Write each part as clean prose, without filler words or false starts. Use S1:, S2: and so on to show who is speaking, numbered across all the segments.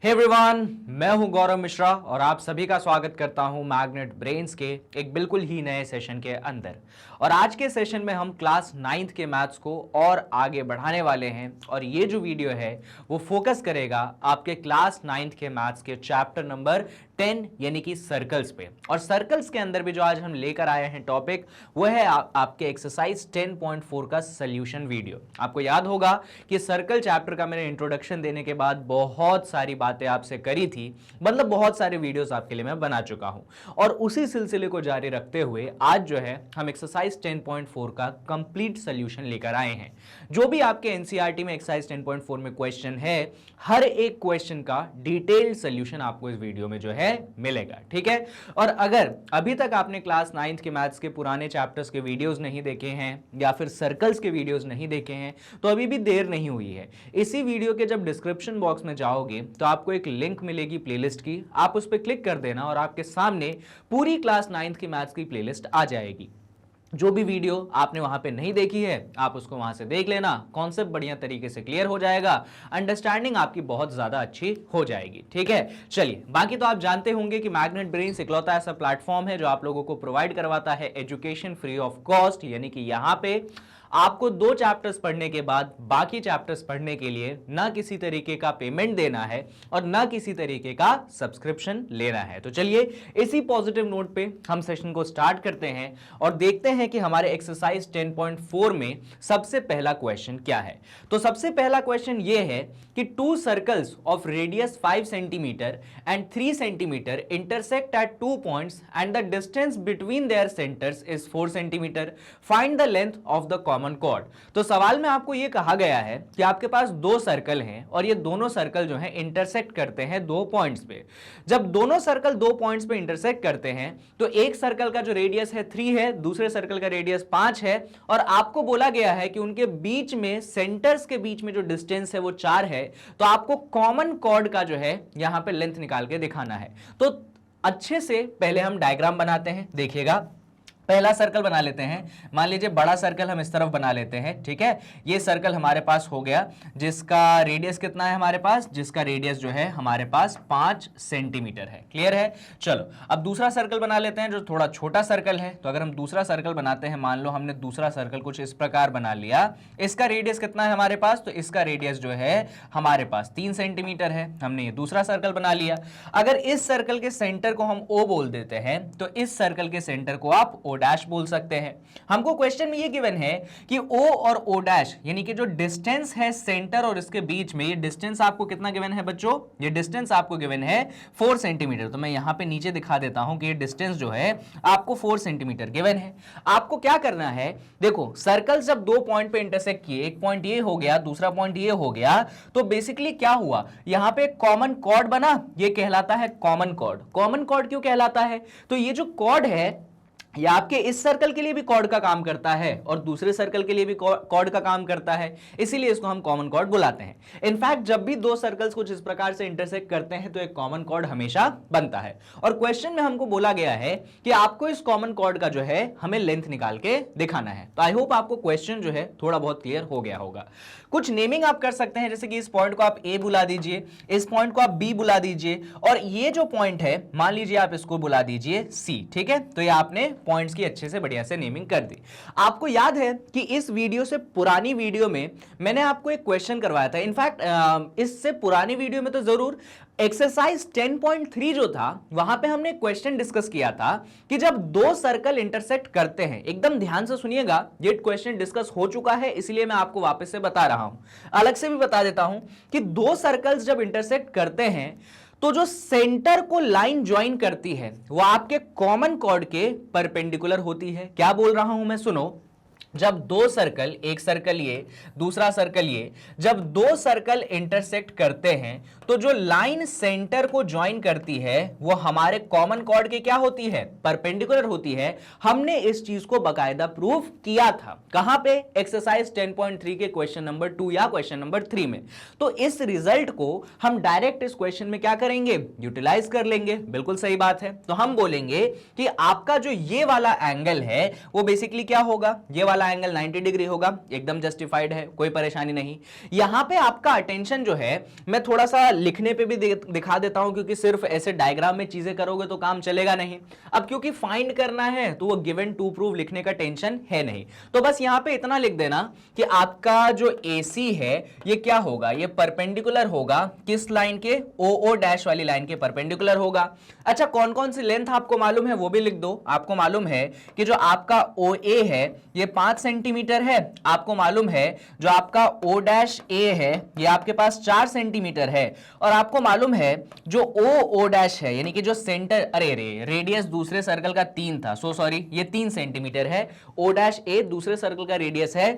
S1: Hey everyone, मैं हूं गौरव मिश्रा और आप सभी का स्वागत करता हूं मैग्नेट ब्रेन्स के एक बिल्कुल ही नए सेशन के अंदर। और आज के सेशन में हम क्लास 9th के मैथ्स को और आगे बढ़ाने वाले हैं और ये जो वीडियो है वो फोकस करेगा आपके क्लास 9th के मैथ्स के चैप्टर नंबर 10 यानी कि सर्कल्स पे। और सर्कल्स के अंदर भी जो आज हम लेकर आए हैं टॉपिक वो है आपके एक्सरसाइज 10.4 का सोल्यूशन वीडियो। आपको याद होगा कि सर्कल चैप्टर का मैंने इंट्रोडक्शन देने के बाद बहुत सारी बातें आपसे करी थी, मतलब बहुत सारे वीडियोस आपके लिए मैं बना चुका हूं। और उसी सिलसिले को जारी रखते हुए आज जो है हम एक्सरसाइज 10.4 का कंप्लीट सोल्यूशन लेकर आए हैं। जो भी आपके एनसीईआरटी में एक्सरसाइज 10.4 में क्वेश्चन है, हर एक क्वेश्चन का डिटेल्ड सोल्यूशन आपको इस वीडियो में जो है मिलेगा, ठीक है। और अगर अभी तक आपने क्लास 9th के मैथ्स के पुराने चैप्टर्स के वीडियोस नहीं देखे हैं या फिर सर्कल्स के वीडियोस नहीं देखे हैं तो अभी भी देर नहीं हुई है। इसी वीडियो के जब डिस्क्रिप्शन बॉक्स में जाओगे तो आपको एक लिंक मिलेगी प्लेलिस्ट की, आप उस पर क्लिक कर देना और आपके सामने पूरी क्लास 9th की मैथ्स की प्लेलिस्ट आ जाएगी। जो भी वीडियो आपने वहां पे नहीं देखी है आप उसको वहां से देख लेना, कॉन्सेप्ट बढ़िया तरीके से क्लियर हो जाएगा, अंडरस्टैंडिंग आपकी बहुत ज्यादा अच्छी हो जाएगी, ठीक है। चलिए, बाकी तो आप जानते होंगे कि मैग्नेट ब्रेन्स इकलौता ऐसा प्लेटफॉर्म है जो आप लोगों को प्रोवाइड करवाता है एजुकेशन फ्री ऑफ कॉस्ट, यानी कि यहां पे आपको 2 चैप्टर्स पढ़ने के बाद बाकी चैप्टर्स पढ़ने के लिए ना किसी तरीके का पेमेंट देना है और ना किसी तरीके का सब्सक्रिप्शन लेना है। तो चलिए इसी पॉजिटिव नोट पे हम सेशन को स्टार्ट करते हैं और देखते हैं कि हमारे एक्सरसाइज 10.4 में सबसे पहला क्वेश्चन क्या है। तो सबसे पहला क्वेश्चन ये है कि 2 circles of radius 5 centimetre and 3 centimetre intersect at 2 points and the distance between their centres is 4 centimetre. Find the length of the common chord. तो सवाल में आपको यह कहा गया है कि आपके पास 2 सर्कल हैं और ये दोनों सर्कल जो हैं इंटरसेक्ट करते हैं 2 पॉइंट्स पे। जब दोनों सर्कल 2 पॉइंट्स पे इंटरसेक्ट करते हैं तो एक सर्कल का जो रेडियस है 3 है, दूसरे सर्कल का रेडियस 5 है और आपको बोला गया है कि उनके बीच में, सेंटर्स के बीच में जो डिस्टेंस है वो 4 है। तो आपको कॉमन कॉर्ड का जो है यहां पे लेंथ निकाल के दिखाना है। तो अच्छे से पहले हम डायग्राम बनाते हैं, देखिएगा। पहला सर्कल बना लेते हैं, मान लीजिए बड़ा सर्कल हम इस तरफ बना लेते हैं, ठीक है। ये सर्कल हमारे पास हो गया जिसका रेडियस कितना है हमारे पास, जिसका रेडियस जो है हमारे पास 5 सेंटीमीटर है। क्लियर है। चलो अब दूसरा सर्कल बना लेते हैं जो थोड़ा छोटा सर्कल है। तो अगर हम दूसरा सर्कल बनाते हैं, मान लो हमने दूसरा सर्कल कुछ इस प्रकार बना लिया, इसका रेडियस कितना है हमारे पास, तो इसका रेडियस जो है हमारे पास 3 सेंटीमीटर है। हमने ये दूसरा सर्कल बना लिया। अगर इस सर्कल के सेंटर को हम O बोल देते हैं तो इस सर्कल के सेंटर को आप O डैश बोल सकते हैं। हमको क्वेश्चन में ये गिवन है कि O और O डैश यानी कि जो डिस्टेंस है सेंटर और इसके बीच में, ये डिस्टेंस आपको कितना गिवन है बच्चों, ये डिस्टेंस आपको गिवन है 4 सेंटीमीटर। तो मैं यहां पे नीचे दिखा देता हूं कि ये डिस्टेंस जो है आपको 4 सेंटीमीटर गिवन है। आपको क्या करना है, देखो सर्कल जब 2 पॉइंट पे इंटरसेक्ट किए, एक पॉइंट ये हो गया, दूसरा पॉइंट ये हो गया, तो बेसिकली क्या हुआ, यहां पे कॉमन कॉर्ड बना, ये कहलाता है कॉमन कॉर्ड। कॉमन कॉर्ड क्यों कहलाता है, तो ये जो कॉर्ड है ये आपके इस सर्कल के लिए भी कॉर्ड का काम करता है और दूसरे सर्कल के लिए भी कॉर्ड का काम करता है, इसीलिए इसको हम कॉमन कॉर्ड बुलाते हैं। इनफैक्ट जब भी 2 सर्कल्स कुछ इस प्रकार से इंटरसेक्ट करते हैं तो एक कॉमन कॉर्ड हमेशा बनता है। और क्वेश्चन में हमको बोला गया है कि आपको इस कॉमन कॉर्ड का जो है हमें लेंथ निकाल के दिखाना है। तो आई होप आपको क्वेश्चन जो है थोड़ा बहुत क्लियर हो गया होगा। कुछ नेमिंग आप कर सकते हैं, जैसे कि इस पॉइंट को आप ए बुला दीजिए, इस पॉइंट को आप बी बुला दीजिए और ये जो पॉइंट है मान लीजिए आप इसको बुला दीजिए सी, ठीक है। तो ये आपने पॉइंट्स की अच्छे से बढ़िया से नेमिंग कर दी। आपको याद है कि इस वीडियो से पुरानी वीडियो में मैंने आपको एक क्वेश्चन करवाया था। इनफैक्ट इससे पुरानी वीडियो में तो जरूर एक्सरसाइज 10.3 जो था वहां पे हमने क्वेश्चन डिस्कस किया था कि जब 2 सर्कल इंटरसेक्ट करते हैं, एकदम ध्यान से सुनिएगा, ये क्वेश्चन डिस्कस हो चुका है इसलिए मैं आपको वापस से बता रहा हूं, अलग से भी बता देता हूं कि 2 सर्कल्स जब इंटरसेक्ट करते हैं तो जो सेंटर को लाइन ज्वाइन करती है वो आपके कॉमन कॉर्ड के परपेंडिकुलर होती है। क्या बोल रहा हूं मैं, सुनो। जब 2 सर्कल, एक सर्कल ये, दूसरा सर्कल ये, जब 2 सर्कल इंटरसेक्ट करते हैं तो जो लाइन सेंटर को ज्वाइन करती है वो हमारे कॉमन कॉर्ड के क्या होती है, परपेंडिकुलर होती है। हमने इस चीज को बकायदा प्रूफ किया था, कहां पे, एक्सरसाइज 10.3 के क्वेश्चन नंबर 2 या क्वेश्चन नंबर 3 में। तो इस रिजल्ट को हम डायरेक्ट इस क्वेश्चन में क्या करेंगे, यूटिलाइज कर लेंगे। बिल्कुल सही बात है। तो हम बोलेंगे कि आपका जो ये वाला एंगल है वो बेसिकली क्या होगा, ये वाला वाला एंगल 90 डिग्री होगा, एकदम जस्टिफाइड है, कोई परेशानी नहीं। यहां पे आपका अटेंशन जो है मैं थोड़ा सा लिखने पे भी दिखा देता हूं, क्योंकि सिर्फ ऐसे डायग्राम में चीजें करोगे तो काम चलेगा नहीं। अब क्योंकि फाइंड करना है तो वो गिवन टू प्रूव लिखने का टेंशन है नहीं, तो बस यहां पे इतना लिख देना कि आपका जो AC है ये क्या होगा, ये परपेंडिकुलर होगा किस लाइन के, OO डैश वाली लाइन के परपेंडिकुलर होगा। अच्छा, कौन कौन सी लेंथ आपको मालूम है वो भी लिख दो। आपको मालूम है कि जो आपका OA है ये 5 सेंटीमीटर है, आपको मालूम है जो आपका O डैश A है ये आपके पास 4 सेंटीमीटर है, और आपको मालूम है जो OO डैश है यानी कि जो सेंटर, अरे रेडियस दूसरे सर्कल का 3 था, सो सॉरी, ये 3 सेंटीमीटर है। O डैश A दूसरे सर्कल का रेडियस है,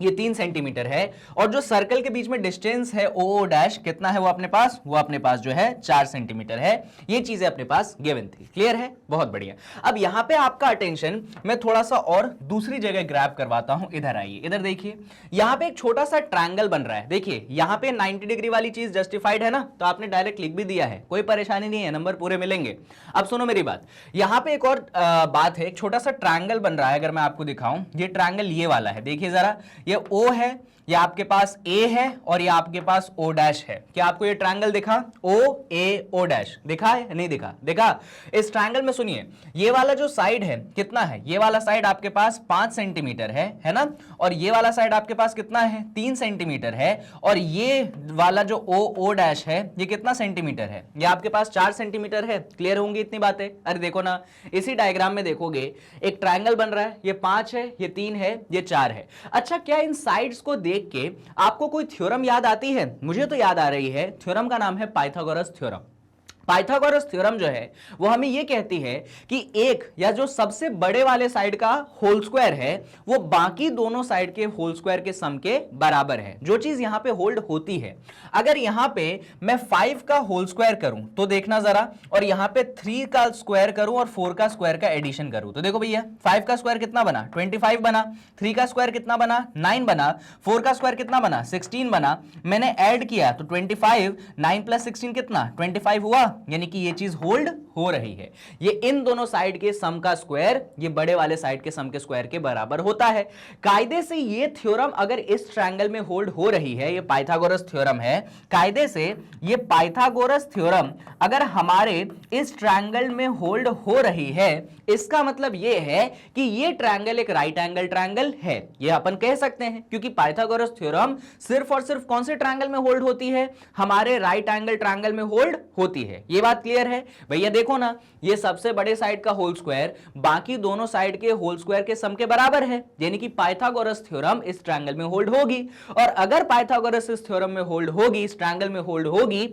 S1: ये 3 सेंटीमीटर है, और जो सर्कल के बीच में डिस्टेंस है OO डैश कितना है वो अपने पास जो है 4 सेंटीमीटर है। ये चीजें अपने पास गिवन थी, क्लियर है, बहुत बढ़िया। अब यहां पे आपका अटेंशन मैं थोड़ा सा और दूसरी जगह ग्रैब करवाता हूं, इधर आइए, इधर देखिए, यहां पे एक छोटा सा ट्रायंगल बन रहा है। देखिए यहां पे 90 डिग्री वाली चीज जस्टिफाइड है ना, तो आपने डायरेक्ट लिख भी दिया है, कोई परेशानी नहीं है, नंबर पूरे मिलेंगे। अब सुनो मेरी बात, यहां पे एक और बात है, एक छोटा सा ट्रायंगल बन रहा है, अगर मैं आपको दिखाऊं, ये ट्रायंगल ये वाला है, देखिए जरा, ये O है, ये आपके पास A है, और ये आपके पास O डैश है। क्या आपको ये ट्रायंगल दिखा, O डैश दिखा है, नहीं दिखा, देखा। इस ट्रायंगल में सुनिए, ये वाला जो साइड है कितना है, ये वाला साइड आपके पास 5 सेंटीमीटर है ना, और ये वाला साइड आपके पास कितना है, 3 सेंटीमीटर है, और ये वाला जो O डैश है ये कितना सेंटीमीटर है, ये आपके पास 4 सेंटीमीटर है। क्लियर होंगी इतनी बातें? अरे देखो ना, इसी डायग्राम में देखोगे एक ट्रायंगल बन रहा है, ये 5 है, ये 3 है, ये 4 है। अच्छा, क्या इन साइड्स को देख के आपको कोई थ्योरम याद आती है? मुझे तो याद आ रही है, थ्योरम का नाम है पाइथागोरस थ्योरम। पाइथागोरस थ्योरम जो है वो हमें ये कहती है कि एक या जो सबसे बड़े वाले साइड का होल स्क्वायर है वो बाकी दोनों साइड के होल स्क्वायर के सम के बराबर है। जो चीज यहां पे होल्ड होती है, अगर यहां पे मैं 5 का होल स्क्वायर करूं तो देखना जरा, और यहां पे 3 का स्क्वायर करूं और 4 का स्क्वायर का एडिशन करूं, तो देखो भैया 5 का स्क्वायर कितना बना, 25 बना, 3 का स्क्वायर कितना बना, 9 बना, 4 का स्क्वायर कितना बना, 16 बना। मैंने ऐड किया तो 25, 9 प्लस 16 कितना, 25 हुआ, यानी कि ये चीज होल्ड हो रही है। ये इन दोनों साइड के सम का स्क्वायर ये बड़े वाले साइड के सम के स्क्वायर के बराबर होता है। कायदे से ये थ्योरम अगर इस ट्रायंगल में होल्ड हो रही है, ये पाइथागोरस थ्योरम है, कायदे से ये पाइथागोरस थ्योरम अगर हमारे इस ट्रायंगल में होल्ड हो रही है, इसका मतलब ये है कि ये ट्रायंगल एक राइट एंगल ट्रायंगल है, ये अपन कह सकते हैं, क्योंकि पाइथागोरस थ्योरम सिर्फ और सिर्फ कौन से ट्रायंगल में होल्ड होती है, हमारे राइट एंगल ट्रायंगल में होल्ड होती है। ये बात क्लियर है भैया? देखो ना, ये सबसे बड़े साइड का होल स्क्वायर बाकी दोनों साइड के होल स्क्वायर के सम के बराबर है, यानी कि पाइथागोरस थ्योरम इस ट्रायंगल में होल्ड होगी। और अगर पाइथागोरस इस थ्योरम में होल्ड होगी, इस ट्रायंगल में होल्ड होगी,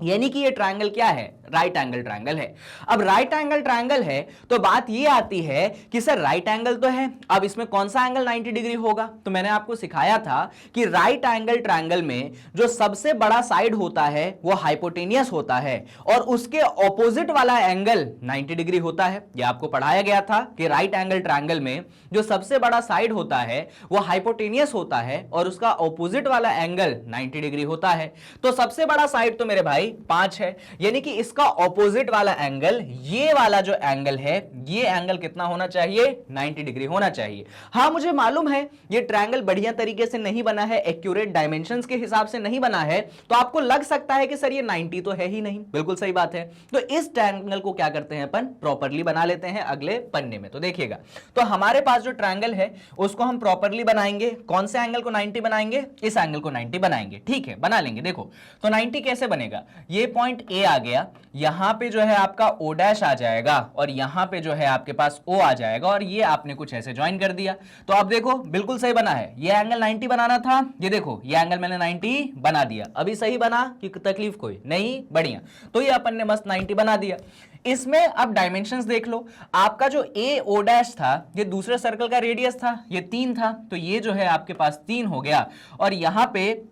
S1: यानी कि ये ट्रायंगल क्या है, राइट एंगल ट्रायंगल है। अब राइट एंगल ट्रायंगल है तो बात ये आती है कि सर राइट एंगल तो है, अब इसमें कौन सा एंगल 90 डिग्री होगा? तो मैंने आपको सिखाया था कि राइट एंगल ट्रायंगल में जो सबसे बड़ा साइड होता है वो हाइपोटेनियस होता है, और उसके ऑपोजिट वाला एंगल 90 डिग्री होता है। ये आपको पढ़ाया गया था कि राइट एंगल ट्रायंगल में जो सबसे बड़ा साइड होता है वो हाइपोटेनियस होता है, और उसका ऑपोजिट वाला एंगल 90 डिग्री होता है। तो सबसे बड़ा साइड तो मेरे भाई 5 है, यानी कि इसका ऑपोजिट वाला एंगल, ये वाला जो एंगल है, ये एंगल कितना होना चाहिए, 90 डिग्री होना चाहिए। हां, मुझे मालूम है ये ट्रायंगल बढ़िया तरीके से नहीं बना है, एक्यूरेट डायमेंशंस के हिसाब से नहीं बना है, तो आपको लग सकता है कि सर ये 90 तो है ही नहीं। बिल्कुल सही बात है। तो इस ट्रायंगल को क्या करते हैं अपन, प्रॉपरली बना लेते हैं अगले पन्ने में। तो देखिएगा, तो हमारे पास जो ट्रायंगल है उसको हम प्रॉपरली बनाएंगे। कौन से एंगल को 90 बनाएंगे, इस एंगल को 90 बनाएंगे, ठीक है, बना लेंगे। देखो तो 90 कैसे बनेगा, ये पॉइंट ए आ गया, यहां पे जो है आपका ओ डैश आ जाएगा, और यहां पे जो है आपके पास ओ आ जाएगा, और ये आपने कुछ ऐसे ज्वाइन कर दिया। तो अब देखो बिल्कुल सही बना है। ये एंगल 90 बनाना था, ये देखो ये एंगल मैंने 90 बना दिया। अभी सही बना कि तकलीफ कोई नहीं, बढ़िया। तो ये अपन ने मस्त 90 बना दिया। इसमें अब डायमेंशंस देख लो, आपका जो ए ओ डैश था ये दूसरे सर्कल का रेडियस था, ये 3 था, तो ये जो है आपके पास 3 हो गया, और यहां पे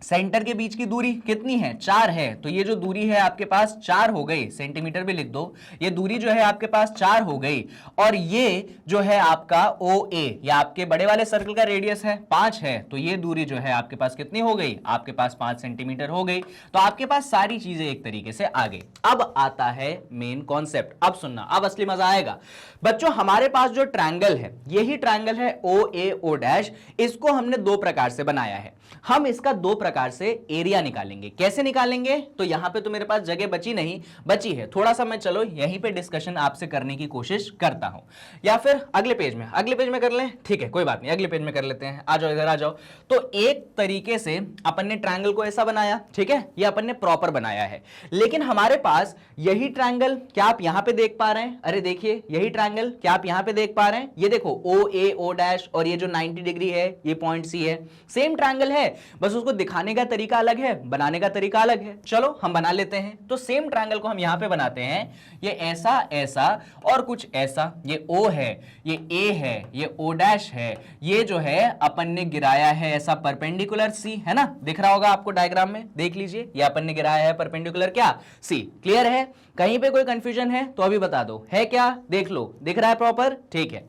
S1: सेंटर के बीच की दूरी कितनी है, 4 है, तो ये जो दूरी है आपके पास 4 हो गई, सेंटीमीटर भी लिख दो, ये दूरी जो है आपके पास 4 हो गई। और ये जो है आपका OA या आपके बड़े वाले सर्कल का रेडियस है 5 है, तो ये दूरी जो है आपके पास कितनी हो गई, आपके पास 5 सेंटीमीटर हो गई। तो आपके पास सारी चीजें एक तरीके से आ गई। अब आता है मेन कॉन्सेप्ट, अब सुनना, अब असली मजा आएगा बच्चों। हमारे पास जो ट्रायंगल है, यही ट्रायंगल है OAO', इसको हमने दो प्रकार से बनाया है। हम इसका दो प्रकार से एरिया निकालेंगे। कैसे निकालेंगे, तो यहां पे तो मेरे पास जगह बची नहीं, बची है थोड़ा सा, मैं चलो यहीं पे डिस्कशन आपसे करने की कोशिश करता हूं, या फिर अगले पेज में कर लें, ठीक है कोई बात नहीं, अगले पेज में कर लेते हैं। आ जाओ इधर आ जाओ। तो एक तरीके से अपन ने ट्रायंगल को ऐसा बनाया, ठीक है, ये अपन ने प्रॉपर बनाया है, लेकिन हमारे पास यही ट्रायंगल क्या आप यहां पे देख पा रहे हैं, अरे देखिए यही ट्रायंगल क्या आप यहां पे देख पा रहे हैं, ये देखो OAO' और ये जो 90 डिग्री है ये पॉइंट C है, सेम ट्रायंगल है, बस उसको दिखाने का तरीका अलग है, बनाने का तरीका अलग है। चलो हम बना लेते हैं। तो सेम ट्रायंगल को हम यहां पे बनाते हैं, ये ऐसा ऐसा और कुछ ऐसा, ये O है, ये A है, ये O' है, ये जो है अपन ने गिराया है ऐसा परपेंडिकुलर C, है ना, दिख रहा होगा आपको डायग्राम में, देख लीजिए, ये अपन ने गिराया है परपेंडिकुलर क्या C। क्लियर है, कहीं पे कोई कंफ्यूजन है तो अभी बता दो, है क्या, देख लो, दिख रहा है प्रॉपर, ठीक है।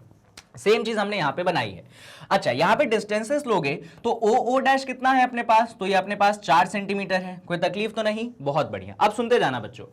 S1: सेम चीज हमने यहां पे बनाई है। अच्छा, यहां पे डिस्टेंसेस लोगे तो OO' कितना है अपने पास, तो ये अपने पास 4 सेंटीमीटर है, कोई तकलीफ तो नहीं, बहुत बढ़िया। अब सुनते जाना बच्चों,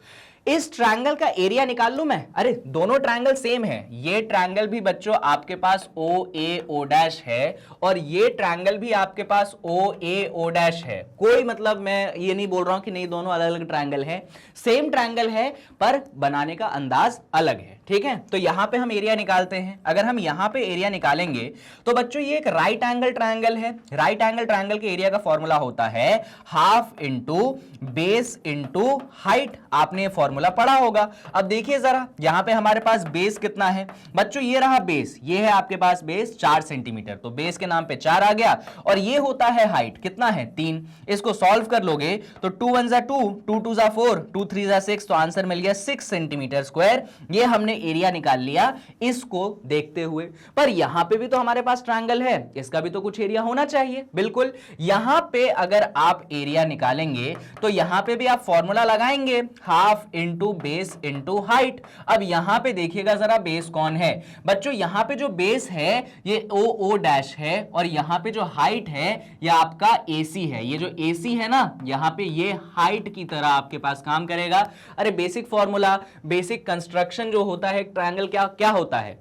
S1: इस ट्रायंगल का एरिया निकाल लूं मैं, अरे दोनों ट्रायंगल सेम है, ये ट्रायंगल भी बच्चों आपके पास OAO' है और ये ट्रायंगल भी आपके पास OAO' है, कोई मतलब मैं ये नहीं बोल रहा हूं कि नहीं दोनों अलग अलग ट्रायंगल है, सेम ट्रायंगल है पर बनाने का अंदाज अलग है, ठीक है। तो यहां पे हम एरिया निकालते हैं। अगर हम यहां पे एरिया निकालेंगे तो बच्चों ये एक राइट एंगल ट्रायंगल है, राइट एंगल ट्रायंगल के एरिया का फॉर्मूला होता है half into base into height, आपने फॉर्मूला पढ़ा होगा। अब देखिए जरा, यहां पे हमारे पास बेस कितना है बच्चों, ये रहा बेस, ये है आपके पास बेस 4 सेंटीमीटर, तो बेस के नाम पे 4 आ गया, और ये होता है हाइट, कितना है 3। इसको सॉल्व कर लोगे तो 2 1 जा 2, 2 2 जा 4, 2 3 जा 6, तो आंसर मिल गया 6 सेंटीमीटर स्क्वायर। ये हमने एरिया निकाल लिया इसको देखते हुए। पर यहां पे भी तो हमारे पास ट्रायंगल है, इसका भी तो कुछ एरिया होना चाहिए, बिल्कुल। यहां पे अगर आप एरिया निकालेंगे तो यहां पे भी आप फॉर्मूला लगाएंगे half into base into height. अब यहां पे देखिएगा जरा बेस कौन है बच्चों, यहां पे जो बेस है ये OO' है और यहां पे जो हाइट है ये आपका AC है। ये जो AC है ना, यहां पे ये हाइट की तरह आपके पास काम करेगा। अरे बेसिक फॉर्मूला, बेसिक कंस्ट्रक्शन जो होता है ट्रायंगल क्या क्या होता है,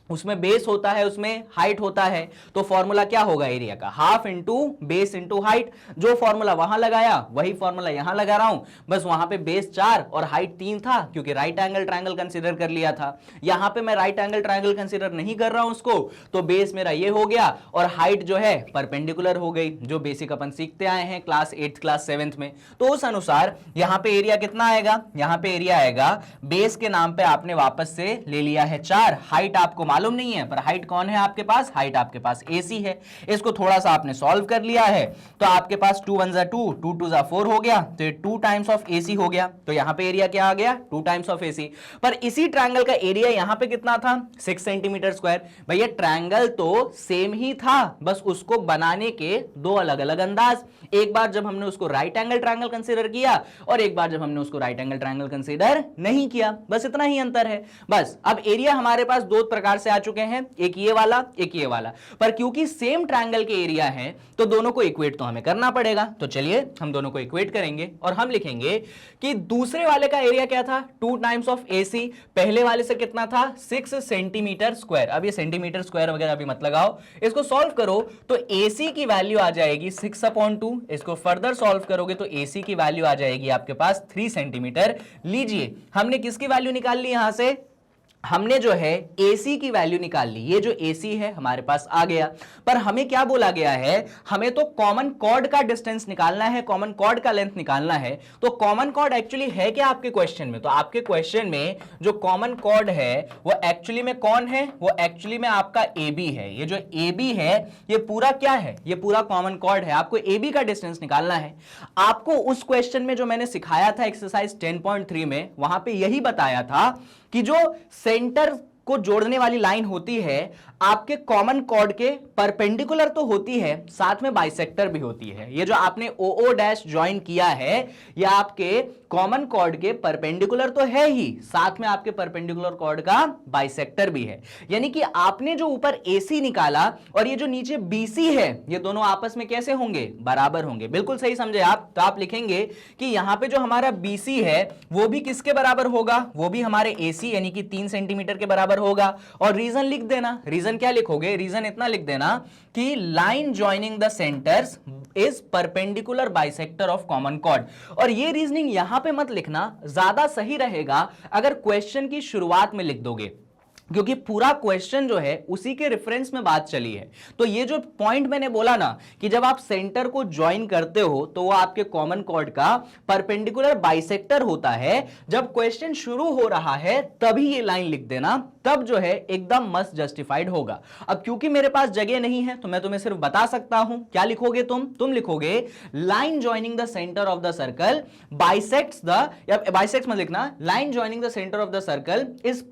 S1: उसमें बेस होता है, उसमें हाइट होता है, तो फॉर्मूला क्या होगा एरिया का, half into base into height. जो फॉर्मूला वहां लगाया वही फॉर्मूला यहां लगा रहा हूं, बस वहां पे बेस 4 और हाइट 3 था क्योंकि राइट एंगल ट्रायंगल कंसीडर कर लिया था। यहां पे मैं राइट एंगल ट्रायंगल कंसीडर नहीं कर रहा हूं उसको, तो बेस मेरा ये हो गया और हाइट जो है परपेंडिकुलर हो गई, जो बेसिक अपन सीखते आए हैं क्लास 8th क्लास 7th में। तो उस अनुसार यहां पे एरिया कितना आएगा, यहां पे एरिया आएगा बेस के नाम पे आपने वापस से ले लिया है 4, हाइट आपको मालूम नहीं है पर हाइट कौन है आपके पास, हाइट आपके पास AC है। इसको थोड़ा सा आपने सॉल्व कर लिया है तो आपके पास 2 1 जा 2, 2 2 जा 4 हो गया, तो ये 2 टाइम्स ऑफ AC हो गया। तो यहां पे एरिया क्या आ गया, 2 टाइम्स ऑफ AC। पर इसी ट्रायंगल का एरिया यहां पे कितना था, 6 सेंटीमीटर स्क्वायर। भैया ट्रायंगल तो सेम ही था, बस उसको बनाने के दो अलग अलग अंदाज, एक बार जब हमने उसको राइट एंगल ट्रायंगल कंसीडर किया और एक बार जब हमने उसको राइट एंगल ट्रायंगल कंसीडर नहीं किया, बस इतना ही अंतर है। बस अब एरिया हमारे पास दो प्रकार से आ चुके हैं, एक ये वाला एक ये वाला, पर क्योंकि सेम ट्रायंगल के एरिया है तो दोनों को इक्वेट तो हमें करना पड़ेगा। तो चलिए हम दोनों को इक्वेट करेंगे और हम लिखेंगे कि दूसरे वाले का एरिया क्या था, 2 टाइम्स ऑफ AC, पहले वाले से कितना था 6 सेंटीमीटर स्क्वायर। अब ये सेंटीमीटर स्क्वायर वगैरह अभी मत लगाओ, इसको सॉल्व करो तो AC की वैल्यू आ जाएगी 6/2, इसको फर्दर सॉल्व करोगे तो AC की वैल्यू आ जाएगी आपके पास 3 सेंटीमीटर। लीजिए हमने किसकी वैल्यू निकाल ली, यहां से हमने जो है AC की वैल्यू निकाल ली, ये जो AC है हमारे पास आ गया। पर हमें क्या बोला गया है, हमें तो कॉमन कॉर्ड का डिस्टेंस निकालना है, कॉमन कॉर्ड का लेंथ निकालना है। तो कॉमन कॉर्ड एक्चुअली है क्या आपके क्वेश्चन में, तो आपके क्वेश्चन में जो कॉमन कॉर्ड है वो एक्चुअली में कौन है, वो एक्चुअली में आपका AB है। ये जो AB है ये पूरा क्या है, ये पूरा कॉमन कॉर्ड है, आपको AB का डिस्टेंस निकालना है। आपको उस क्वेश्चन में जो मैंने सिखाया था एक्सरसाइज 10.3 में, वहां पे यही बताया था कि जो सेंटर को जोड़ने वाली लाइन होती है आपके कॉमन कॉर्ड के परपेंडिकुलर तो होती है, साथ में बाइसेक्टर भी होती है। ये जो आपने OO डैश ज्वाइन किया है यह आपके कॉमन कॉर्ड के परपेंडिकुलर तो है ही, साथ में आपके परपेंडिकुलर कॉर्ड का बाइसेक्टर भी है। यानी कि आपने जो ऊपर AC निकाला और ये जो नीचे BC है ये दोनों आपस में कैसे होंगे, बराबर होंगे। बिल्कुल सही समझे आप। तो आप लिखेंगे कि यहां पे जो हमारा BC है वो भी किसके बराबर होगा, वो भी हमारे AC यानी कि 3 सेंटीमीटर के बराबर होगा। और रीजन लिख देना। रीजन क्या लिखोगे, रीजन इतना लिख देना कि line joining the centres is perpendicular bisector of common chord. और ये रीजनिंग यहां पे मत लिखना, ज्यादा सही रहेगा अगर क्वेश्चन की शुरुआत में लिख दोगे, क्योंकि पूरा क्वेश्चन जो है उसी के रेफरेंस में बात चली है। तो ये जो पॉइंट मैंने बोला ना कि जब आप सेंटर को ज्वाइन करते हो तो वो आपके कॉमन कॉर्ड का परपेंडिकुलर बाइसेक्टर होता है। जब क्वेश्चन शुरू हो रहा है तभी ये लाइन लिख देना, तब जो है एकदम मस्त जस्टिफाइड होगा। अब क्योंकि मेरे पास जगह नहीं है तो मैं तुम्हें सिर्फ बता सकता हूं। क्या लिखोगे तुम लिखोगे line joining the centre of the circle bisects the, या बाइसेक्ट्स मत लिखना, line joining the centre of the circle is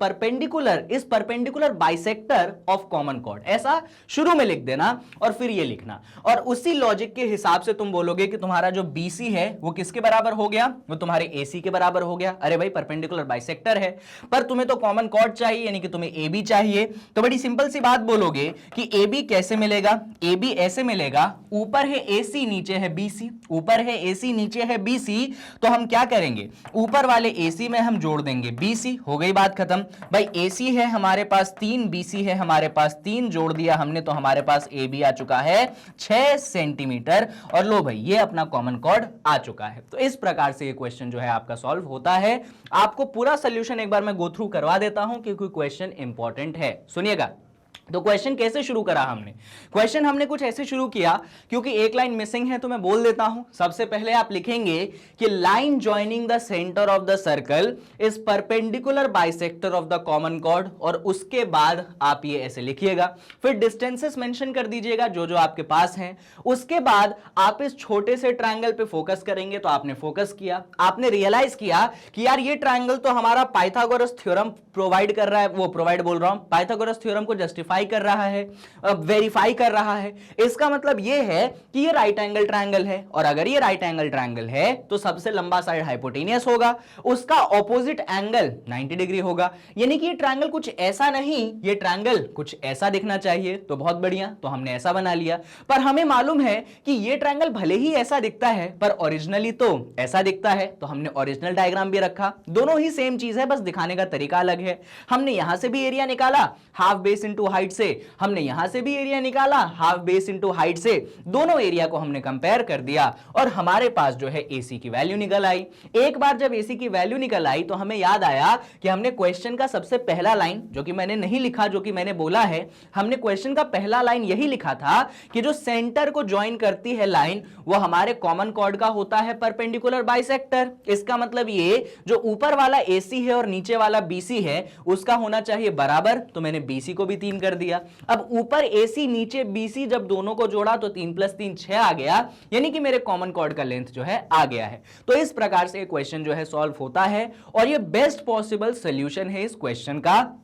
S1: perpendicular bisector of common chord, ऐसा शुरू में लिख देना और फिर ये लिखना। और उसी लॉजिक के हिसाब से तुम बोलोगे कि तुम्हारा जो BC है वो किसके बराबर हो गया, वो तुम्हारे AC के बराबर हो गया। अरे भाई परपेंडिकुलर बाइसेक्टर है, पर तुम्हें तो कॉमन कॉर्ड चाहिए यानी कि तुम्हें AB चाहिए। तो बड़ी सिंपल सी बात बोलोगे कि AB कैसे मिलेगा, AB ऐसे मिलेगा, ऊपर है AC नीचे है BC, ऊपर है AC नीचे है BC। तो हम क्या करेंगे, ऊपर वाले AC में हम जोड़ देंगे BC, हो गई बात खत्म। भाई AC है हमारे पास 3, BC है हमारे पास 3, जोड़ दिया हमने तो हमारे पास AB आ चुका है 6 सेंटीमीटर। और लो भाई ये अपना कॉमन कॉर्ड आ चुका है। तो इस प्रकार से ये क्वेश्चन जो है आपका सॉल्व होता है। आपको पूरा सोल्यूशन एक बार मैं गो थ्रू करवा देता हूं क्योंकि क्वेश्चन इंपॉर्टेंट है, सुनिएगा। तो क्वेश्चन कैसे शुरू करा हमने, क्वेश्चन हमने कुछ ऐसे शुरू किया, क्योंकि एक लाइन मिसिंग है तो मैं बोल देता हूं। सबसे पहले आप लिखेंगे कि line joining the centre of the circle is perpendicular bisector of the common chord, और उसके बाद आप ये ऐसे लिखिएगा। फिर डिस्टेंसेस मेंशन कर दीजिएगा जो जो आपके पास हैं। उसके बाद आप इस छोटे से ट्रायंगल पे फोकस करेंगे। तो आपने फोकस किया, आपने रियलाइज किया कि यार ये ट्रायंगल तो हमारा पाइथागोरस थ्योरम प्रोवाइड कर रहा है, वो प्रोवाइड बोल रहा हूं, पाइथागोरस थ्योरम को जस्टिफाई कर रहा है, वेरीफाई कर रहा है। इसका मतलब यह है कि ये राइट एंगल ट्रायंगल है, और अगर ये राइट एंगल ट्रायंगल है तो सबसे लंबा साइड हाइपोटेनियस होगा, उसका ऑपोजिट एंगल 90 डिग्री होगा। यानी कि ये ट्रायंगल कुछ ऐसा नहीं, ये ट्रायंगल कुछ ऐसा दिखना चाहिए। तो बहुत बढ़िया, तो हमने ऐसा बना लिया। पर हमें मालूम है कि ये ट्रायंगल भले ही ऐसा दिखता है पर ओरिजिनली तो ऐसा दिखता है, तो हमने ओरिजिनल डायग्राम भी रखा। दोनों ही सेम चीज है, बस दिखाने का तरीका अलग है। हमने यहां से भी एरिया निकाला हाफ बेस इनटू हाइट से, हमने यहां से भी एरिया निकाला हाफ बेस इनटू हाइट से, दोनों एरिया को हमने कंपेयर कर दिया और हमारे पास जो है AC की वैल्यू निकल आई। एक बार जब AC की वैल्यू निकल आई तो हमें याद आया कि हमने क्वेश्चन का सबसे पहला लाइन, जो कि मैंने नहीं लिखा, जो कि मैंने बोला है, हमने क्वेश्चन का पहला लाइन यही लिखा था कि जो सेंटर को ज्वाइन करती है लाइन वो हमारे कॉमन कॉर्ड का होता है परपेंडिकुलर बाइसेक्टर। इसका मतलब ये जो ऊपर वाला AC है और नीचे वाला BC है उसका होना चाहिए बराबर, तो मैंने BC को भी 3 कर दिया। अब ऊपर AC नीचे BC जब दोनों को जोड़ा तो 3 + 3 6 आ गया, यानी कि मेरे कॉमन कॉर्ड का लेंथ जो है आ गया है। तो इस प्रकार से क्वेश्चन जो है सॉल्व होता है, और ये बेस्ट पॉसिबल सॉल्यूशन है इस क्वेश्चन का,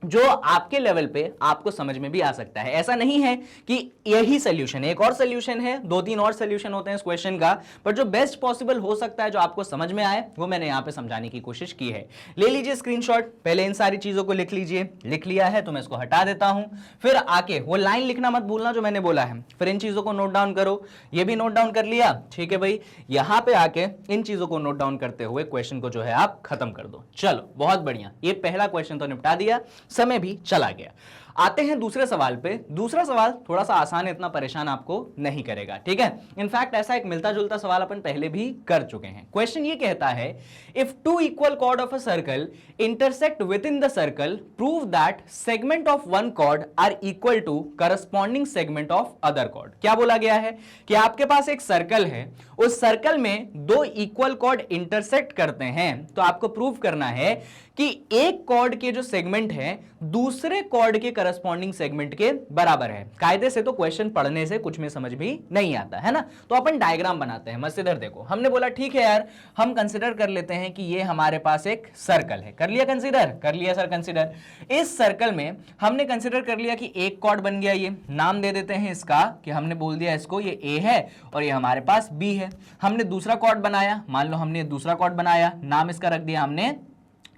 S1: जो आपके लेवल पे आपको समझ में भी आ सकता है। ऐसा नहीं है कि यही सोल्यूशन है, एक और सोल्यूशन है, 2-3 और सोल्यूशन होते हैं इस क्वेश्चन का, पर जो बेस्ट पॉसिबल हो सकता है, जो आपको समझ में आए, वो मैंने यहां पे समझाने की कोशिश की है। ले लीजिए स्क्रीनशॉट, पहले इन सारी चीजों को लिख लीजिए। लिख लिया है तो मैं इसको हटा देता हूं, फिर आके वो लाइन लिखना मत भूलना जो मैंने बोला है, फिर इन चीजों को नोट डाउन करो। ये भी नोट डाउन कर लिया, ठीक है भाई, यहां पे आके इन चीजों को नोट डाउन करते हुए क्वेश्चन को जो है आप खत्म कर दो। चलो बहुत बढ़िया, ये पहला क्वेश्चन तो निपटा दिया, समय भी चला गया। आते हैं दूसरे सवाल पे। दूसरा सवाल थोड़ा सा आसान है, इतना परेशान आपको नहीं करेगा, ठीक है। इनफैक्ट ऐसा एक मिलता जुलता सवाल अपन पहले भी कर चुके हैं। क्वेश्चन ये कहता है, if 2 equal chord of a circle intersect within the circle, prove that segment of one chord are equal to corresponding segment of other chord. क्या बोला गया है कि आपके पास एक सर्कल है, उस सर्कल में 2 इक्वल कॉर्ड इंटरसेक्ट करते हैं, तो आपको प्रूव करना है कि एक कॉर्ड के जो सेगमेंट है दूसरे कॉर्ड के करस्पॉन्डिंग सेगमेंट के बराबर है। कायदे से तो क्वेश्चन पढ़ने से कुछ में समझ भी नहीं आता है ना, तो अपन डायग्राम बनाते हैं। मस्त इधर देखो, हमने बोला ठीक है यार, हम कंसिडर कर लेते हैं कि ये हमारे पास एक सर्कल है। कर लिया कंसिडर? कर लिया सर कंसिडर। इस सर्कल में हमने कंसिडर कर लिया कि एक कॉर्ड बन गया, ये नाम दे देते हैं इसका, कि हमने बोल दिया इसको ये ए है और ये हमारे पास बी है। हमने दूसरा कॉर्ड बनाया, मान लो हमने दूसरा कॉर्ड बनाया, नाम इसका रख दिया हमने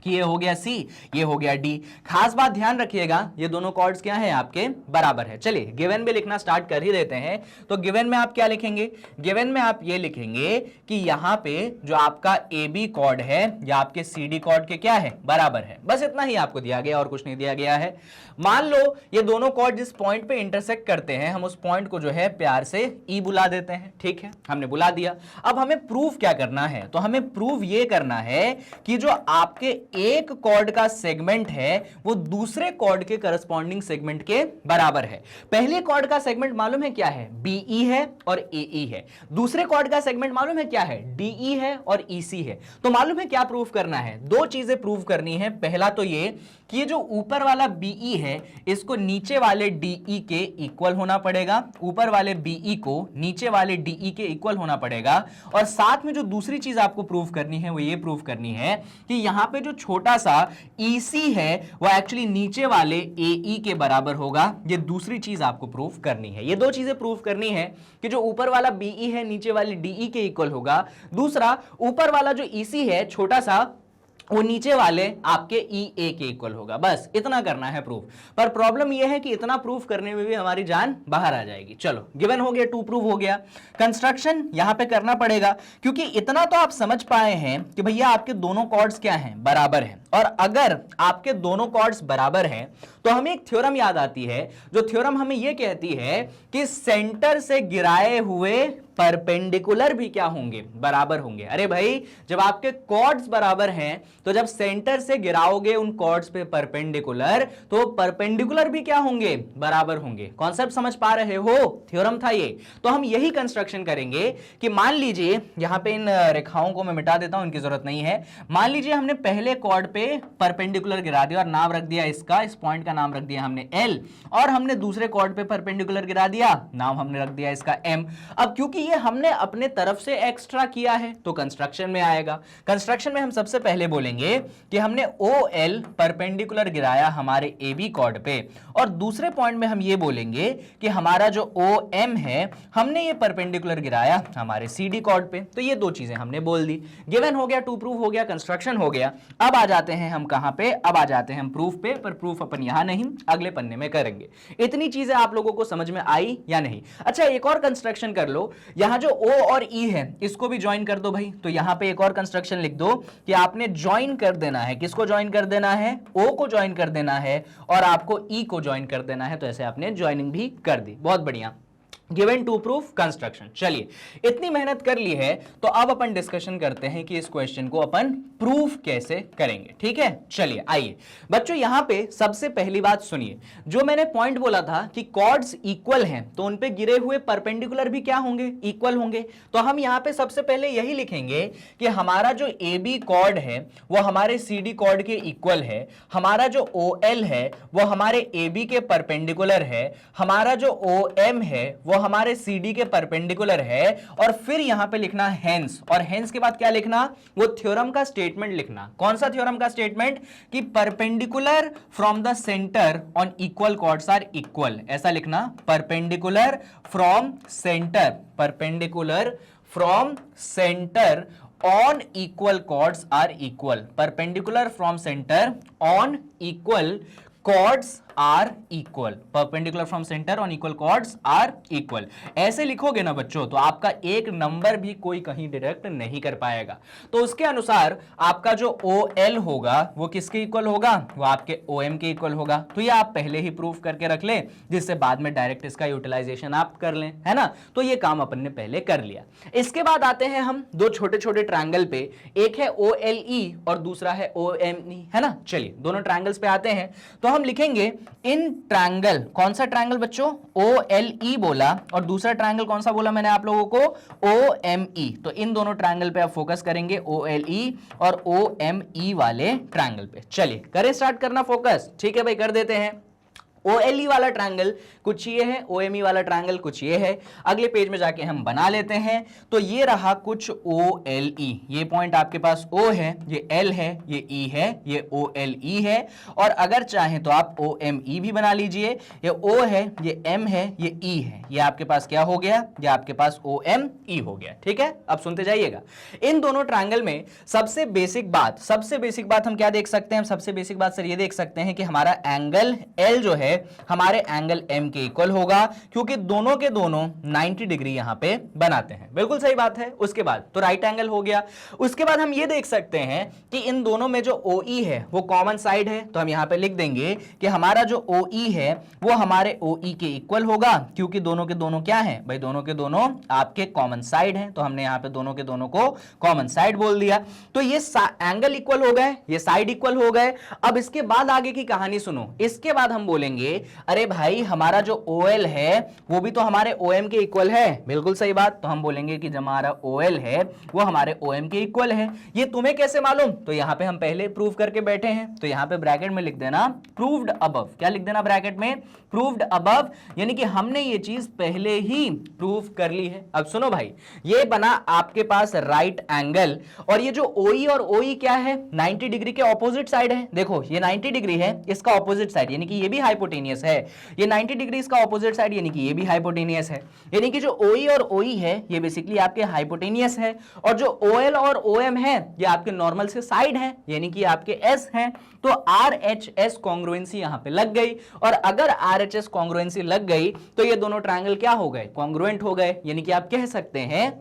S1: कि ये हो गया सी, ये हो गया डी। खास बात ध्यान रखिएगा, ये दोनों कॉर्ड्स क्या हैं आपके बराबर है। चलिए गिवन में लिखना स्टार्ट कर ही देते हैं। तो गिवन में आप क्या लिखेंगे? गिवन में आप ये लिखेंगे कि यहां पे जो आपका ए बी कॉर्ड है या आपके सी डी कॉर्ड के क्या है बराबर है। बस इतना ही आपको दिया गया और कुछ नहीं दिया गया है। मान लो ये दोनों कॉर्ड जिस पॉइंट पे इंटरसेक्ट करते हैं, हम उस पॉइंट को जो है प्यार से ई बुला देते हैं। ठीक है, हमने बुला दिया। अब हमें प्रूफ क्या करना है? तो हमें प्रूफ ये करना है कि जो आपके एक कॉर्ड का सेगमेंट है वो दूसरे कॉर्ड के करस्पॉन्डिंग सेगमेंट के बराबर है। पहले कॉर्ड का सेगमेंट मालूम है क्या है? बीई है और एई है। दूसरे कॉर्ड का सेगमेंट मालूम है क्या है? डीई है और ईसी है। तो मालूम है क्या प्रूफ करना है? दो चीजें प्रूफ करनी है। पहला तो ये कि ये जो ऊपर वाला बीई है इसको नीचे वाले डीई के इक्वल होना पड़ेगा, ऊपर वाले बीई को नीचे वाले डीई के इक्वल होना पड़ेगा। और साथ में जो दूसरी चीज आपको प्रूफ करनी है वो ये प्रूफ करनी है कि यहां पे जो छोटा सा EC है वो एक्चुअली नीचे वाले AE के बराबर होगा। ये दूसरी चीज आपको प्रूफ करनी है। ये दो चीजें प्रूफ करनी है कि जो ऊपर वाला BE है नीचे वाले DE के इक्वल होगा, दूसरा ऊपर वाला जो EC है छोटा सा वो नीचे वाले आपके EA के इक्वल होगा। बस इतना करना है प्रूफ। पर प्रॉब्लम यह है कि इतना प्रूफ करने में भी हमारी जान बाहर आ जाएगी। चलो गिवन हो गया, टू प्रूफ हो गया। कंस्ट्रक्शन यहां पे करना पड़ेगा, क्योंकि इतना तो आप समझ पाए हैं कि भैया आपके दोनों कॉर्ड्स क्या हैं? बराबर हैं। और अगर आपके दोनों कॉर्ड्स बराबर हैं तो हमें एक थ्योरम याद आती है। जो थ्योरम हमें यह कहती है कि सेंटर से गिराए हुए परपेंडिकुलर भी क्या होंगे? बराबर होंगे। अरे भाई, जब आपके कॉर्ड्स बराबर हैं तो जब सेंटर से गिराओगे उन कॉर्ड्स पे परपेंडिकुलर, तो परपेंडिकुलर भी क्या होंगे? बराबर होंगे। कॉन्सेप्ट समझ पा रहे हो? थ्योरम था ये। तो हम यही कंस्ट्रक्शन करेंगे कि मान लीजिए, यहां पे इन रेखाओं को मैं मिटा देता हूं, इनकी जरूरत नहीं है। मान लीजिए हमने पहले कॉर्ड पे परपेंडिकुलर गिरा दिया और नाम रख दिया इसका, इस पॉइंट का नाम रख दिया हमने L, और हमने दूसरे कॉर्ड पे परपेंडिकुलर गिरा दिया, नाम हमने रख दिया इसका M। अब क्योंकि ये हमने अपने तरफ से एक्स्ट्रा किया है तो कंस्ट्रक्शन में आएगा। कंस्ट्रक्शन में हम सबसे पहले बोलेंगे कि हमने OL परपेंडिकुलर गिराया हमारे AB कॉर्ड पे, और दूसरे पॉइंट में हम ये बोलेंगे कि हमारा जो OM है हमने ये परपेंडिकुलर गिराया हमारे CD कॉर्ड पे। तो ये दो चीजें हमने बोल दी। गिवन हो गया, टू प्रूफ हो गया, कंस्ट्रक्शन हो गया। अब आ जाते हैं हम कहां पे? अब आ जाते हैं हम प्रूफ पे। पर प्रूफ अपन यहां नहीं, अगले पन्ने में करेंगे। इतनी चीजें आप लोगों को समझ में आई या नहीं? अच्छा, एक और कंस्ट्रक्शन कर लो। यहां जो O और E है इसको भी ज्वाइन कर दो भाई। तो यहां पे एक और कंस्ट्रक्शन लिख दो कि आपने ज्वाइन कर देना है। किसको ज्वाइन कर देना है? O को ज्वाइन कर देना है और आपको E को ज्वाइन कर देना है। तो ऐसे आपने ज्वाइनिंग भी कर दी। बहुत बढ़िया। Given to proof construction. चलिए, इतनी मेहनत कर ली है तो अब अपन डिस्कशन करते हैं कि इस क्वेश्चन को अपन प्रूफ कैसे करेंगे। ठीक है, चलिए आइए बच्चों, यहां पे सबसे पहली बात सुनिए। जो मैंने पॉइंट बोला था कि कॉर्ड्स इक्वल हैं तो उन पे गिरे हुए परपेंडिकुलर भी क्या होंगे? इक्वल होंगे। तो हम यहां पे सबसे पहले यही लिखेंगे कि हमारा जो AB कॉर्ड है वो हमारे CD कॉर्ड के इक्वल है, हमारा जो OL है वो हमारे AB के परपेंडिकुलर है, हमारा जो OM है वो हमारे CD के परपेंडिकुलर है। और फिर यहां पे लिखना हेंस, और हेंस के बाद क्या लिखना? वो थ्योरम का स्टेटमेंट लिखना। कौन सा थ्योरम का स्टेटमेंट? कि perpendicular from the centre on equal chords are equal. ऐसा लिखना, perpendicular from centre, perpendicular from centre on equal chords are equal, perpendicular from centre on equal chords are equal, perpendicular from centre on equal chords are equal. ऐसे लिखोगे ना बच्चों तो आपका एक number भी कोई कहीं डिडक्ट नहीं कर पाएगा। तो उसके अनुसार आपका जो OL होगा वो किसके इक्वल होगा? वो आपके OM के इक्वल होगा। तो ये आप पहले ही प्रूफ करके रख लें, जिससे बाद में डायरेक्ट इसका यूटिलाइजेशन आप कर लें, है ना। तो ये काम अपन ने पहले कर लिया। इसके बाद आते हैं हम दो छोटे छोटे ट्रायंगल पे, एक है OLE और दूसरा है OME, है ना। चलिए दोनों ट्रायंगल्स पे आते हैं। तो हम लिखेंगे इन ट्रायंगल, कौन सा ट्रायंगल बच्चों? OLE बोला, और दूसरा ट्रायंगल कौन सा बोला मैंने आप लोगों को? OME। तो इन दोनों ट्रायंगल पे आप फोकस करेंगे, OLE और OME वाले ट्रायंगल पे। चलिए करें स्टार्ट करना फोकस। ठीक है भाई, कर देते हैं। OLE वाला ट्रायंगल कुछ ये है, OME वाला ट्रायंगल कुछ ये है। अगले पेज में जाके हम बना लेते हैं। तो ये रहा कुछ OLE, ये पॉइंट आपके पास O है, ये L है, ये E है, ये OLE है, और अगर चाहें तो आप OME भी बना लीजिए। ये O है, ये M है, ये E है, ये आपके पास क्या हो गया, ये आपके पास OME हो गया। ठीक है, अब सुनते जाइएगा। इन दोनों ट्रायंगल में सबसे बेसिक बात हम क्या देख सकते हैं? सबसे बेसिक बात सर ये देख सकते हैं कि हमारा एंगल L जो है हमारे एंगल M के इक्वल होगा, क्योंकि दोनों के दोनों 90 डिग्री यहां पे बनाते हैं। बिल्कुल सही बात है। उसके बाद तो राइट एंगल हो गया। उसके बाद हम ये देख सकते हैं कि इन दोनों में जो OE है वो कॉमन साइड है, तो हम यहां पे लिख देंगे कि हमारा जो OE है वो हमारे OE के इक्वल होगा, क्योंकि दोनों के दोनों क्या है भाई, दोनों के दोनों आपके कॉमन साइड हैं, तो हमने यहां पे दोनों के दोनों को कॉमन साइड बोल दिया। तो ये एंगल इक्वल हो गए, ये साइड इक्वल हो गए। अब इसके बाद आगे की कहानी सुनो। इसके बाद हम बोलेंगे अरे भाई हमारा जो OL है वो भी तो हमारे OM के इक्वल है। बिल्कुल सही बात। तो हम बोलेंगे कि जो हमारा OL है वो हमारे OM के इक्वल है। ये तुम्हें कैसे मालूम? तो यहां पे हम पहले प्रूव करके बैठे हैं, तो यहां पे ब्रैकेट में लिख देना प्रूव्ड अबव। क्या लिख देना ब्रैकेट में? प्रूव्ड अबव, यानी कि हमने ये चीज पहले ही प्रूव कर ली है। अब सुनो भाई, ये बना आपके पास राइट एंगल, और ये जो OE और OE क्या है, 90 डिग्री के ऑपोजिट साइड है। देखो ये 90 डिग्री है, इसका ऑपोजिट साइड यानी कि ये भी हाइपोटेनियस है। ये 90 डिग्री इसका ऑपोजिट साइड यानी कि ये भी हाइपोटेनियस है। यानी कि जो OE और OE है ये बेसिकली आपके हाइपोटेनियस है, और जो OL और OM है ये आपके नॉर्मल से साइड है, यानी कि आपके S है। तो RHS कॉन्ग्रुएंसी यहां पे लग गई, और अगर RHS कॉन्ग्रुएंसी लग गई तो ये दोनों ट्रायंगल क्या हो गए? कॉन्ग्रुएंट हो गए। यानी कि आप कह सकते हैं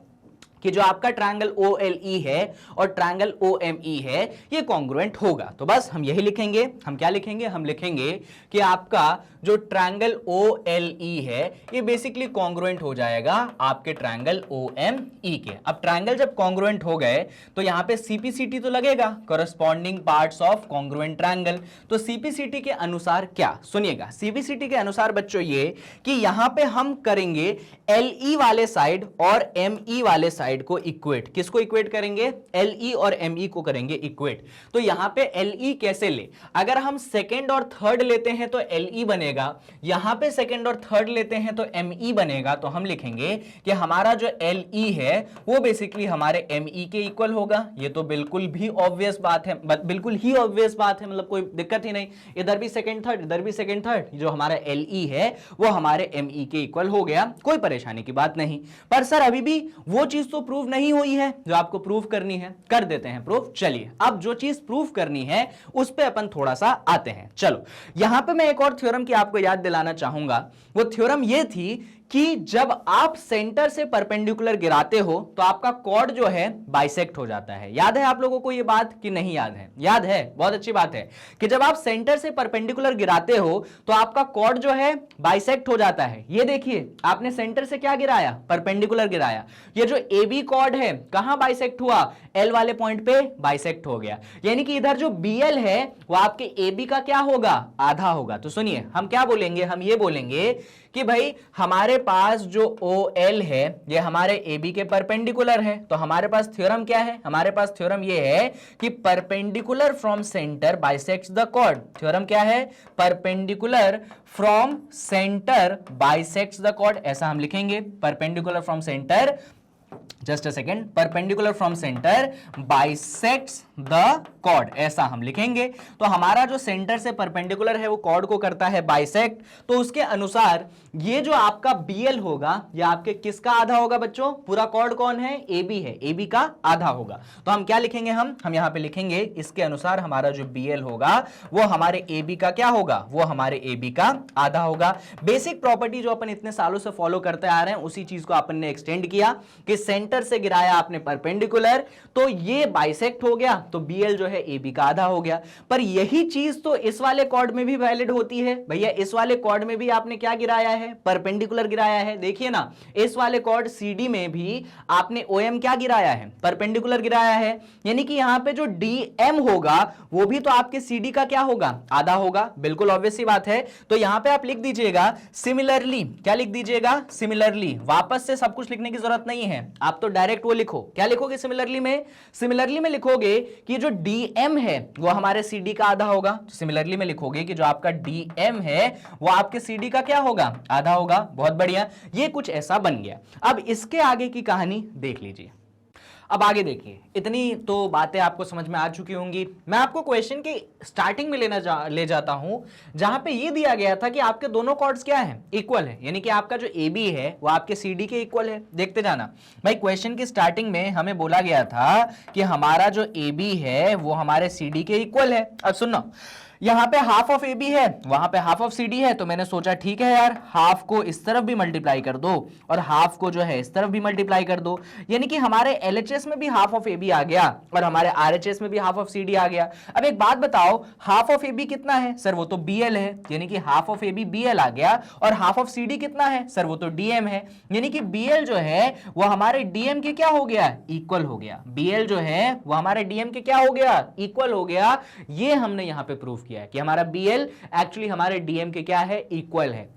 S1: कि जो आपका ट्रायंगल OLE है और ट्रायंगल OME है ये कॉन्ग्रुएंट होगा। तो बस हम यही लिखेंगे। हम क्या लिखेंगे? हम लिखेंगे कि आपका जो ट्रायंगल OLE है ये बेसिकली कॉन्ग्रुएंट हो जाएगा आपके ट्रायंगल OME के। अब ट्रायंगल जब कॉन्ग्रुएंट हो गए तो यहां पे CPCT तो लगेगा, corresponding parts of congruent triangle. तो CPCT के अनुसार क्या? सुनिएगा, CPCT के अनुसार बच्चों ये कि यहां पे हम करेंगे LE वाले साइड और ME वाले साइड को इक्वेट। किसको इक्वेट करेंगे? LE और ME को करेंगे इक्वेट। तो यहां पे LE कैसे ले? अगर हम सेकंड और थर्ड लेते हैं तो LE बनेगा, यहां पे सेकंड और थर्ड लेते हैं तो ME बनेगा। तो हम लिखेंगे कि हमारा जो LE है वो बेसिकली हमारे ME के इक्वल होगा। ये तो बिल्कुल भी ऑब्वियस बात है, बिल्कुल ही ऑब्वियस बात है, मतलब कोई दिक्कत ही नहीं। इधर भी सेकंड थर्ड, इधर भी सेकंड थर्ड, जो हमारा LE है वो हमारे ME के इक्वल हो गया, कोई परेशानी की बात नहीं। पर सर अभी भी वो चीज तो प्रूव नहीं हुई है जो आपको प्रूव करनी है। कर देते हैं प्रूव। चलिए अब जो चीज प्रूव करनी है उस पे अपन थोड़ा सा आते हैं। चलो यहां पे मैं एक और थ्योरम की आपको याद दिलाना चाहूंगा। वो थ्योरम ये थी कि जब आप सेंटर से परपेंडिकुलर गिराते हो तो आपका कॉर्ड जो है बाइसेक्ट हो जाता है। याद है आप लोगों को ये बात कि नहीं याद है? याद है, बहुत अच्छी बात है कि जब आप सेंटर से परपेंडिकुलर गिराते हो तो आपका कॉर्ड जो है बाइसेक्ट हो जाता है। ये देखिए आपने सेंटर से क्या गिराया? परपेंडिकुलर गिराया। ये जो AB कॉर्ड है कहां बाइसेक्ट हुआ? L वाले पॉइंट पे बाइसेक्ट हो गया। यानी कि इधर जो BL है वो आपके AB का क्या होगा? आधा होगा। तो सुनिए हम क्या बोलेंगे? हम ये बोलेंगे कि भाई हमारे पास जो OL है ये हमारे AB के परपेंडिकुलर है। तो हमारे पास थ्योरम क्या है? हमारे पास थ्योरम ये है कि perpendicular from centre bisects the chord. Theorem क्या है? Perpendicular from centre bisects the chord, ऐसा हम लिखेंगे। Perpendicular from centre, just a second, perpendicular from centre bisects the chord, ऐसा हम लिखेंगे। तो हमारा जो सेंटर से परपेंडिकुलर है वो कॉर्ड को करता है बाइसेक्ट। तो उसके अनुसार ये जो आपका BL होगा ये आपके किसका आधा होगा बच्चों? पूरा कॉर्ड कौन है? AB है, AB का आधा होगा। तो हम क्या लिखेंगे? हम यहां पे लिखेंगे इसके अनुसार हमारा जो BL होगा वो हमारे AB का क्या होगा? वो हमारे AB का आधा होगा। बेसिक प्रॉपर्टी जो अपन इतने सालों से फॉलो करते आ रहे हैं उसी चीज को अपन ने एक्सटेंड किया कि सेंटर से गिराया आपने परपेंडिकुलर तो ये बाइसेक्ट हो गया, तो BL जो है AB का आधा हो गया। पर यही चीज तो इस वाले कॉर्ड में भी वैलिड होती है। भैया इस वाले कॉर्ड में भी आपने क्या गिराया है? परपेंडिकुलर गिराया है। देखिए ना इस वाले कॉर्ड CD में भी आपने OM क्या गिराया है? परपेंडिकुलर गिराया है। यानी कि यहां पे जो DM होगा वो भी तो आपके CD का क्या होगा? आधा होगा। बिल्कुल ऑब्वियस सी बात है। तो यहां पे आप लिख दीजिएगा सिमिलरली। क्या लिख दीजिएगा? सिमिलरली। वापस से सब कुछ लिखने की जरूरत नहीं है, आप तो तो डायरेक्ट वो लिखो। क्या लिखोगे सिमिलरली में? सिमिलरली में लिखोगे कि जो dm है वो हमारे cd का आधा होगा। तो सिमिलरली में लिखोगे कि जो आपका dm है वो आपके cd का क्या होगा? आधा होगा। बहुत बढ़िया, ये कुछ ऐसा बन गया। अब इसके आगे की कहानी देख लीजिए। अब आगे देखिए, इतनी तो बातें आपको समझ में आ चुकी होंगी। मैं आपको क्वेश्चन के स्टार्टिंग में ले जाता हूं, जहां पे ये दिया गया था कि आपके दोनों कॉर्ड्स क्या हैं? इक्वल है, यानी कि आपका जो ए बी है वो आपके सी डी के इक्वल है। देखते जाना भाई, क्वेश्चन की स्टार्टिंग में हमें बोला गया था कि हमारा जो ए बी है वो हमारे सी डी के इक्वल है। अब सुनो, यहां पे हाफ ऑफ ए बी है, वहां पे हाफ ऑफ सी डी है, तो मैंने सोचा ठीक है यार, हाफ को इस तरफ भी मल्टीप्लाई कर दो और हाफ को जो है इस तरफ भी मल्टीप्लाई कर दो, यानी कि हमारे एलएचएस में भी हाफ ऑफ ए बी आ गया और हमारे आरएचएस में भी हाफ ऑफ सी डी आ गया। अब एक बात बताओ, हाफ ऑफ ए बी कितना है? सर वो तो बीएल है, यानी कि half of A B BL आ गया। और हाफ ऑफ सी डी कितना है? सर वो तो डीएम है, यानी कि बीएल जो है वो हमारे डीएम के क्या हो गया? इक्वल हो गया। बीएल जो है वो हमारे डीएम के क्या हो गया? इक्वल हो गया। ये हमने यहां पे प्रूफ किया है कि हमारा BL एक्चुअली हमारे DM के क्या है? इक्वल है।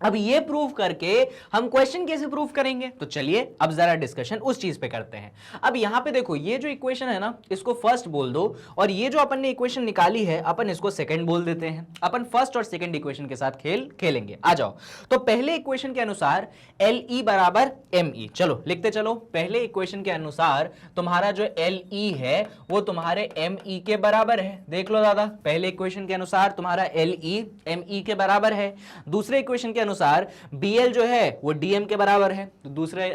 S1: अब ये प्रूफ करके हम क्वेश्चन कैसे प्रूफ करेंगे? तो चलिए अब जरा डिस्कशन उस चीज पे करते हैं। अब यहां पे देखो, ये जो इक्वेशन है ना, इसको फर्स्ट बोल दो, और ये जो अपन ने इक्वेशन निकाली है अपन इसको सेकंड बोल देते हैं। अपन फर्स्ट और सेकंड इक्वेशन के साथ खेलेंगे। आ जाओ, तो पहले इक्वेशन के अनुसार LE बराबर ME, चलो लिखते चलो। पहले इक्वेशन के अनुसार तुम्हारा जो LE है वो तुम्हारे ME के बराबर है। देख लो दादा, पहले इक्वेशन के अनुसार तुम्हारा LE ME के बराबर है। दूसरे इक्वेशन के अनुसार BL जो है वो DM के बराबर है। तो दूसरे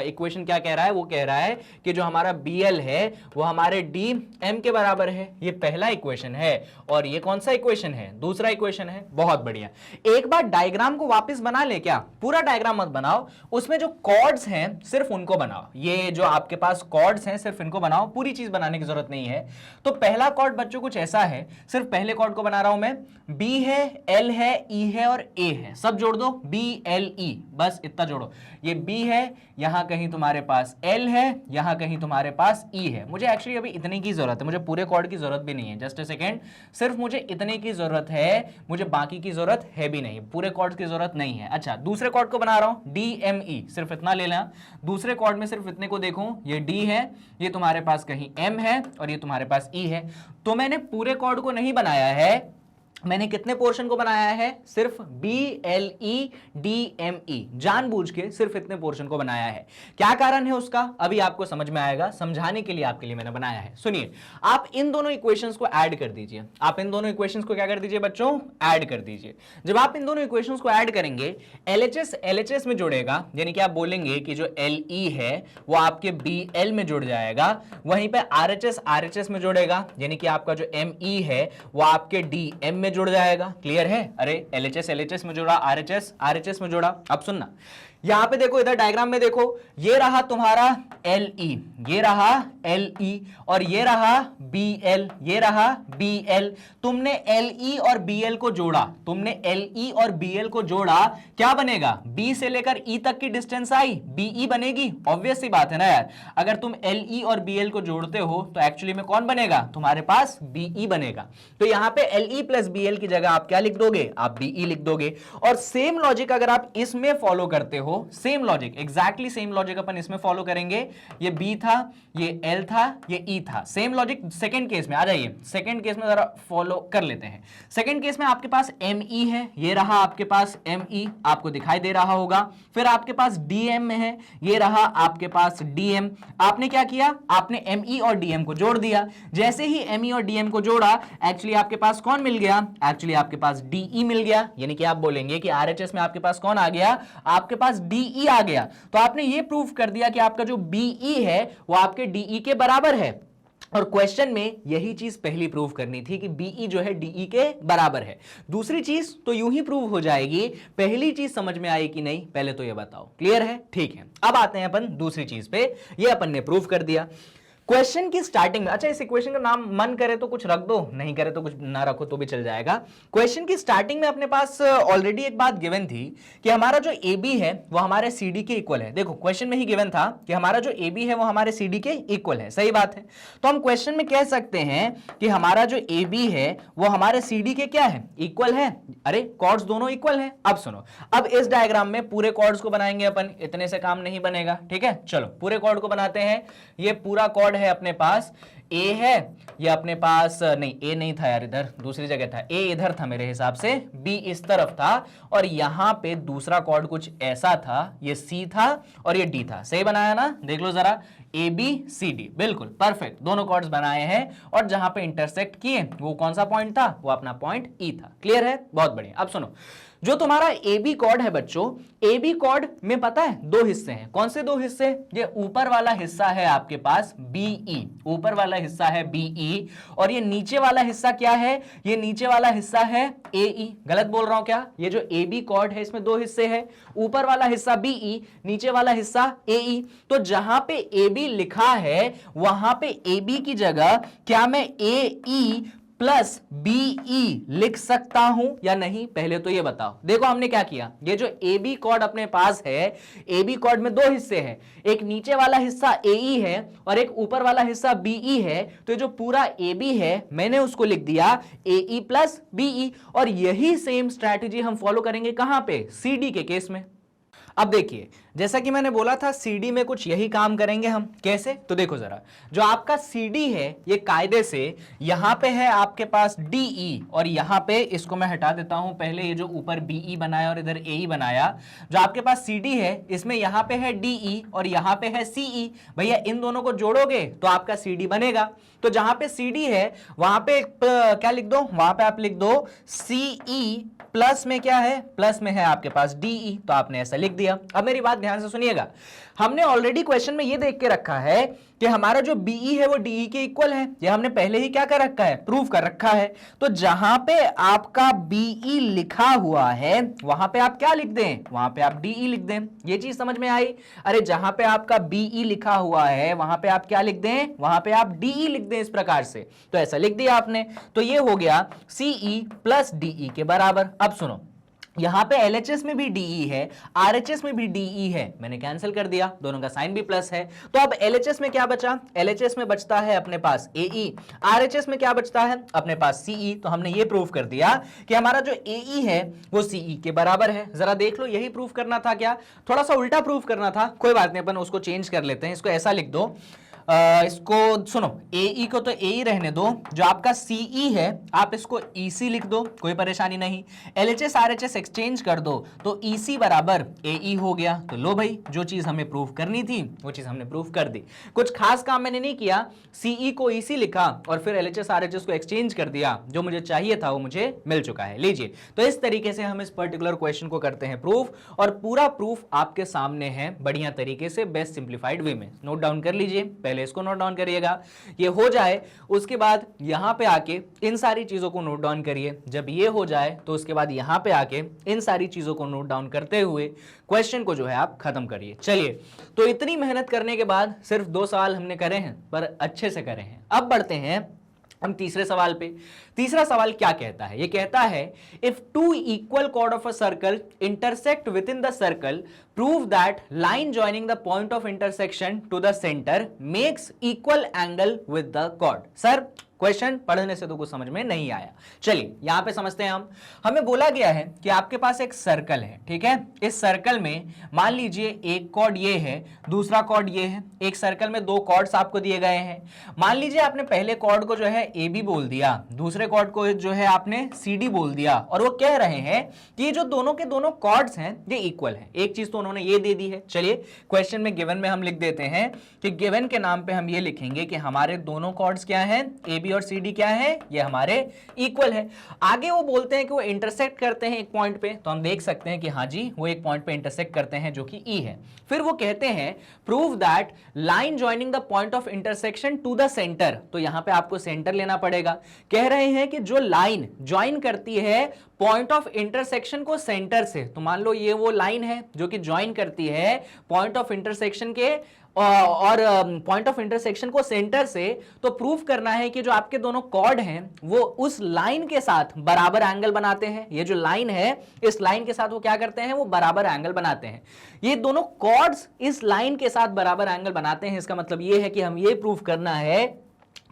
S1: इक्वेशन क्या कह रहा है? वो कह रहा है कि जो हमारा BL है वो हमारे DM के बराबर है। ये पहला इक्वेशन है। और ये कौन सा इक्वेशन है? दूसरा इक्वेशन है। बहुत बढ़िया। एक बार डायग्राम को वापस बना ले, क्या पूरा डायग्राम मत बनाओ, उसमें जो कॉर्ड्स हैं सिर्फ उनको बनाओ। ये जो आपके पास कॉर्ड्स हैं सिर्फ इनको बनाओ, पूरी चीज बनाने की जरूरत नहीं है। तो पहला कॉर्ड बच्चों कुछ ऐसा है, सिर्फ पहले कॉर्ड को बना रहा हूं मैं। B है, L है, E है और A है, सब जोड़ दो, BLE, बस इतना जोड़ो। ये B है, यहां कहीं तुम्हारे पास L है, यहां कहीं तुम्हारे पास E है। मुझे एक्चुअली अभी इतने की जरूरत है, मुझे पूरे कॉर्ड की जरूरत भी नहीं है। जस्ट ए सेकेंड, सिर्फ मुझे इतने की जरूरत है, मुझे बाकी की जरूरत है भी नहीं, पूरे कॉर्ड की जरूरत नहीं है। अच्छा, दूसरे कॉर्ड को बना रहा हूं, DME, सिर्फ इतना ले लेना। दूसरे कॉर्ड में सिर्फ इतने को देखो, ये D है, ये तुम्हारे पास कहीं M है और ये तुम्हारे पास E है। तो मैंने पूरे कॉर्ड को नहीं बनाया है, मैंने कितने पोर्शन को बनाया है? सिर्फ BLE DME, जानबूझ के सिर्फ इतने पोर्शन को बनाया है। क्या कारण है उसका? अभी आपको समझ में आएगा, समझाने के लिए आपके लिए मैंने बनाया है। सुनिए, आप इन दोनों इक्वेशंस को ऐड कर दीजिए। आप इन दोनों इक्वेशंस को क्या कर दीजिए बच्चों? ऐड कर दीजिए। जब आप इन दोनों इक्वेशंस को ऐड करेंगे, LHS में जुड़ेगा, यानी कि आप बोलेंगे कि जो LE है वो आपके BL में जुड़ जाएगा। वहीं पे RHS में जुड़ेगा, यानी कि आपका जो ME है वो आपके DM में जुड़ जाएगा। क्लियर है? अरे LHS में जुड़ा, RHS में जुड़ा। अब सुनना, यहां पे देखो, इधर डायग्राम में देखो, ये रहा तुम्हारा LE, ये रहा LE और ये रहा BL, ये रहा BL। तुमने LE और BL को जोड़ा, तुमने LE और BL को जोड़ा, क्या बनेगा? B से लेकर E तक की डिस्टेंस आई, BE बनेगी। ऑब्वियस सी बात है ना यार, अगर तुम LE और BL को जोड़ते हो तो एक्चुअली में कौन बनेगा? तुम्हारे पास BE बनेगा। तो यहां पे LE प्लस BL की जगह आप क्या लिख दोगे? आप BE लिख दोगे। और सेम लॉजिक अगर आप इसमें फॉलो करते हो, same logic, exactly same logic अपन इसमें फॉलो करेंगे। ये B था, ये L था, ये E था। सेम लॉजिक सेकंड केस में आ जाइए, सेकंड केस में जरा फॉलो कर लेते हैं। सेकंड केस में आपके पास ME है, ये रहा आपके पास ME, आपको दिखाई दे रहा होगा। फिर आपके पास DM में है, ये रहा आपके पास DM। आपने क्या किया? आपने ME और DM को जोड़ दिया। जैसे ही ME और DM को जोड़ा, एक्चुअली आपके पास कौन मिल गया? एक्चुअली आपके पास DE मिल गया। यानी कि आप बोलेंगे कि RHS में आपके पास कौन आ गया? आपके पास DE आ गया। तो आपने ये प्रूफ कर दिया कि आपका जो BE है वो आपके DE के बराबर है। और क्वेश्चन में यही चीज पहली प्रूव करनी थी कि BE जो है DE के बराबर है। दूसरी चीज तो यूं ही प्रूव हो जाएगी। पहली चीज समझ में आई कि नहीं, पहले तो ये बताओ। क्लियर है? ठीक है। अब आते हैं अपन दूसरी चीज पे। ये अपन ने प्रूव कर दिया। क्वेश्चन की स्टार्टिंग में, अच्छा इस इक्वेशन का नाम मन करे तो कुछ रख दो, नहीं करे तो कुछ ना रखो तो भी चल जाएगा। क्वेश्चन की स्टार्टिंग में अपने पास ऑलरेडी एक बात गिवन थी कि हमारा जो ए बी है वो हमारे सी डी के इक्वल है। देखो क्वेश्चन में ही गिवन था कि हमारा जो ए बी है वो हमारे सी डी के इक्वल है, सही बात है। तो हम क्वेश्चन में कह सकते हैं कि हमारा जो ए बी है वो हमारे सी डी के क्या है, इक्वल है। अरे कॉर्ड्स दोनों इक्वल है। अब सुनो, अब इस डायग्राम में पूरे कॉर्ड्स को बनाएंगे अपन, इतने से काम नहीं बनेगा, ठीक है। चलो पूरे कॉर्ड को बनाते हैं। ये पूरा कॉर्ड है अपने पास, ए है, ये अपने पास नहीं, ए नहीं था यार, इधर दूसरी जगह था, ए इधर था मेरे हिसाब से, बी इस तरफ था, और यहां पे दूसरा कॉर्ड कुछ ऐसा था, ये सी था और ये डी था। सही बनाया ना, देख लो जरा, ए बी सी डी, बिल्कुल परफेक्ट, दोनों कॉर्ड्स बनाए हैं। और जहां पे इंटरसेक्ट किए वो कौन सा पॉइंट था, वो अपना पॉइंट ई था। क्लियर है, बहुत बढ़िया। अब सुनो, जो तुम्हारा ए बी कॉर्ड है बच्चों, ए बी कॉर्ड में पता है दो हिस्से हैं। कौन से दो हिस्से? ये ऊपर वाला हिस्सा है आपके पास बीई, ऊपर वाला हिस्सा है बीई, और ये नीचे वाला हिस्सा क्या है, ये नीचे वाला हिस्सा है एई। गलत बोल रहा हूं क्या? ये जो ए बी कॉर्ड है इसमें दो हिस्से हैं, ऊपर वाला हिस्सा बीई, नीचे वाला हिस्सा एई। तो जहां पे ए बी लिखा है वहां पे ए बी की जगह क्या मैं एई प्लस बीई लिख सकता हूं या नहीं, पहले तो ये बताओ। देखो हमने क्या किया, ये जो ए बी कॉर्ड अपने पास है, ए बी कॉर्ड में दो हिस्से हैं, एक नीचे वाला हिस्सा एई है और एक ऊपर वाला हिस्सा बीई है। तो जो पूरा ए बी है मैंने उसको लिख दिया एई प्लस बीई, और यही सेम स्ट्रैटेजी हम फॉलो करेंगे कहां पे, सी डी के केस में। अब देखिए, जैसा कि मैंने बोला था सीडी में कुछ यही काम करेंगे हम। कैसे? तो देखो जरा, जो आपका सीडी है ये कायदे से यहां पे है आपके पास डीई, और यहां पे इसको मैं हटा देता हूं, पहले ये जो ऊपर बीई बनाया और इधर एई बनाया। जो आपके पास सीडी है इसमें यहां पे है डीई और यहां पे है सीई। भैया इन दोनों को जोड़ोगे तो आपका सीडी बनेगा। तो जहां पे सीडी है वहां पे क्या लिख दो, वहां पे आप लिख दो सीई, प्लस में क्या है, प्लस में है आपके पास डीई, तो आपने ऐसा लिख दिया। अब मेरी बात ध्यान से सुनिएगा, हमने ऑलरेडी क्वेश्चन में ये देख के रखा है कि हमारा जो बीई है वो डीई के इक्वल है, ये हमने पहले ही क्या कर रखा है, प्रूव कर रखा है। तो जहां पे आपका बीई लिखा हुआ है वहां पे आप क्या लिख दें, वहां पे आप डीई लिख दें। ये चीज समझ में आई? अरे जहां पे आपका बीई लिखा हुआ है वहां पे आप क्या लिख दें, वहां पे आप डीई लिख दें, इस प्रकार से। तो ऐसा लिख दिया आपने, तो ये हो गया सीई प्लस डीई के बराबर। अब सुनो, यहां पे एलएचएस में भी डीई है, आरएचएस में भी डीई है, मैंने कैंसिल कर दिया, दोनों का साइन भी प्लस है। तो अब एलएचएस में क्या बचा, एलएचएस में बचता है अपने पास एई, आरएचएस में क्या बचता है अपने पास सीई। तो हमने ये प्रूफ कर दिया कि हमारा जो एई है वो सीई के बराबर है। जरा देख लो, यही प्रूफ करना था क्या, थोड़ा सा उल्टा प्रूफ करना था, कोई बात नहीं, अपन उसको चेंज कर लेते हैं। इसको ऐसा लिख दो, इसको सुनो, एई को तो एई रहने दो, जो आपका सीई है आप इसको ईसी लिख दो, कोई परेशानी नहीं। एलएचएस आरएचएस एक्सचेंज कर दो तो ईसी बराबर एई हो गया। तो लो भाई, जो चीज हमें प्रूफ करनी थी वो चीज हमने प्रूफ कर दी। कुछ खास काम मैंने नहीं किया, सीई को ईसी लिखा और फिर एलएचएस आरएचएस को एक्सचेंज कर दिया, जो मुझे चाहिए था वो मुझे मिल चुका है। लीजिए, तो इस तरीके से हम इस पर्टिकुलर क्वेश्चन को करते हैं प्रूफ, और पूरा प्रूफ आपके सामने है बढ़िया तरीके से, बेस्ट सिंप्लीफाइड वे में। नोट डाउन कर लीजिए, पहले इसको नोट डाउन करिएगा, ये हो जाए उसके बाद यहां पे आके इन सारी चीजों को नोट डाउन करिए। जब ये हो जाए तो उसके बाद यहां पे आके इन सारी चीजों को नोट डाउन करते हुए क्वेश्चन को जो है आप खत्म करिए। चलिए, तो इतनी मेहनत करने के बाद सिर्फ 2 सवाल हमने करे हैं, पर अच्छे से करे हैं। अब बढ़ते हैं हम तीसरे सवाल पे। तीसरा सवाल क्या कहता है, ये कहता है if two equal chord of a circle intersect within the circle, prove that line joining the point of intersection to the centre makes equal angle with the chord. Sir question पढ़ने से तो कुछ समझ में नहीं आया, चलिए यहां पे समझते हैं हम। हमें बोला गया है कि आपके पास एक सर्कल है, ठीक है। इस सर्कल में मान लीजिए एक कॉर्ड ये है, दूसरा कॉर्ड ये है, एक सर्कल में 2 कॉर्ड्स आपको दिए गए हैं। मान लीजिए आपने पहले कॉर्ड को जो है ए बी बोल दिया, दूसरे कॉर्ड को जो है आपने सी डी बोल दिया, और वो कह रहे हैं कि ये जो दोनों के दोनों कॉर्ड्स हैं ये इक्वल हैं। एक चीज तो उन्होंने ये दे दी है। चलिए क्वेश्चन में गिवन में हम लिख देते हैं कि गिवन के नाम पे हम ये लिखेंगे कि हमारे दोनों कॉर्ड्स क्या हैं, ए बी और सी डी क्या है, ये हमारे इक्वल है। आगे वो बोलते हैं कि वो इंटरसेक्ट करते हैं एक पॉइंट पे, तो हम देख सकते हैं कि हाँ जी वो एक पॉइंट पे इंटरसेक्ट करते हैं जो कि ई है। फिर वो कहते हैं prove that line joining the point of intersection to the centre, तो यहां पे आपको सेंटर लेना पड़ेगा। कह रहे हैं कि जो लाइन ज्वाइन करती है पॉइंट ऑफ इंटरसेक्शन को सेंटर से, तो मान लो ये वो लाइन है जो कि ज्वाइन करती है पॉइंट ऑफ इंटरसेक्शन के और पॉइंट ऑफ इंटरसेक्शन को सेंटर से, तो प्रूफ करना है कि जो आपके दोनों कॉर्ड हैं वो उस लाइन के साथ बराबर एंगल बनाते हैं। ये जो लाइन है, इस लाइन के साथ वो क्या करते हैं, वो बराबर एंगल बनाते हैं। ये दोनों कॉर्ड्स इस लाइन के साथ बराबर एंगल बनाते हैं। इसका मतलब ये है कि हम ये प्रूफ करना है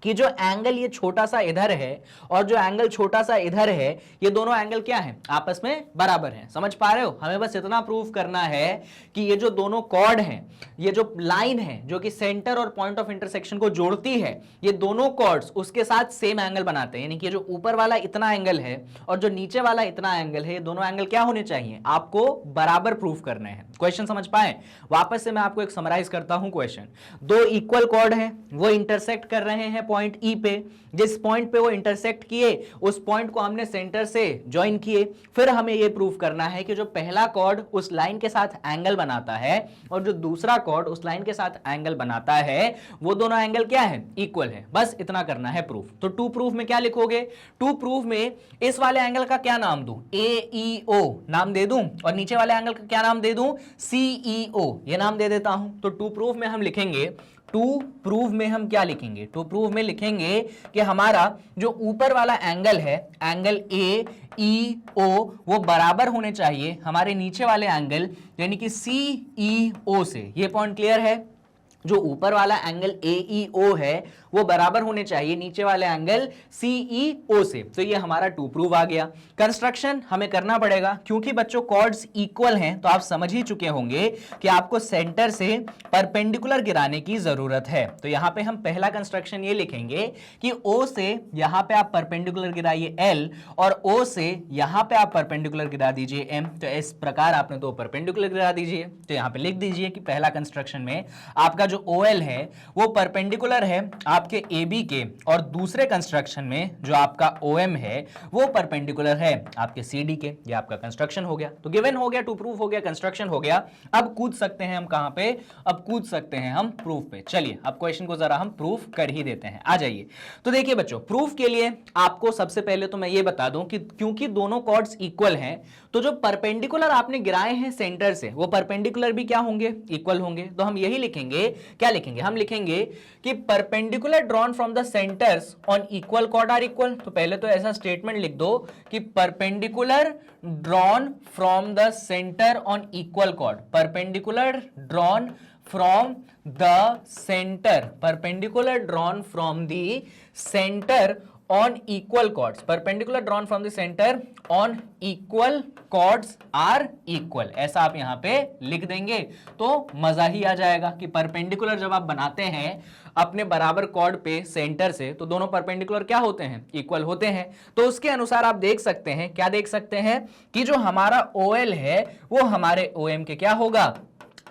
S1: कि जो एंगल ये छोटा सा इधर है और जो एंगल छोटा सा इधर है, ये दोनों एंगल क्या हैं, आपस में बराबर हैं। समझ पा रहे हो? हमें बस इतना प्रूफ करना है कि ये जो दोनों कॉर्ड हैं, ये जो लाइन है जो कि सेंटर और पॉइंट ऑफ इंटरसेक्शन को जोड़ती है, ये दोनों कॉर्ड्स उसके साथ सेम एंगल बनाते हैं। यानी कि जो ऊपर वाला इतना एंगल है और जो नीचे वाला इतना एंगल है, ये दोनों एंगल क्या होने चाहिए, आपको बराबर प्रूफ करने हैं। क्वेश्चन समझ पाए? वापस से मैं आपको एक समराइज करता हूं क्वेश्चन। दो इक्वल कॉर्ड हैं, वो इंटरसेक्ट कर रहे हैं पॉइंट ई पे। जिस पॉइंट पे वो इंटरसेक्ट किए उस पॉइंट को हमने सेंटर से ज्वाइन किए। फिर हमें ये प्रूफ करना है कि जो पहला कॉर्ड उस लाइन के साथ एंगल बनाता है और जो दूसरा कॉर्ड उस लाइन के साथ एंगल बनाता है, वो दोनों एंगल क्या है, इक्वल है। बस इतना करना है प्रूफ। तो टू प्रूफ में क्या लिखोगे, टू प्रूफ में इस वाले एंगल का क्या नाम दूं, AEO नाम दे दूं, और नीचे वाले एंगल का क्या नाम दे दूं, CEO, ये नाम दे देता हूं। तो टू प्रूफ में हम लिखेंगे, टू प्रूफ में हम क्या लिखेंगे, टू प्रूफ में लिखेंगे कि हमारा जो ऊपर वाला एंगल है, एंगल AEO, वो बराबर होने चाहिए हमारे नीचे वाले एंगल यानी कि CEO से। ये पॉइंट क्लियर है? जो ऊपर वाला एंगल AEO है वो बराबर होने चाहिए नीचे वाले एंगल CEO से। तो ये हमारा टू प्रूफ आ गया। कंस्ट्रक्शन हमें करना पड़ेगा, क्योंकि बच्चों कॉर्ड्स इक्वल हैं तो आप समझ ही चुके होंगे कि आपको सेंटर से परपेंडिकुलर गिराने की जरूरत है। तो यहां पे हम पहला कंस्ट्रक्शन ये लिखेंगे कि O से यहां पे आप परपेंडिकुलर गिराइए L, और O से यहां पे आप परपेंडिकुलर गिरा दीजिए M। तो इस प्रकार आपने दो परपेंडिकुलर गिरा दीजिए। तो यहां पे लिख दीजिए कि पहला कंस्ट्रक्शन में आपका जो OL है वो परपेंडिकुलर है आपके AB के, और दूसरे कंस्ट्रक्शन में जो आपका OM है वो परपेंडिकुलर है आपके CD के। ये आपका कंस्ट्रक्शन हो गया। तो गिवन हो गया, टू प्रूफ हो गया, कंस्ट्रक्शन हो गया। अब कूद सकते हैं हम कहां पे, अब कूद सकते हैं हम प्रूफ पे। चलिए अब क्वेश्चन को जरा हम प्रूफ कर ही देते हैं। आ जाइए। तो देखिए बच्चों, प्रूफ के लिए आपको सबसे पहले तो मैं ये बता दूं कि क्योंकि दोनों कॉर्ड्स इक्वल हैं, तो जो परपेंडिकुलर आपने गिराए हैं सेंटर से, वो परपेंडिकुलर भी क्या होंगे, इक्वल होंगे। तो हम यही लिखेंगे, क्या लिखेंगे, हम लिखेंगे कि perpendicular drawn from the centres on equal chord are equal. तो पहले तो ऐसा स्टेटमेंट लिख दो कि perpendicular drawn from the centre on equal chord, perpendicular drawn from the centre, perpendicular drawn from the centre on equal chords, perpendicular drawn from the center on equal chords are equal। ऐसा आप यहां पे लिख देंगे तो मजा ही आ जाएगा कि परपेंडिकुलर जब आप बनाते हैं अपने बराबर कॉर्ड पे सेंटर से, तो दोनों परपेंडिकुलर क्या होते हैं, इक्वल होते हैं। तो उसके अनुसार आप देख सकते हैं, क्या देख सकते हैं कि जो हमारा OL है वो हमारे OM के क्या होगा,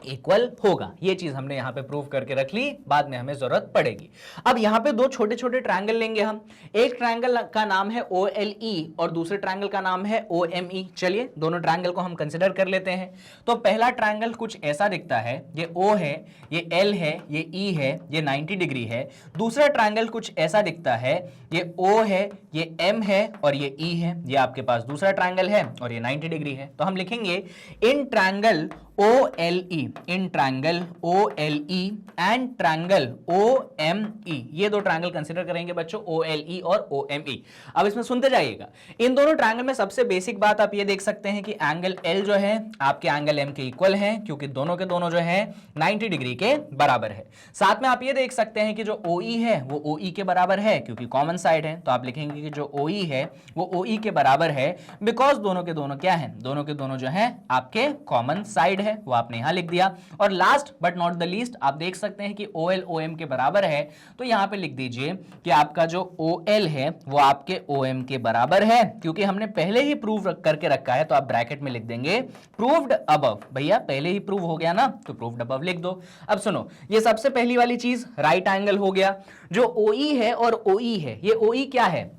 S1: इक्वल होगा। ये चीज हमने यहां पे प्रूव करके रख ली, बाद में हमें जरूरत पड़ेगी। अब यहां पे दो छोटे छोटे ट्रायंगल लेंगे हम। एक ट्रायंगल का नाम है OLE और दूसरे ट्रायंगल का नाम है OME। चलिए दोनों ट्रायंगल को हम कंसिडर कर लेते हैं। तो पहला ट्रायंगल कुछ ऐसा दिखता है, ये O है, ये L है, ये E है, ये 90 डिग्री है। दूसरा ट्रायंगल कुछ ऐसा दिखता है, ये O है, ये M है और ये E है। ये आपके पास दूसरा ट्रायंगल है और ये 90 डिग्री है। तो हम लिखेंगे in triangle OLE, in triangle OLE and triangle OME। ये दो ट्रायंगल कंसीडर करेंगे बच्चों, OLE और OME। अब इसमें सुनते जाइएगा। इन दोनों ट्रायंगल में सबसे बेसिक बात आप ये देख सकते हैं कि एंगल L जो है आपके एंगल M के इक्वल है, क्योंकि दोनों के दोनों जो है 90 डिग्री के बराबर है। साथ में आप ये देख सकते हैं कि जो OE है वो OE के बराबर है, क्योंकि कॉमन साइड है। तो आप लिखेंगे कि जो OE है वो OE के बराबर है, बिकॉज दोनों के दोनों क्या है, दोनों के दोनों जो है आपके कॉमन साइड है, वो आपने यहां लिख दिया। और last but not the least आप देख सकते हैं कि OL OM के बराबर है, तो यहां पे लिख दीजिए कि आपका जो OL है वो आपके OM के बराबर है, क्योंकि हमने पहले ही प्रूव करके रखा है। तो आप ब्रैकेट में लिख देंगे प्रूव्ड अबव। भैया पहले ही प्रूव हो गया ना, तो प्रूव्ड अबव लिख दो। अब सुनो, ये सबसे पहली वाली चीज राइट एंगल हो गया। जो OE है और OE है, ये OE क्या है,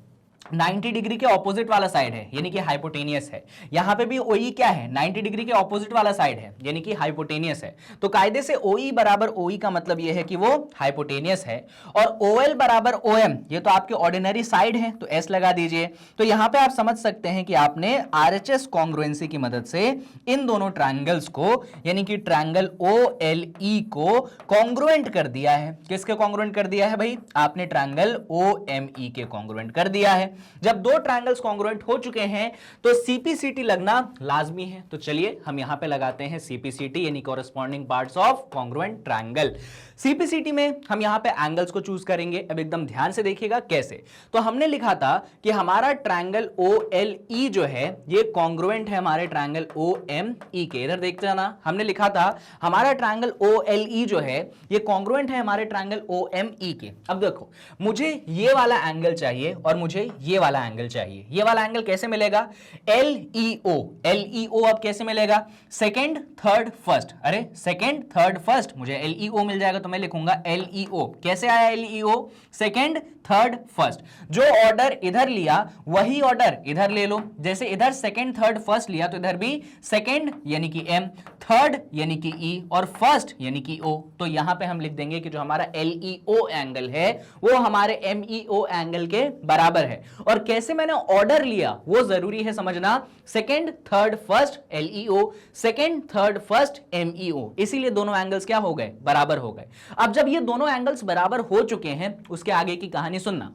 S1: 90 डिग्री के ऑपोजिट वाला साइड है यानी कि हाइपोटेनियस है। यहां पे भी OE क्या है, 90 डिग्री के ऑपोजिट वाला साइड है यानी कि हाइपोटेनियस है। तो कायदे से OE बराबर OE का मतलब यह है कि वो हाइपोटेनियस है। और OL बराबर OM, ये तो आपके ऑर्डिनरी साइड है तो S लगा दीजिए। तो यहां पे आप समझ सकते हैं कि आपने RHS कॉन्ग्रुएंसी की मदद से इन दोनों ट्रायंगल्स को यानी कि ट्रायंगल OLE को कॉन्ग्रुएंट कर दिया है। किसके कॉन्ग्रुएंट कर दिया है भाई, आपने ट्रायंगल OME के कॉन्ग्रुएंट कर दिया है। जब दो ट्रायंगल्स कॉन्ग्रुएंट हो चुके हैं तो सीपीसीटी लगना लाजमी है। तो चलिए हम यहां पे लगाते हैं सीपीसीटी यानी corresponding parts of congruent triangle. CPCT में हम यहां पे एंगल्स को चूज करेंगे। अब एकदम ध्यान से देखिएगा कैसे। तो हमने लिखा था कि हमारा ट्रायंगल OLE जो है ये कॉन्ग्रुएंट है हमारे ट्रायंगल OME के। इधर देखते जाना, हमने लिखा था हमारा ट्रायंगल OLE जो है ये कॉन्ग्रुएंट है हमारे ट्रायंगल OME के। अब देखो, मुझे ये वाला एंगल चाहिए और मुझे ये वाला एंगल चाहिए। ये वाला एंगल कैसे मिलेगा, LEO। LEO अब कैसे मिलेगा, सेकंड थर्ड फर्स्ट। अरे सेकंड थर्ड फर्स्ट, मुझे LEO मिल जाएगा तो मैं लिखूंगा LEO। कैसे आया LEO, सेकंड थर्ड फर्स्ट। जो ऑर्डर इधर लिया वही ऑर्डर इधर ले लो। जैसे इधर सेकंड थर्ड फर्स्ट लिया तो इधर भी सेकंड यानी कि M, थर्ड यानी कि E और फर्स्ट यानी कि O। तो यहां पे हम लिख देंगे कि जो हमारा LEO एंगल है वो हमारे MEO एंगल के बराबर है। और कैसे मैंने ऑर्डर लिया वो जरूरी है समझना, second third first LEO, second third first MEO। इसीलिए दोनों एंगल्स क्या हो गए, बराबर हो गए। अब जब ये दोनों एंगल्स बराबर हो चुके हैं उसके आगे की कहानी सुनना।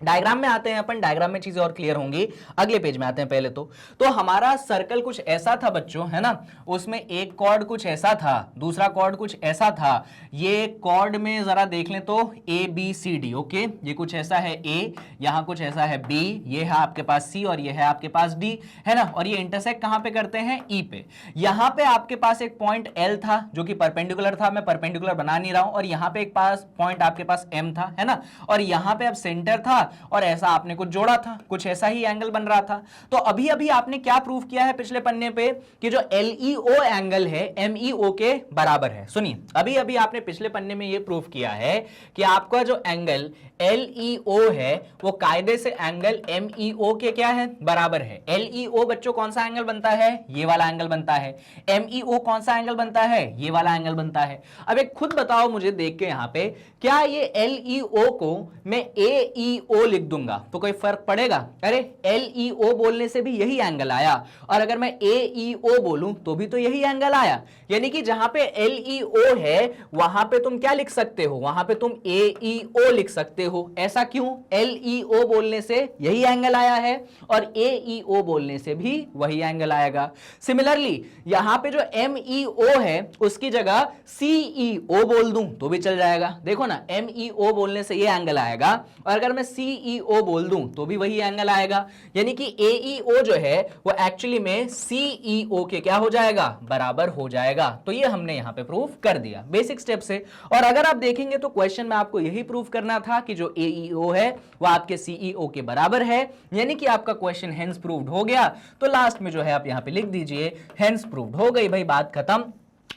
S1: डायग्राम में आते हैं अपन, डायग्राम में चीजें और क्लियर होंगी। अगले पेज में आते हैं पहले तो हमारा सर्कल कुछ ऐसा था बच्चों, है ना। उसमें एक कॉर्ड कुछ ऐसा था, दूसरा कॉर्ड कुछ ऐसा था। ये कॉर्ड में जरा देख लें तो ABCD, ओके। ये कुछ ऐसा है A, यहां कुछ ऐसा है B, ये है आपके पास C और ये है आपके पास D, है ना। और ये इंटरसेक्ट कहां पे करते हैं, E पे। यहां पे आपके पास एक पॉइंट L था जो कि परपेंडिकुलर था, मैं परपेंडिकुलर बना नहीं रहा हूं। और यहां पे एक पास पॉइंट आपके पास M था, है ना। और यहां पे अब सेंटर था और ऐसा आपने कुछ जोड़ा था, कुछ ऐसा ही एंगल बन रहा था। तो अभी अभी आपने क्या प्रूफ किया है पिछले पन्ने पे कि जो LEO एंगल है MEO के बराबर है। सुनिए, अभी अभी आपने पिछले पन्ने में ये प्रूफ किया है कि आपका जो एंगल LEO है वो कायदे से एंगल MEO के क्या है, बराबर है। LEO बच्चों कौन सा एंगल बनता है, ये वाला एंगल बनता है। MEO कौन सा एंगल बनता है, ये वाला एंगल बनता है। अब एक खुद बताओ मुझे देख के यहां पे, क्या ये LEO को मैं AEO लिख दूंगा तो कोई फर्क पड़ेगा? अरे LEO बोलने से भी यही एंगल आया, और अगर मैं AEO बोलूं तो भी तो यही एंगल आया। यानी कि जहां पे LEO है वहां पे तुम क्या लिख सकते हो, वहां पे तुम AEO लिख सकते हो। ऐसा क्यों, LEO बोलने से यही एंगल आया है और AEO बोलने से भी वही एंगल आएगा। सिमिलरली यहां पे जो MEO है उसकी जगह CEO बोल दूं तो भी चल जाएगा। देखो ना, MEO बोलने से ये एंगल आएगा और अगर मैं CEO बोल दूं तो भी वही एंगल आएगा। यानी कि AEO जो है वो एक्चुअली में CEO के क्या हो जाएगा, बराबर हो जाएगा। तो ये हमने यहां पे प्रूफ कर दिया बेसिक स्टेप से। और अगर आप देखेंगे तो क्वेश्चन में आपको यही प्रूफ करना था कि जो AEO है वो आपके CEO के बराबर है, यानी कि आपका क्वेश्चन हेंस प्रूव्ड हो गया। तो लास्ट में जो है आप यहां पे लिख दीजिए हेंस प्रूव्ड हो गई भाई, बात खत्म।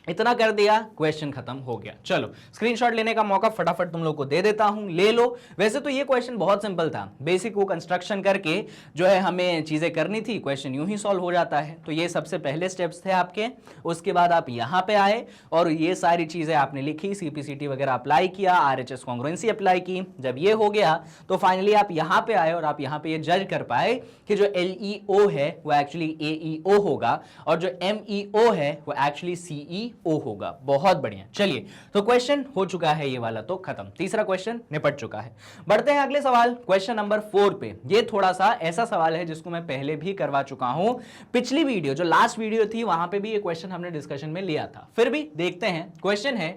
S1: इतना कर दिया, क्वेश्चन खत्म हो गया। चलो स्क्रीनशॉट लेने का मौका फटाफट तुम लोग को दे देता हूं, ले लो। वैसे तो ये क्वेश्चन बहुत सिंपल था, बेसिक वो कंस्ट्रक्शन करके जो है हमें चीजें करनी थी, क्वेश्चन यूं ही सॉल्व हो जाता है। तो ये सबसे पहले स्टेप्स थे आपके। उसके बाद आप यहां पे आए और ये सारी चीजें आपने लिखी, सीपीसीटी वगैरह अप्लाई किया, RHS कॉन्ग्रुएंसी अप्लाई की। जब ये हो गया तो फाइनली आप यहां पे आए और आप यहां पे ये जज कर पाए कि जो LEO है वो एक्चुअली AEO होगा और जो MEO है वो एक्चुअली CEO होगा। बहुत बढ़िया। चलिए, तो क्वेश्चन हो चुका है ये वाला तो खत्म, तीसरा क्वेश्चन निपट चुका है। बढ़ते हैं अगले सवाल, क्वेश्चन नंबर 4 पे। ये थोड़ा सा ऐसा सवाल है जिसको मैं पहले भी करवा चुका हूं। पिछली वीडियो जो लास्ट वीडियो थी वहां पे भी ये क्वेश्चन हमने डिस्कशन में लिया था, फिर भी देखते हैं। क्वेश्चन है,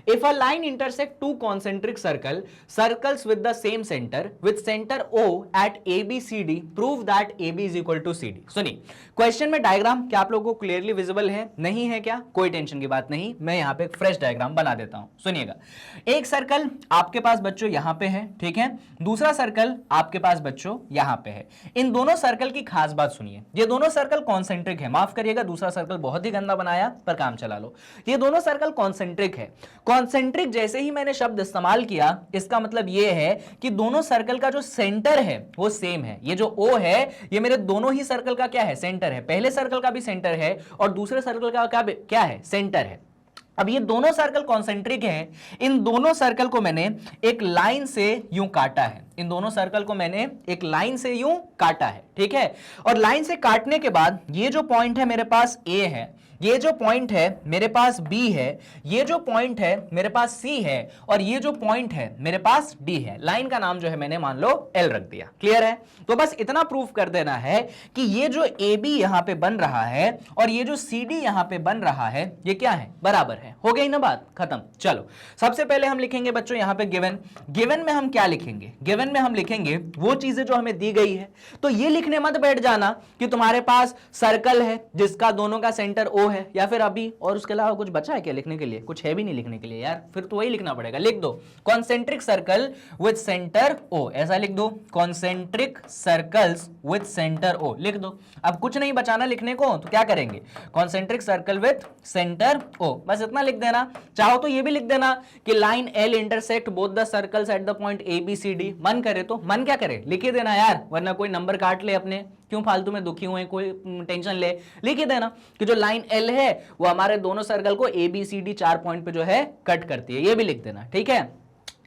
S1: if a line intersect two concentric circles with the same centre with centre O at ABCD, prove that AB is equal to CD। सुनिए, क्वेश्चन में डायग्राम क्या आप लोगों को क्लियरली विजिबल है, नहीं है क्या? कोई टेंशन की बात नहीं, मैं यहां पे एक फ्रेश डायग्राम बना देता हूं। सुनिएगा, एक सर्कल आपके पास बच्चों यहां पे है, ठीक है। दूसरा सर्कल आपके पास बच्चों यहां पे है। इन दोनों सर्कल की खास बात सुनिए, ये दोनों सर्कल कॉन्सेंट्रिक है। माफ करिएगा, दूसरा सर्कल बहुत ही गंदा बनाया पर काम चला लो। ये दोनों सर्कल कॉन्सेंट्रिक है। कॉन्सेंट्रिक जैसे ही मैंने शब्द इस्तेमाल किया, इसका मतलब यह है कि दोनों सर्कल का जो सेंटर है वो सेम है। ये जो O है ये मेरे दोनों ही सर्कल का क्या है, सेंटर है। पहले सर्कल का भी सेंटर है और दूसरे सर्कल का क्या है, सेंटर है। अब ये दोनों सर्कल कॉन्सेंट्रिक हैं, इन दोनों सर्कल को मैंने एक लाइन से यूं काटा है, इन दोनों सर्कल को मैंने एक लाइन से यूं काटा है, ठीक है। और लाइन से काटने के बाद ये जो पॉइंट है मेरे पास A है, ये जो पॉइंट है मेरे पास B है, ये जो पॉइंट है मेरे पास C है और ये जो पॉइंट है मेरे पास D है। लाइन का नाम जो है मैंने मान लो L रख दिया। क्लियर है? तो बस इतना प्रूफ कर देना है कि ये जो AB यहां पे बन रहा है और ये जो CD यहां पे बन रहा है ये क्या है, बराबर है। हो गई ना बात, खत्म। चलो सबसे पहले हम लिखेंगे बच्चों यहां पे गिवन में हम क्या लिखेंगे, गिवन में हम लिखेंगे वो चीजें जो हमें दी गई है। तो ये लिखने मत बैठ जाना कि तुम्हारे पास सर्कल है जिसका दोनों का सेंटर O है, या फिर अभी और उसके अलावा कुछ बचा है क्या लिखने के लिए, कुछ है भी नहीं लिखने के लिए यार, फिर तो वही लिखना पड़ेगा। लिख दो concentric circle with centre O, ऐसा लिख दो, concentric circles with centre O लिख दो। अब कुछ नहीं बचाना लिखने को, तो क्या करेंगे, concentric circle with centre O, बस इतना लिख देना। चाहो तो ये भी लिख देना कि line L intersect both the circles at the point ABCD, मन करे तो, मन क्या करे लिख ही देना यार, वरना कोई नंबर काट ले अपने, क्यों फालतू में दुखी हुए, कोई टेंशन ले, लिख ही देना कि जो लाइन L है वो हमारे दोनों सर्कल को ABCD 4 पॉइंट पे जो है कट करती है, ये भी लिख देना, ठीक है।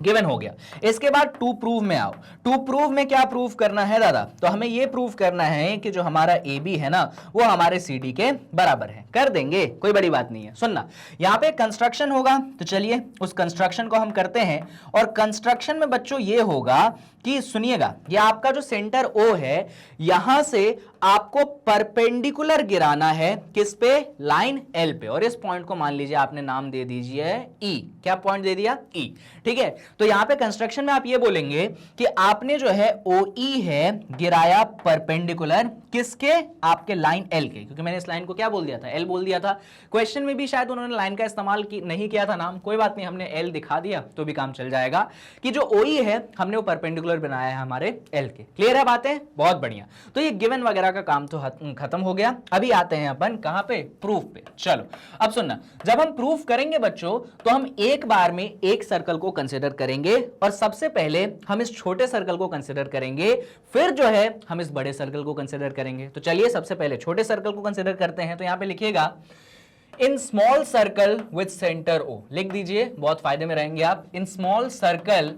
S1: गिवन हो गया। इसके बाद टू प्रूव में आओ। टू प्रूव में क्या प्रूव करना है दादा, तो हमें यह प्रूव करना है कि जो हमारा AB है ना वो हमारे CD के बराबर है। कर देंगे, कोई बड़ी बात नहीं है। सुनना, यहां पे कंस्ट्रक्शन होगा, तो चलिए उस कंस्ट्रक्शन को हम करते हैं। और कंस्ट्रक्शन में बच्चों ये होगा कि सुनिएगा, ये आपका जो सेंटर O है यहां से आपको परपेंडिकुलर गिराना है किस पे, लाइन L पे। और इस पॉइंट को मान लीजिए आपने नाम दे दीजिए E। क्या पॉइंट दे दिया, E, ठीक है। तो यहां पे कंस्ट्रक्शन में आप ये बोलेंगे कि आपने जो है OE है गिराया परपेंडिकुलर किसके, आपके लाइन L के, क्योंकि मैंने इस लाइन को क्या बोल दिया था, L बोल दिया था। क्वेश्चन में भी शायद उन्होंने लाइन का इस्तेमाल नहीं किया था नाम, कोई बात नहीं, हमने L दिखा दिया तो भी काम चल जाएगा कि जो OE है हमने वो परपेंडिकुलर बनाया है हमारे L के। क्लियर है बातें, बहुत बढ़िया। तो ये गिवन वगैरह का काम तो खत्म हो गया। अभी आते हैं अपन कहां पे, प्रूफ पे। चलो अब सुनना, जब हम प्रूफ करेंगे बच्चों तो हम एक बार में एक सर्कल को कंसीडर करेंगे, और सबसे पहले हम इस छोटे सर्कल को कंसीडर करेंगे, फिर जो है हम इस बड़े सर्कल को कंसीडर करेंगे। तो चलिए सबसे पहले छोटे सर्कल को कंसीडर करते हैं। तो यहां पे लिखिएगा in small circle with centre O, लिख दीजिए, बहुत फायदे में रहेंगे आप। In small circle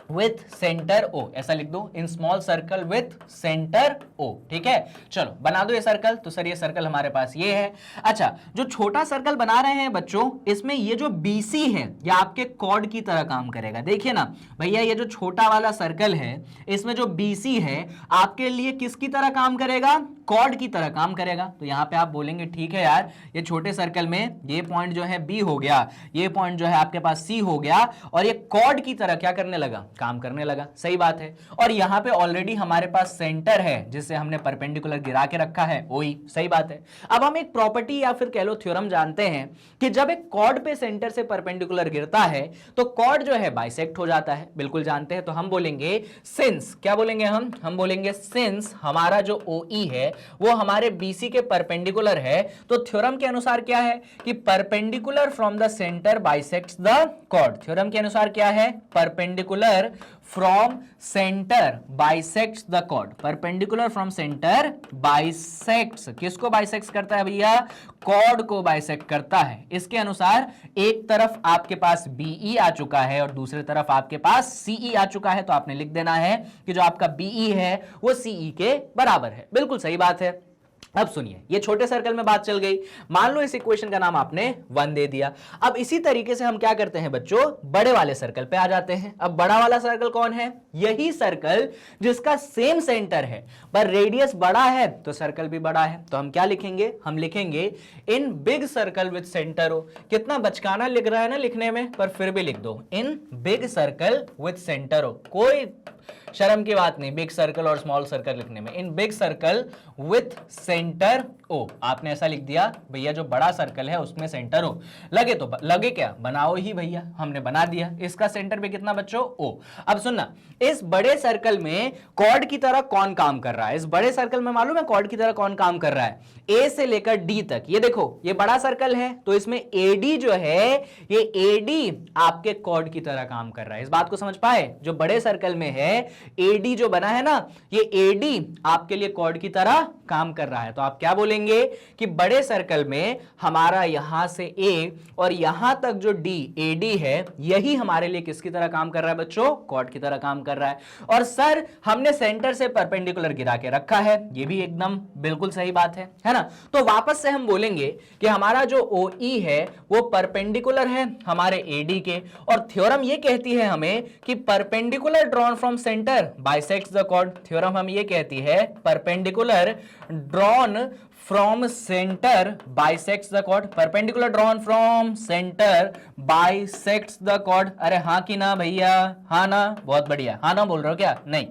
S1: with centre O, ऐसा लिख दो, in small circle with centre O, ठीक है। चलो बना दो ये सर्कल। तो सर ये सर्कल हमारे पास ये है। अच्छा, जो छोटा सर्कल बना रहे हैं बच्चों, इसमें ये जो BC है ये आपके कॉर्ड की तरह काम करेगा। देखिए ना भैया, ये जो छोटा वाला सर्कल है इसमें जो BC है आपके लिए किसकी तरह काम करेगा, कॉर्ड की तरह काम करेगा। तो यहां पे आप बोलेंगे ठीक है यार, ये छोटे सर्कल में ये पॉइंट जो है B हो गया, ये पॉइंट जो है आपके पास C हो गया, और ये कॉर्ड की तरह क्या करने लगा, काम करने लगा। सही बात है। और यहां पे ऑलरेडी हमारे पास सेंटर है जिससे हमने परपेंडिकुलर गिरा के रखा है, OE। सही बात है। अब हम एक प्रॉपर्टी या फिर कह लो थ्योरम जानते हैं कि जब एक कॉर्ड पे सेंटर से परपेंडिकुलर गिरता है तो कॉर्ड जो है बाइसेक्ट हो जाता है, बिल्कुल जानते हैं। तो हम बोलेंगे सिंस, क्या बोलेंगे हम बोलेंगे सिंस हमारा जो OE है वो हमारे BC के परपेंडिकुलर है, तो थ्योरम के अनुसार क्या है कि perpendicular from the centre bisects the chord. Theorem के अनुसार क्या है, perpendicular from centre bisects the chord. Perpendicular from centre bisects, किसको बाइसेक्ट्स करता है भैया, कॉर्ड को बाइसेक्ट करता है। इसके अनुसार एक तरफ आपके पास BE आ चुका है और दूसरी तरफ आपके पास CE आ चुका है। तो आपने लिख देना है कि जो आपका BE है वो CE के बराबर है। बिल्कुल सही बात है। अब सुनिए, ये छोटे सर्कल में बात चल गई, मान लो इस इक्वेशन का नाम आपने 1 दे दिया। अब इसी तरीके से हम क्या करते हैं बच्चों, बड़े वाले सर्कल पे आ जाते हैं। अब बड़ा वाला सर्कल कौन है, यही सर्कल जिसका सेम सेंटर है पर रेडियस बड़ा है, तो सर्कल भी बड़ा है। तो हम क्या लिखेंगे, हम लिखेंगे in big circle with centre O। कितना बचकाना लिख रहा है ना लिखने में, पर फिर भी लिख दो, in big circle with centre O। कोई शर्म की बात नहीं बिग सर्कल और स्मॉल सर्कल लिखने में। In big circle with centre O, आपने ऐसा लिख दिया भैया जो बड़ा सर्कल है उसमें सेंटर ओ, लगे तो लगे क्या, बनाओ ही भैया, हमने बना दिया। इसका सेंटर पे कितना बच्चों, ओ। अब सुनना, इस बड़े सर्कल में कॉर्ड की तरह कौन काम कर रहा है, इस बड़े सर्कल में मालूम है कॉर्ड की तरह कौन काम कर रहा है, ए से लेकर डी तक। ये देखो ये बड़ा सर्कल है तो इसमें एडी जो है, ये एडी आपके कॉर्ड की तरह काम कर रहा है। इस बात को समझ पाए, जो बड़े सर्कल में है एडी जो बना है ना, ये एडी आपके लिए कॉर्ड की तरह काम कर रहा है। तो आप क्या बोलेंगे कि बड़े सर्कल में हमारा यहां से ए और यहां तक जो डी एडी है, यही हमारे लिए किसकी तरह काम कर रहा है बच्चों, कॉर्ड की तरह काम कर रहा है। और सर हमने सेंटर से परपेंडिकुलर गिरा के रखा है, ये भी एकदम बिल्कुल सही बात है ना। तो वापस से हम बोलेंगे कि हमारा जो ओ ई है वो परपेंडिकुलर है हमारे एडी के, और थ्योरम ये कहती है हमें कि perpendicular drawn from centre bisects the chord. Theorem हम ये कहती है perpendicular drawn from centre bisects the chord, perpendicular drawn from centre bisects the chord. अरे हाँ कि ना भैया, हाँ ना, बहुत बढ़िया, हाँ ना बोल रहे हो क्या, नहीं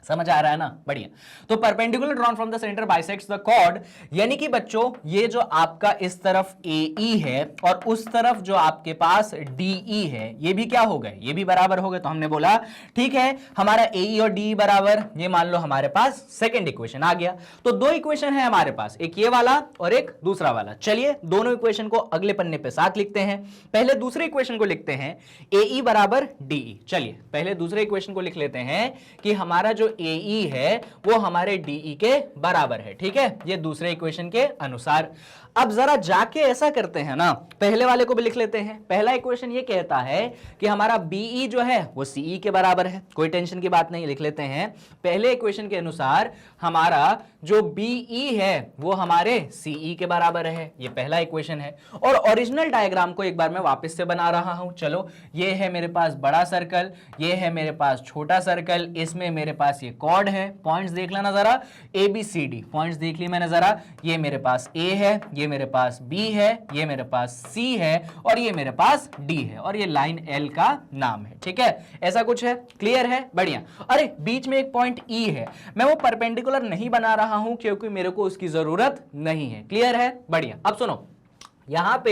S1: समझ आ रहा है ना, बढ़िया। तो perpendicular drawn from the centre bisects the chord, यानी कि बच्चों ये जो आपका इस तरफ AE है और उस तरफ जो आपके पास DE है, ये भी क्या हो गए, ये भी बराबर हो गए। तो हमने बोला ठीक है हमारा AE और DE बराबर, ये मान लो हमारे पास सेकंड इक्वेशन आ गया। तो दो इक्वेशन है हमारे पास, एक ये वाला और एक दूसरा वाला। चलिए दोनों इक्वेशन को अगले पन्ने पे साथ लिखते हैं। पहले दूसरे इक्वेशन को लिखते हैं AE बराबर DE। चलिए पहले दूसरे इक्वेशन को लिख लेते हैं कि हमारा जो AE है वो हमारे DE के बराबर है, ठीक है, ये दूसरे इक्वेशन के अनुसार। अब जरा जाके ऐसा करते हैं ना, पहले वाले को भी लिख लेते हैं। पहला इक्वेशन ये कहता है कि हमारा BE जो है वो CE के बराबर है, कोई टेंशन की बात नहीं, लिख लेते हैं। पहले इक्वेशन के अनुसार हमारा जो BE है वो हमारे CE के बराबर है, ये पहला इक्वेशन है। और ओरिजिनल डायग्राम को एक बार मैं वापस से बना रहा हूं। चलो ये है मेरे पास बड़ा सर्कल, ये है मेरे पास छोटा सर्कल, इसमें मेरे पास ये कॉर्ड है। पॉइंट्स देख लेना जरा, ABCD पॉइंट्स देख ली मैंने जरा, ये मेरे पास A है, ये मेरे पास B है, ये मेरे पास C है और ये मेरे पास D है, और ये लाइन L का नाम है, ठीक है, ऐसा कुछ है, क्लियर है, बढ़िया। अरे बीच में एक पॉइंट E है, मैं वो परपेंडिकुलर नहीं बना रहा हूं क्योंकि मेरे को उसकी जरूरत नहीं है, क्लियर है, बढ़िया। अब सुनो, यहां पे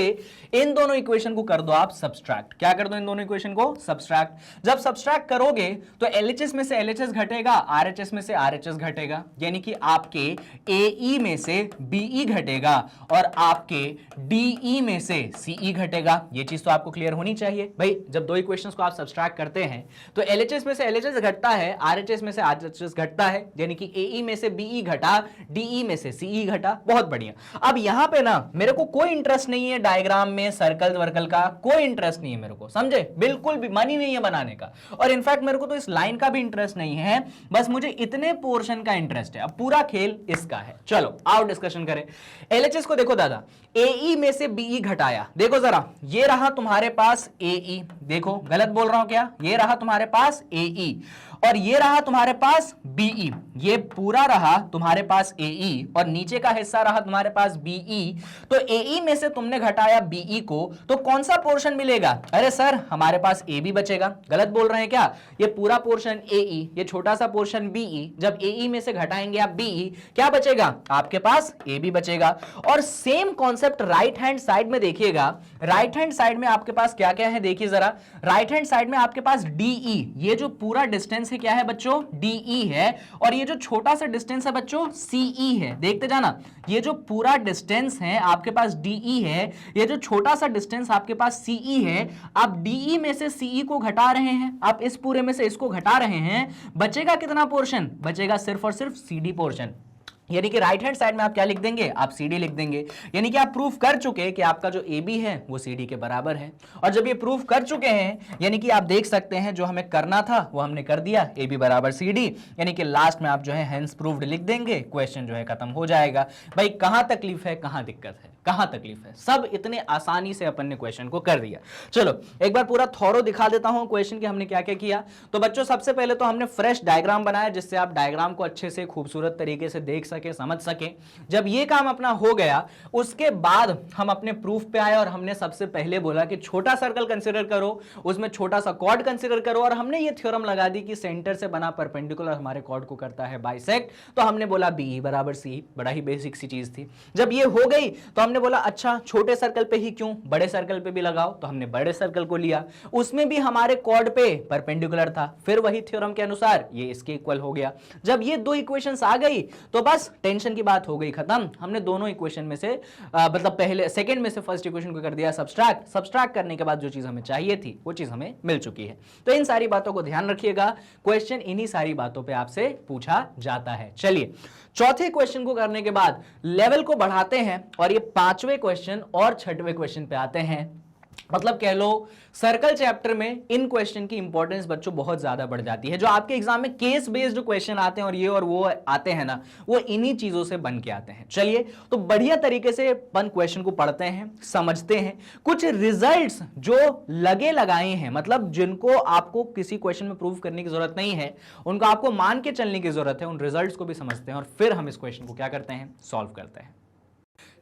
S1: इन दोनों इक्वेशन को कर दो आप सब्सट्रैक्ट। क्या कर दो इन दोनों इक्वेशन को सब्सट्रैक्ट। जब सब्सट्रैक्ट करोगे तो LHS में से LHS घटेगा, RHS में से RHS घटेगा, यानी कि आपके AE में से BE घटेगा और आपके DE में से CE घटेगा। ये चीज तो आपको क्लियर होनी चाहिए भाई। जब दो इक्वेशंस को आप सब्सट्रैक्ट करते हैं तो LHS में से LHS घटता है, RHS में से RHS घटता है, यानी कि AE में से BE घटा, DE में से CE घटा, बहुत बढ़िया। अब यहां पे ना मेरे को कोई इंटरेस्ट नहीं है डायग्राम में सर्कल वर्कल का, कोई इंटरेस्ट नहीं है मेरे को, समझे, बिल्कुल भी मन ही नहीं है बनाने का। और इनफैक्ट मेरे को तो इस लाइन का भी इंटरेस्ट नहीं है, बस मुझे इतने पोर्शन का इंटरेस्ट है। अब पूरा खेल इसका है। चलो आओ डिस्कशन करें। LHS को देखो दादा, AE में से BE घटाया, देखो जरा, ये रहा तुम्हारे पास AE, देखो गलत बोल रहा हूं क्या, ये रहा तुम्हारे पास AE और ये रहा तुम्हारे पास BE, ये पूरा रहा तुम्हारे पास AE और नीचे का हिस्सा रहा तुम्हारे पास BE। तो AE में से तुमने घटाया BE को, तो कौन सा पोर्शन मिलेगा? अरे सर हमारे पास AB बचेगा। गलत बोल रहे हैं क्या? ये पूरा पोर्शन AE, ये छोटा सा पोर्शन BE, जब AE में से घटाएंगे आप BE, क्या बचेगा? आपके पास AB बचेगा। और same concept right hand side में देखिएगा, राइट हैंड साइड में आपके पास क्या क्या है देखिए जरा। राइट हैंड साइड में आपके पास DE, ये जो पूरा डिस्टेंस है क्या है बच्चों? DE है, और ये जो छोटा सा डिस्टेंस है बच्चों CE है। देखते जाना, ये जो पूरा डिस्टेंस है आपके पास DE है, ये जो छोटा सा डिस्टेंस आपके पास CE है। आप DE में से CE को घटा रहे हैं, आप इस पूरे में से इसको घटा रहे हैं, बचेगा कितना पोर्शन? बचेगा सिर्फ और सिर्फ CD पोर्शन। यानी कि राइट हैंड साइड में आप क्या लिख देंगे? आप CD लिख देंगे। यानी कि आप प्रूफ कर चुके कि आपका जो AB है वो CD के बराबर है। और जब ये प्रूफ कर चुके हैं, यानी कि आप देख सकते हैं जो हमें करना था वो हमने कर दिया, AB बराबर CD, यानी कि लास्ट में आप जो है हेंस प्रूव्ड लिख देंगे, क्वेश्चन जो है खत्म हो जाएगा। भाई कहां तकलीफ है, कहां दिक्कत है? कहां तकलीफ है? सब इतने आसानी से अपन ने क्वेश्चन को कर दिया। चलो एक बार पूरा थॉरो दिखा देता हूं क्वेश्चन की हमने क्या क्या किया। तो बच्चों सबसे पहले तो हमने फ्रेश डायग्राम बनाया जिससे आप डायग्राम को अच्छे से खूबसूरत तरीके से देख सके, समझ सके। जब ये काम अपना हो गया उसके बाद हम अपने प्रूफ पे आए और हमने सबसे पहले बोला कि छोटा सर्कल कंसिडर करो, उसमें छोटा सा कॉर्ड कंसिडर करो, और हमने ये थ्योरम लगा दी कि सेंटर से बना परपेंडिकुलर हमारे कॉर्ड को करता है बाइसेक्ट। तो हमने बोला बी बराबर सी, बड़ा ही बेसिक सी चीज थी। जब ये हो गई तो हमने बोला अच्छा छोटे सर्कल पे ही क्यों, बड़े सर्कल पे भी लगाओ। तो हमने बड़े सर्कल को लिया, उसमें भी हमारे कॉर्ड पे परपेंडिकुलर था, फिर वही थ्योरम के अनुसार ये इसके इक्वल हो गया। जब ये दो इक्वेशंस आ गई तो बस टेंशन की बात हो गई खत्म। हमने दोनों इक्वेशन में से मतलब पहले सेकंड में से फर्स्ट इक्वेशन को कर दिया सब्सट्रैक्ट। सब्सट्रैक्ट करने के बाद जो चीज हमें चाहिए थी वो चीज हमें मिल चुकी है। तो इन सारी बातों को ध्यान रखिएगा, क्वेश्चन इन्हीं सारी बातों पे आपसे पूछा जाता है। चलिए चौथे क्वेश्चन को करने के बाद लेवल को बढ़ाते हैं और ये पांचवें क्वेश्चन और छठवें क्वेश्चन पे आते हैं। मतलब कह लो सर्कल चैप्टर में इन क्वेश्चन की इंपॉर्टेंस बच्चों बहुत ज्यादा बढ़ जाती है। जो आपके एग्जाम में केस बेस्ड क्वेश्चन आते हैं और ये और वो आते हैं ना, वो इन्हीं चीजों से बन के आते हैं। चलिए तो बढ़िया तरीके से अपन क्वेश्चन को पढ़ते हैं, समझते हैं, कुछ रिजल्ट्स जो लगे लगाए हैं, मतलब जिनको आपको किसी क्वेश्चन में प्रूव करने की जरूरत नहीं है, उनको आपको मान के चलने की जरूरत है, उन रिजल्ट्स को भी समझते हैं और फिर हम इस क्वेश्चन को क्या करते हैं, सॉल्व करते हैं।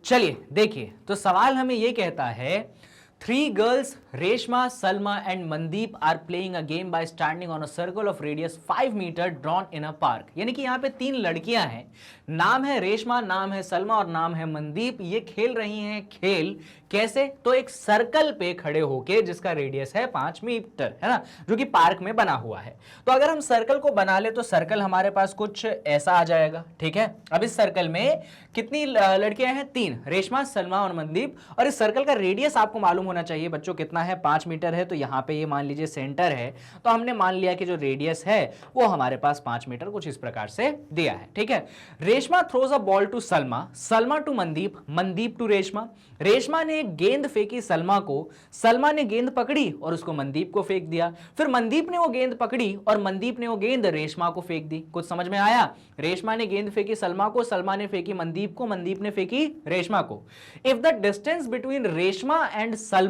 S1: चलिए देखिए, तो सवाल हमें यह कहता है 3 girls, Reshma, Salma and Mandeep are playing a game by standing on a circle of radius 5 meter drawn in a park। यानी कि यहाँ पे 3 लड़कियां हैं, नाम है रेशमा, नाम है सलमा और नाम है मनदीप। ये खेल रही हैं खेल, कैसे? तो एक सर्कल पे खड़े होके जिसका रेडियस है 5 मीटर, है ना, जो कि पार्क में बना हुआ है। तो अगर हम सर्कल को बना ले तो सर्कल हमारे पास कुछ ऐसा आ जाएगा, ठीक है। अब इस सर्कल में कितनी लड़कियां हैं? 3, रेशमा, सलमा और मनदीप। और इस सर्कल का रेडियस आपको मालूम होना चाहिए बच्चों कितना है, 5 मीटर है। तो यहाँ पे ये मान लीजिए सेंटर है, तो हमने मान लिया कि जो रेडियस है वो हमारे पास 5 मीटर कुछ इस प्रकार से दिया है, ठीक है। Reshma throws a ball to Salma, Salma to Mandeep, Mandeep to Reshma. Reshma ने एक गेंद फेंकी सलमा को, सलमा ने गेंद पकड़ी और उसको मनदीप को फेंक दिया। फिर मनदीप ने वो गेंद पकड़ी और मनदीप ने वो गेंद रेशमा को फेंक दी। कुछ समझ में आया? रेशमा ने गेंद फेंकी सलमा को, सलमा ने फेंकी मनदीप को, मनदीप ने फेंकी रेशमा को। If the distance between Reshma and Salma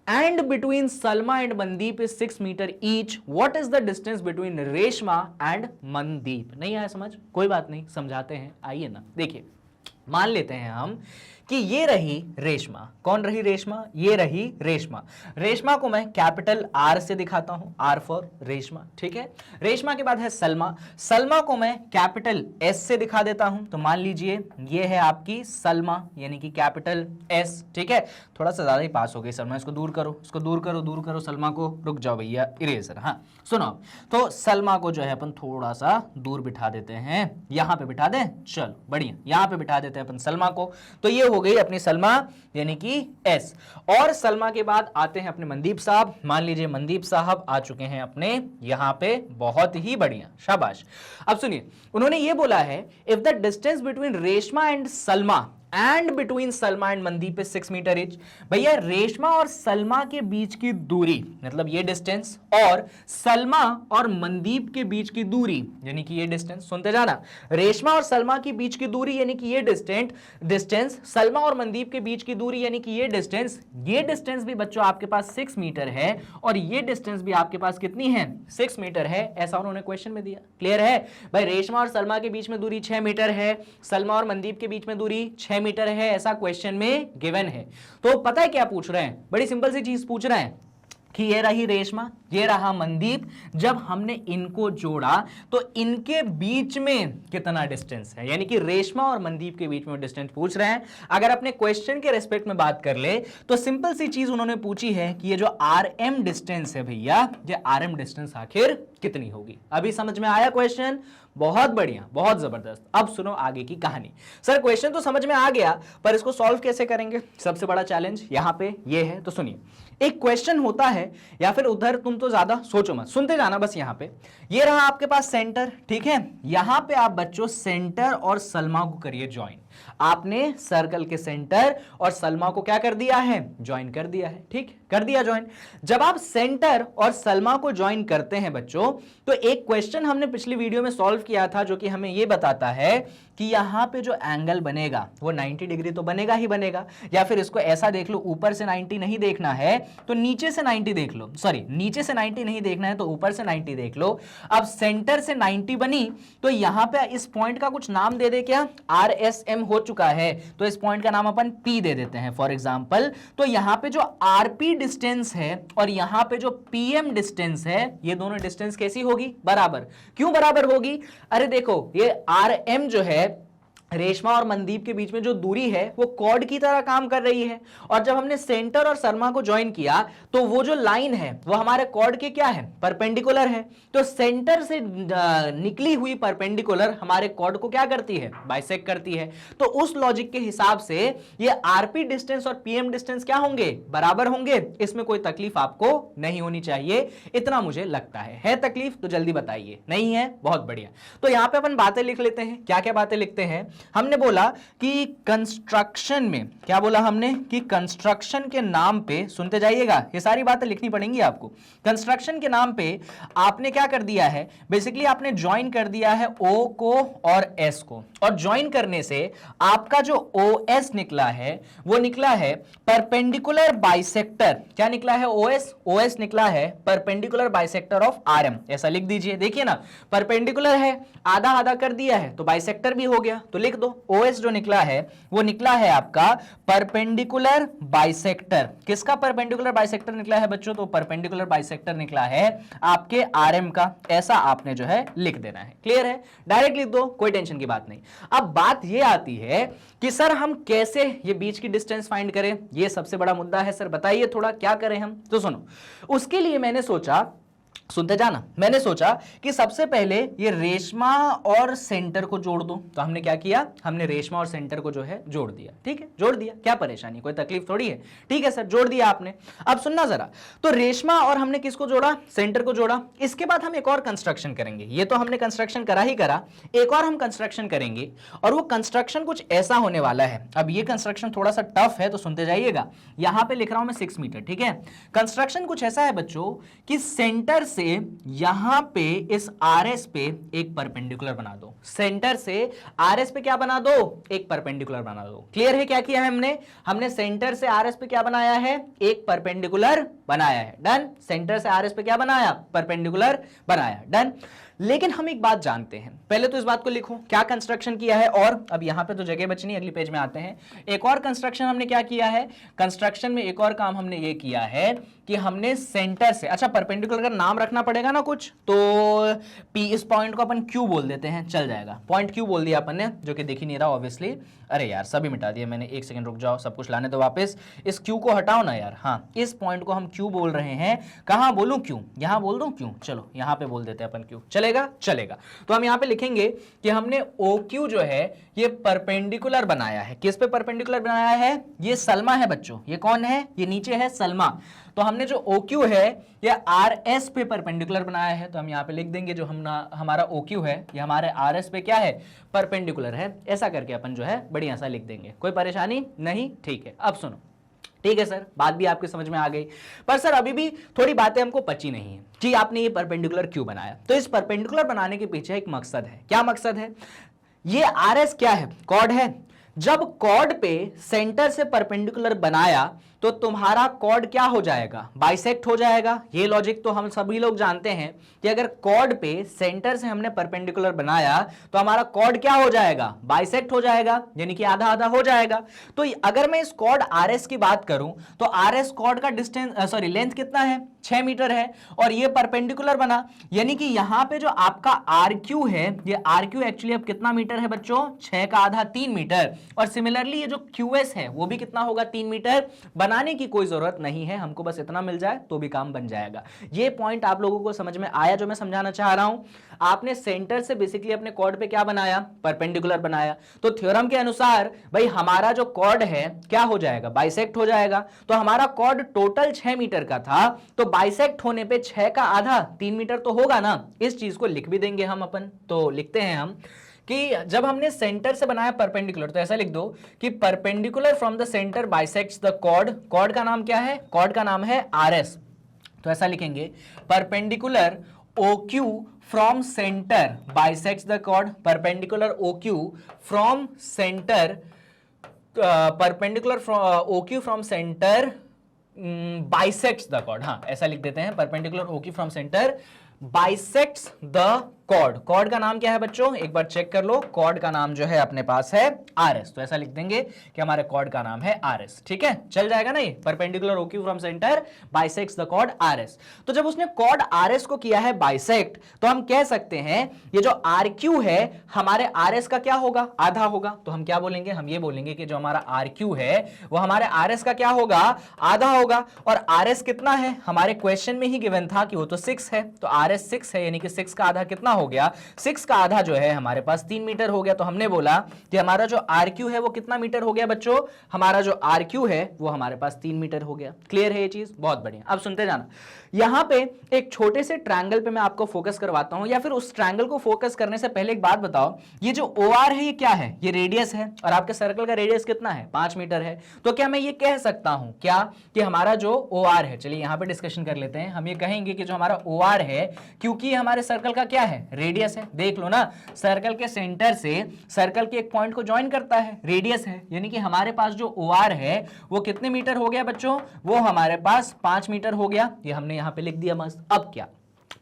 S1: and between Salma and Mandeep is 6 meter each, what is the distance between Reshma and Mandeep? नहीं आया समझ? कोई बात नहीं, समझाते हैं, आइए ना। देखिए मान लेते हैं हम कि ये रही रेशमा। कौन रही रेशमा? ये रही रेशमा। रेशमा को मैं कैपिटल आर से दिखाता हूं, आर फॉर रेशमा, ठीक है। रेशमा के बाद है सलमा, सलमा को मैं कैपिटल एस से दिखा देता हूं। तो मान लीजिए ये है आपकी सलमा, यानी कि कैपिटल एस, ठीक है। थोड़ा सा ज्यादा ही पास हो गई सलमा, इसको दूर करो, इसको दूर करो, दूर करो सलमा को। रुक जाओ भैया, इरेजर। हाँ सुनो, तो सलमा को जो है अपन थोड़ा सा दूर बिठा देते हैं, यहां पे बिठा दें, चलो बढ़िया, यहां पे बिठा देते हैं अपन सलमा को। तो ये हो गई अपनी सलमा यानी कि एस। और सलमा के बाद आते हैं अपने मनदीप साहब। मान लीजिए मनदीप साहब आ चुके हैं अपने यहां पे, बहुत ही बढ़िया, शाबाश। अब सुनिए, उन्होंने ये बोला है if the distance between Reshma and Salma and between Salma and Mandeep is 6 metre each. भैया रेशमा और सलमा के बीच की दूरी, मतलब ये डिस्टेंस, और सलमा और मनदीप के बीच की दूरी यानी कि ये डिस्टेंस, सुनते जाना, रेशमा और सलमा के बीच की दूरी यानी कि ये डिस्टेंस, सलमा और मनदीप के बीच की दूरी यानी कि ये डिस्टेंस भी बच्चों आपके पास 6 मीटर है, और ये डिस्टेंस भी आपके पास कितनी है? 6 मीटर है। ऐसा उन्होंने क्वेश्चन में दिया। क्लियर है भाई? रेशमा और सलमा के बीच में दूरी 6 मीटर है, सलमा और मनदीप के बीच में दूरी 6 मीटर है, ऐसा क्वेश्चन में गिवन है। तो पता है क्या पूछ रहे हैं? बड़ी सिंपल सी चीज पूछ रहे हैं कि ये रही रेशमा, ये रहा मनदीप, जब हमने इनको जोड़ा तो इनके बीच में कितना डिस्टेंस है, यानी कि रेशमा और मनदीप के बीच में डिस्टेंस पूछ रहे हैं। अगर अपने क्वेश्चन के रेस्पेक्ट में बात कर ले तो सिंपल सी चीज उन्होंने पूछी है कि ये जो आरएम डिस्टेंस है भैया, ये आरएम डिस्टेंस आखिर कितनी होगी। अभी समझ में आया क्वेश्चन? बहुत बढ़िया, बहुत जबरदस्त। अब सुनो आगे की कहानी। सर क्वेश्चन तो समझ में आ गया, पर इसको सॉल्व कैसे करेंगे? सबसे बड़ा चैलेंज यहां पे ये है। तो सुनिए, एक क्वेश्चन होता है, या फिर उधर तुम तो ज्यादा सोचो मत, सुनते जाना बस। यहां पे ये रहा आपके पास सेंटर, ठीक है। यहां पे आप बच्चों सेंटर और सलमा को करिए ज्वाइन। आपने सर्कल के सेंटर और सलमा को क्या कर दिया है, ज्वाइन कर दिया है। ठीक, कर दिया ज्वाइन। जब आप सेंटर और सलमा को ज्वाइन करते हैं बच्चों, तो एक क्वेश्चन हमने पिछली वीडियो में सॉल्व किया था जो कि हमें यह बताता है कि यहां पे जो एंगल बनेगा वो 90 डिग्री तो बनेगा ही बनेगा। या फिर इसको ऐसा देख लो, ऊपर से 90 नहीं देखना है तो नीचे से 90 देख लो, सॉरी नीचे से 90 नहीं देखना है तो ऊपर से 90 देख लो। अब सेंटर से 90 बनी तो यहां पे इस पॉइंट का कुछ नाम दे दे, क्या RSM हो चुका है तो इस पॉइंट का नाम अपन P दे देते हैं फॉर एग्जांपल। तो यहां पे जो RP डिस्टेंस है और यहां पे जो PM डिस्टेंस है, ये दोनों डिस्टेंस कैसी होगी, बराबर। क्यों बराबर होगी, अरे देखो ये RM जो है रेशमा और मनदीप के बीच में जो दूरी है वो कॉर्ड की तरह काम कर रही है, और जब हमने सेंटर और सलमा को ज्वाइन किया तो वो जो लाइन है वो हमारे कॉर्ड के क्या है, परपेंडिकुलर है। तो सेंटर से निकली हुई परपेंडिकुलर हमारे कॉर्ड को क्या करती है, बाइसेक्ट करती है। तो उस लॉजिक के हिसाब से ये आरपी डिस्टेंस और पीएम डिस्टेंस क्या होंगे, बराबर होंगे। इसमें कोई तकलीफ आपको नहीं होनी चाहिए, इतना मुझे लगता है तकलीफ तो जल्दी बताइए, नहीं है, बहुत बढ़िया। तो यहां पे अपन बातें लिख लेते हैं। क्या क्या बातें लिखते हैं, हमने बोला कि कंस्ट्रक्शन में, क्या बोला हमने कि कंस्ट्रक्शन के नाम पे, सुनते जाइएगा ये सारी बातें लिखनी पड़ेंगी आपको। कंस्ट्रक्शन के नाम पे आपने क्या कर दिया है, बेसिकली आपने ज्वाइन कर दिया है O को और S को, और ज्वाइन करने से आपका जो OS निकला है वो निकला है परपेंडिकुलर बाइसेक्टर। क्या निकला है, OS निकला है परपेंडिकुलर बाइसेक्टर ऑफ RM। ऐसा लिख दीजिए, देखिए ना परपेंडिकुलर है, आधा आधा कर दिया है तो बाइसेक्टर भी हो गया, तो लिख दो OS जो निकला है वो निकला है आपका परपेंडिकुलर बाइसेक्टर। किसका परपेंडिकुलर बाइसेक्टर निकला है बच्चों, तो परपेंडिकुलर बाइसेक्टर निकला है आपके RM का। ऐसा आपने जो है लिख देना है, क्लियर है, डायरेक्ट लिख दो, कोई टेंशन की बात नहीं। अब बात ये आती है कि सर हम कैसे ये बीच की डिस्टेंस फाइंड करें, ये सबसे बड़ा मुद्दा है सर, बताइए थोड़ा क्या करें हम। तो सुनो, उसके लिए मैंने सोचा, सुनते जाना, मैंने सोचा कि सबसे पहले ये रेशमा और सेंटर को जोड़ दो। तो हमने क्या किया, हमने रेशमा और सेंटर को जो है जोड़ दिया। ठीक है, जोड़ दिया, क्या परेशानी, कोई तकलीफ थोड़ी है। ठीक है सर, जोड़ दिया आपने। अब सुनना जरा, तो रेशमा और हमने किसको जोड़ा, सेंटर को जोड़ा। इसके बाद हम एक और कंस्ट्रक्शन करेंगे, ये तो हमने कंस्ट्रक्शन करा ही करा, एक और हम कंस्ट्रक्शन करेंगे, और वो कंस्ट्रक्शन कुछ ऐसा होने वाला है। अब ये कंस्ट्रक्शन थोड़ा सा टफ है तो सुनते जाइएगा, यहां पे लिख रहा हूं मैं 6 मीटर। ठीक है, कंस्ट्रक्शन कुछ ऐसा है बच्चों कि सेंटर से यहां पे इस RS पे एक परपेंडिकुलर बना दो, सेंटर से RS पे क्या बना दो, एक परपेंडिकुलर बना दो। क्लियर है क्या किया है हमने सेंटर से RS पे क्या बनाया है, एक परपेंडिकुलर बनाया है, डन। सेंटर से RS पे क्या बनाया, परपेंडिकुलर बनाया, डन। लेकिन हम एक बात जानते हैं, पहले तो इस बात को लिखो क्या कंस्ट्रक्शन किया है, और अब यहां पे तो जगह बचनी, अगली पेज में आते हैं। एक और कंस्ट्रक्शन हमने क्या किया है, कंस्ट्रक्शन में एक और काम हमने ये किया है कि हमने सेंटर से, अच्छा परपेंडिकुलर का नाम रखना पड़ेगा ना कुछ, तो P, इस पॉइंट को अपन Q बोल देते हैं, चल जाएगा। पॉइंट Q बोल दिया अपन ने, जो कि दिख ही नहीं रहा ऑब्वियसली। अरे यार सभी मिटा दिया मैंने, एक सेकंड रुक जाओ, सब कुछ लाने दो वापस, इस Q को हटाओ ना यार। हाँ, इस पॉइंट को हम Q बोल रहे हैं, कहां बोलूं Q, यहां बोल दूं Q, चलो यहां पे बोल देते हैं अपन Q, चलेगा, चलेगा। तो हम यहां पे लिखेंगे कि हमने OQ जो है ये परपेंडिकुलर बनाया है। किस पे परपेंडिकुलर बनाया है, ये सलमा है बच्चों, ये कौन है, ये नीचे है सलमा। तो हमने जो OQ है ये RS पे परपेंडिकुलर बनाया है, तो हम यहाँ पे लिख देंगे जो हमारा OQ है ये हमारे RS पे क्या है, परपेंडिकुलर है। ऐसा करके अपन जो है बढ़िया सा लिख देंगे, कोई परेशानी नहीं। ठीक है, अब सुनो, ठीक है सर, बात भी आपके समझ में आ गई, पर सर अभी भी थोड़ी बातें हमको पची नहीं है कि आपने ये परपेंडिकुलर क्यों बनाया। तो इस परपेंडिकुलर बनाने के पीछे एक मकसद है। क्या मकसद है, ये RS क्या है, कॉर्ड है। जब कॉर्ड पे सेंटर से परपेंडिकुलर बनाया तो तुम्हारा कॉर्ड क्या हो जाएगा, बाइसेक्ट हो जाएगा। ये लॉजिक तो हम सभी लोग जानते हैं कि अगर कॉर्ड पे सेंटर से हमने परपेंडिकुलर बनाया तो हमारा कॉर्ड क्या हो जाएगा, बाइसेक्ट हो जाएगा, यानी कि आधा आधा हो जाएगा। तो अगर मैं इस कॉर्ड RS की बात करूं तो RS कॉर्ड का डिस्टेंस लेंथ कितना है, 6 मीटर है, और ये परपेंडिकुलर बना, यानी कि यहां पे जो आपका RQ है, ये RQ एक्चुअली अब कितना मीटर है बच्चों, 6 का आधा 3 मीटर। और सिमिलरली ये जो QS है वो भी कितना होगा, 3 मीटर। बनाने की कोई जरूरत नहीं है, हमको बस इतना मिल जाए तो भी काम बन जाएगा। ये पॉइंट आप लोगों को समझ में आया जो मैं समझाना चाह रहा हूं। आपने सेंटर से बेसिकली अपने कॉर्ड पे क्या बनाया, परपेंडिकुलर बनाया। तो थ्योरम के अनुसार भाई हमारा जो कॉर्ड है क्या हो जाएगा, बाइसेक्ट हो जाएगा। तो हमारा कॉर्ड टोटल 6 मीटर का था, तो बाइसेक्ट होने पे 6 का आधा 3 मीटर तो होगा ना। इस चीज को लिख भी देंगे हम अपन, तो लिखते हैं हम कि जब हमने सेंटर से बनाया परपेंडिकुलर, तो ऐसा लिख दो कि perpendicular from the centre bisects the chord. Chord का नाम क्या है? कॉर्ड का नाम है आरएस। तो ऐसा लिखेंगे perpendicular OQ from centre bisects the chord. Perpendicular OQ from centre, perpendicular OQ from centre bisects the chord. हाँ, ऐसा लिख देते हैं, perpendicular OQ from centre bisects the chord. Chord का नाम क्या है बच्चों? एक बार चेक कर लो, कॉर्ड का नाम जो है अपने पास है आरएस। तो ऐसा लिख देंगे कि हमारे कॉर्ड का नाम है आरएस। ठीक है, चल जाएगा ना ये, perpendicular OQ from centre bisects the chord RS. तो जब उसने कॉर्ड आरएस को किया है बाइसेक्ट, तो हम कह सकते हैं ये जो आरक्यू है हमारे आरएस का क्या होगा? आधा होगा। तो हम क्या बोलेंगे? हम ये बोलेंगे कि जो हमारा आरक्यू है वो हमारे आरएस का क्या होगा? आधा होगा। और आरएस कितना है? हमारे क्वेश्चन में ही गिवन था कि वो तो 6 है, तो आरएस 6 है, यानी कि 6 का आधा कितना हो गया? 6 का आधा जो है हमारे पास 3 मीटर हो गया। तो हमने बोला कि हमारा जो आरक्यू है वो कितना मीटर हो गया बच्चों? हमारा जो आरक्यू है वो हमारे पास 3 मीटर हो गया। क्लियर है ये चीज? बहुत बढ़िया। अब सुनते जाना, यहां पे एक छोटे से ट्रायंगल पे मैं आपको फोकस करवाता हूं, या फिर उस ट्रायंगल को फोकस करने से पहले एक बात बताओ, ये जो OR है ये क्या है? ये रेडियस है, और आपके सर्कल का रेडियस कितना है? 5 मीटर है। तो क्या मैं ये कह सकता हूं क्या कि हमारा जो OR है, चलिए यहां पे डिस्कशन कर लेते हैं, हम ये कहेंगे कि जो हमारा OR है, क्योंकि हमारे सर्कल का क्या है? रेडियस है। देख लो ना, सर्कल के सेंटर से सर्कल के एक पॉइंट को ज्वाइन करता है, रेडियस है, यानी कि हमारे पास जो OR है वो कितने मीटर हो गया बच्चों? वो हमारे पास 5 मीटर हो गया। ये हमने यहां पे लिख दिया मस्त। अब क्या?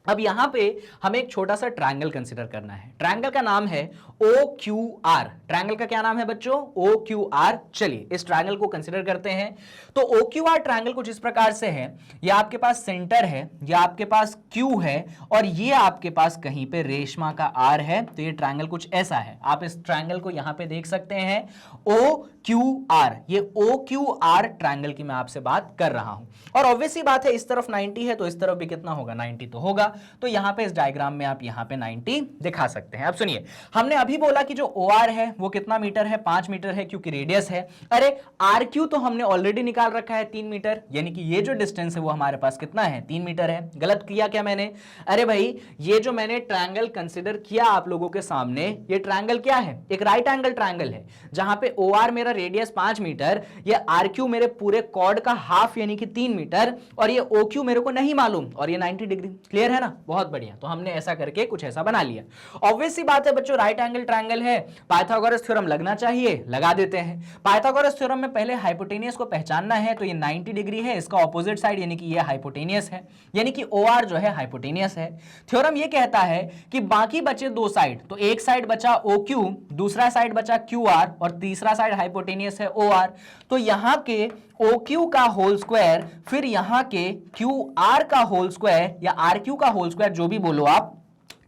S1: अब यहां पे हमें एक छोटा सा ट्रायंगल कंसीडर करना है। ट्रायंगल का नाम है OQR। ट्रायंगल का क्या नाम है बच्चों? OQR। चलिए इस ट्रायंगल को कंसीडर करते हैं। तो OQR ट्रायंगल कुछ इस प्रकार से है, ये आपके पास सेंटर है, ये आपके पास Q है, और ये आपके पास कहीं पे रेशमा का R है। तो ये ट्रायंगल कुछ ऐसा है। आप इस ट्रायंगल को यहां पे देख सकते हैं, OQR। ये OQR ट्रायंगल की मैं आपसे बात कर रहा हूं। और ऑब्वियसली बात है, इस तरफ 90 है तो इस तरफ भी कितना होगा? 90 तो होगा। तो यहां पे इस डायग्राम में आप यहां पे 90 दिखा सकते हैं। अब सुनिए, हमने अभी बोला कि जो OR है वो कितना मीटर है? 5 मीटर है, क्योंकि रेडियस है। अरे RQ तो हमने ऑलरेडी निकाल रखा है 3 मीटर, यानी कि ये जो डिस्टेंस है वो हमारे पास कितना है? 3 मीटर है। गलत किया क्या मैंने? अरे भाई, ये जो मैंने ट्रायंगल कंसीडर किया आप लोगों के सामने, ये ट्रायंगल क्या है? एक राइट एंगल ट्रायंगल है, जहां पे OR मेरा रेडियस 5 मीटर, ये RQ मेरे पूरे कॉर्ड का हाफ यानी कि 3 मीटर, और ये OQ मेरे को नहीं मालूम, और ये 90 डिग्री। क्लियर है ना? बहुत बढ़िया। तो हमने ऐसा करके कुछ ऐसा बना लिया। ऑब्वियस सी बात है बच्चों, राइट एंगल ट्रायंगल है, पाइथागोरस थ्योरम लगना चाहिए, लगा देते हैं। पाइथागोरस थ्योरम में पहले हाइपोटेनियस को पहचानना है। तो ये 90 डिग्री है, इसका ऑपोजिट साइड यानी कि ये हाइपोटेनियस है, यानी कि OR जो है हाइपोटेनियस है। थ्योरम ये कहता है कि बाकी बचे 2 साइड, तो एक साइड बचा OQ, दूसरा साइड बचा QR, और तीसरा साइड हाइपोटेनियस है OR। तो यहां के OQ का होल स्क्वायर, फिर यहां के QR का होल स्क्वायर, या RQ का होल स्क्वायर, जो भी बोलो आप,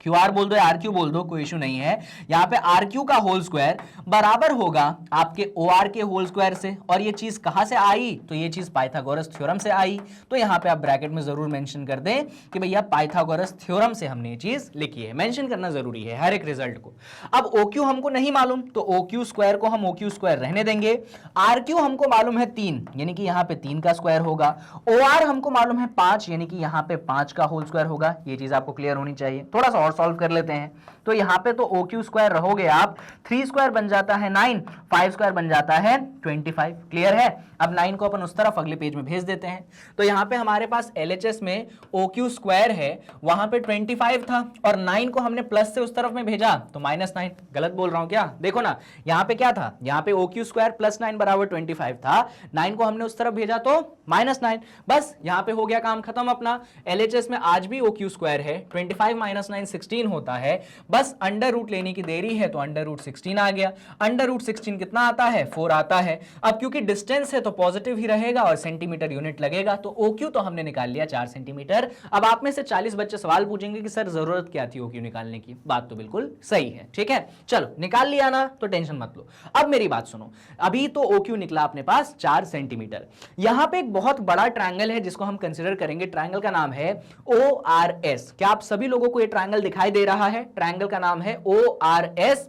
S1: QR बोल दो या RQ बोल दो, कोई इशू नहीं है। यहां पे RQ का होल स्क्वायर बराबर होगा आपके OR के होल स्क्वायर से। और ये चीज कहां से आई? तो ये चीज पाइथागोरस थ्योरम से आई। तो यहां पे आप ब्रैकेट में जरूर मेंशन कर दें कि भैया पाइथागोरस थ्योरम से हमने ये चीज लिखी है। मेंशन करना जरूरी है हर एक रिजल्ट को। अब OQ हमको नहीं मालूम, तो OQ स्क्वायर को हम OQ स्क्वायर रहने देंगे। RQ हमको मालूम है 3, यानी कि यहां पे 3 का स्क्वायर होगा। OR हमको मालूम है 5, यानी कि यहां पे 5 का होल स्क्वायर होगा। ये चीज आपको क्लियर होनी चाहिए। थोड़ा सा सॉल्व कर लेते हैं। तो यहां पे तो OQ स्क्वायर रहोगे आप, 3 स्क्वायर बन जाता है 9, 5 स्क्वायर बन जाता है 25। क्लियर है? अब 9 को अपन उस तरफ अगले पेज में भेज देते हैं। तो यहां पे हमारे पास LHS में OQ स्क्वायर है, वहां पे 25 था, और 9 को हमने प्लस से उस तरफ में भेजा तो -9। गलत बोल रहा हूं क्या? देखो ना, यहां पे क्या था? यहां पे OQ स्क्वायर प्लस 9 बराबर 25 था, 9 को हमने उस तरफ भेजा तो -9। बस यहां पे हो गया काम खत्म अपना। LHS में आज भी OQ स्क्वायर है, 25 - 9 16 होता है। बस अंडर रूट लेने की देरी है तो अंडर रूट 16 आ गया। अंडर रूट 16 कितना आता है? 4 आता है। अब क्योंकि डिस्टेंस है तो पॉजिटिव ही रहेगा और सेंटीमीटर यूनिट लगेगा, तो OQ तो हमने निकाल लिया 4 सेंटीमीटर। अब आप में से 40 बच्चे सवाल पूछेंगे कि सर जरूरत क्या थी OQ निकालने की? बात तो बिल्कुल सही है। ठीक है, चलो निकाल लिया ना, तो टेंशन मत लो। अब मेरी बात सुनो, अभी तो OQ निकला अपने पास 4 सेंटीमीटर। यहां पे एक बहुत बड़ा ट्रायंगल है जिसको हम कंसीडर करेंगे। ट्रायंगल का नाम है ORS। क्या आप सभी लोगों को ये ट्रायंगल दिखाई दे रहा है? ट्रायंगल का नाम है ORS।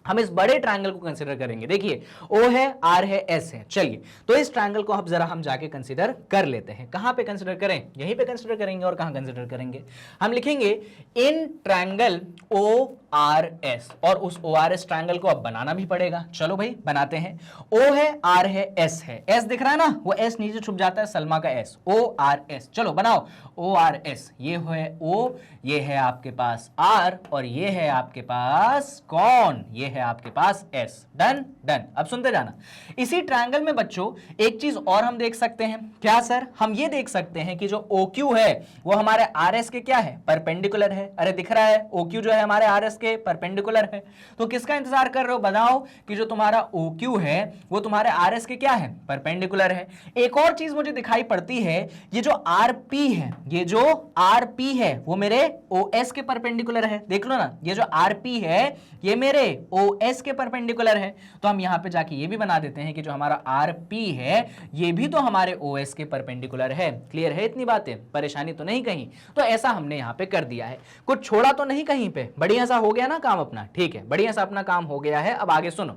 S1: हम इस बड़े ट्रायंगल को कंसीडर करेंगे। देखिए, O है, R है, S है। चलिए, तो इस ट्रायंगल को अब जरा हम जाके कंसीडर कर लेते हैं। कहां पे कंसीडर करें? यहीं पे कंसीडर करेंगे। और कहां कंसीडर करेंगे? हम लिखेंगे इन ट्रायंगल ORS, और उस ORS ट्रायंगल को अब बनाना भी पड़ेगा। चलो भाई बनाते हैं। O है, R है, S है, S दिख रहा है ना, वो S नीचे छुप जाता है, सलमा का S, ORS। चलो बनाओ ORS। ये है O, ये है आपके पास R, और ये है आपके पास कौन, ये है आपके पास S। Done done. अब सुनते जाना। इसी ट्रायंगल में बच्चों एक चीज और हम देख सकते हैं। क्या सर? हम ये देख सकते हैं कि जो OQ है वो हमारे RS के क्या है, परपेंडिकुलर है। अरे दिख रहा है OQ जो है हमारे RS के परपेंडिकुलर है। तो किसका इंतजार कर रहे हो, बताओ कि जो तुम्हारा OQ है वो तुम्हारे RS के क्या है, परपेंडिकुलर है। एक और चीज मुझे दिखाई पड़ती है, ये जो RP है, ये जो RP है वो मेरे OS के परपेंडिकुलर है। देख लो ना, ये जो RP है ये मेरे OS के परपेंडिकुलर है। तो हम यहां पे जाके ये भी बना देते हैं कि जो हमारा RP है ये भी तो हमारे OS के परपेंडिकुलर है। क्लियर है इतनी बातें? परेशानी तो नहीं कहीं? तो ऐसा हमने यहां पे कर दिया है, कुछ छोड़ा तो नहीं कहीं पे। बढ़िया सा हो गया ना काम अपना? ठीक है, बढ़िया सा अपना काम हो गया है। अब आगे सुनो।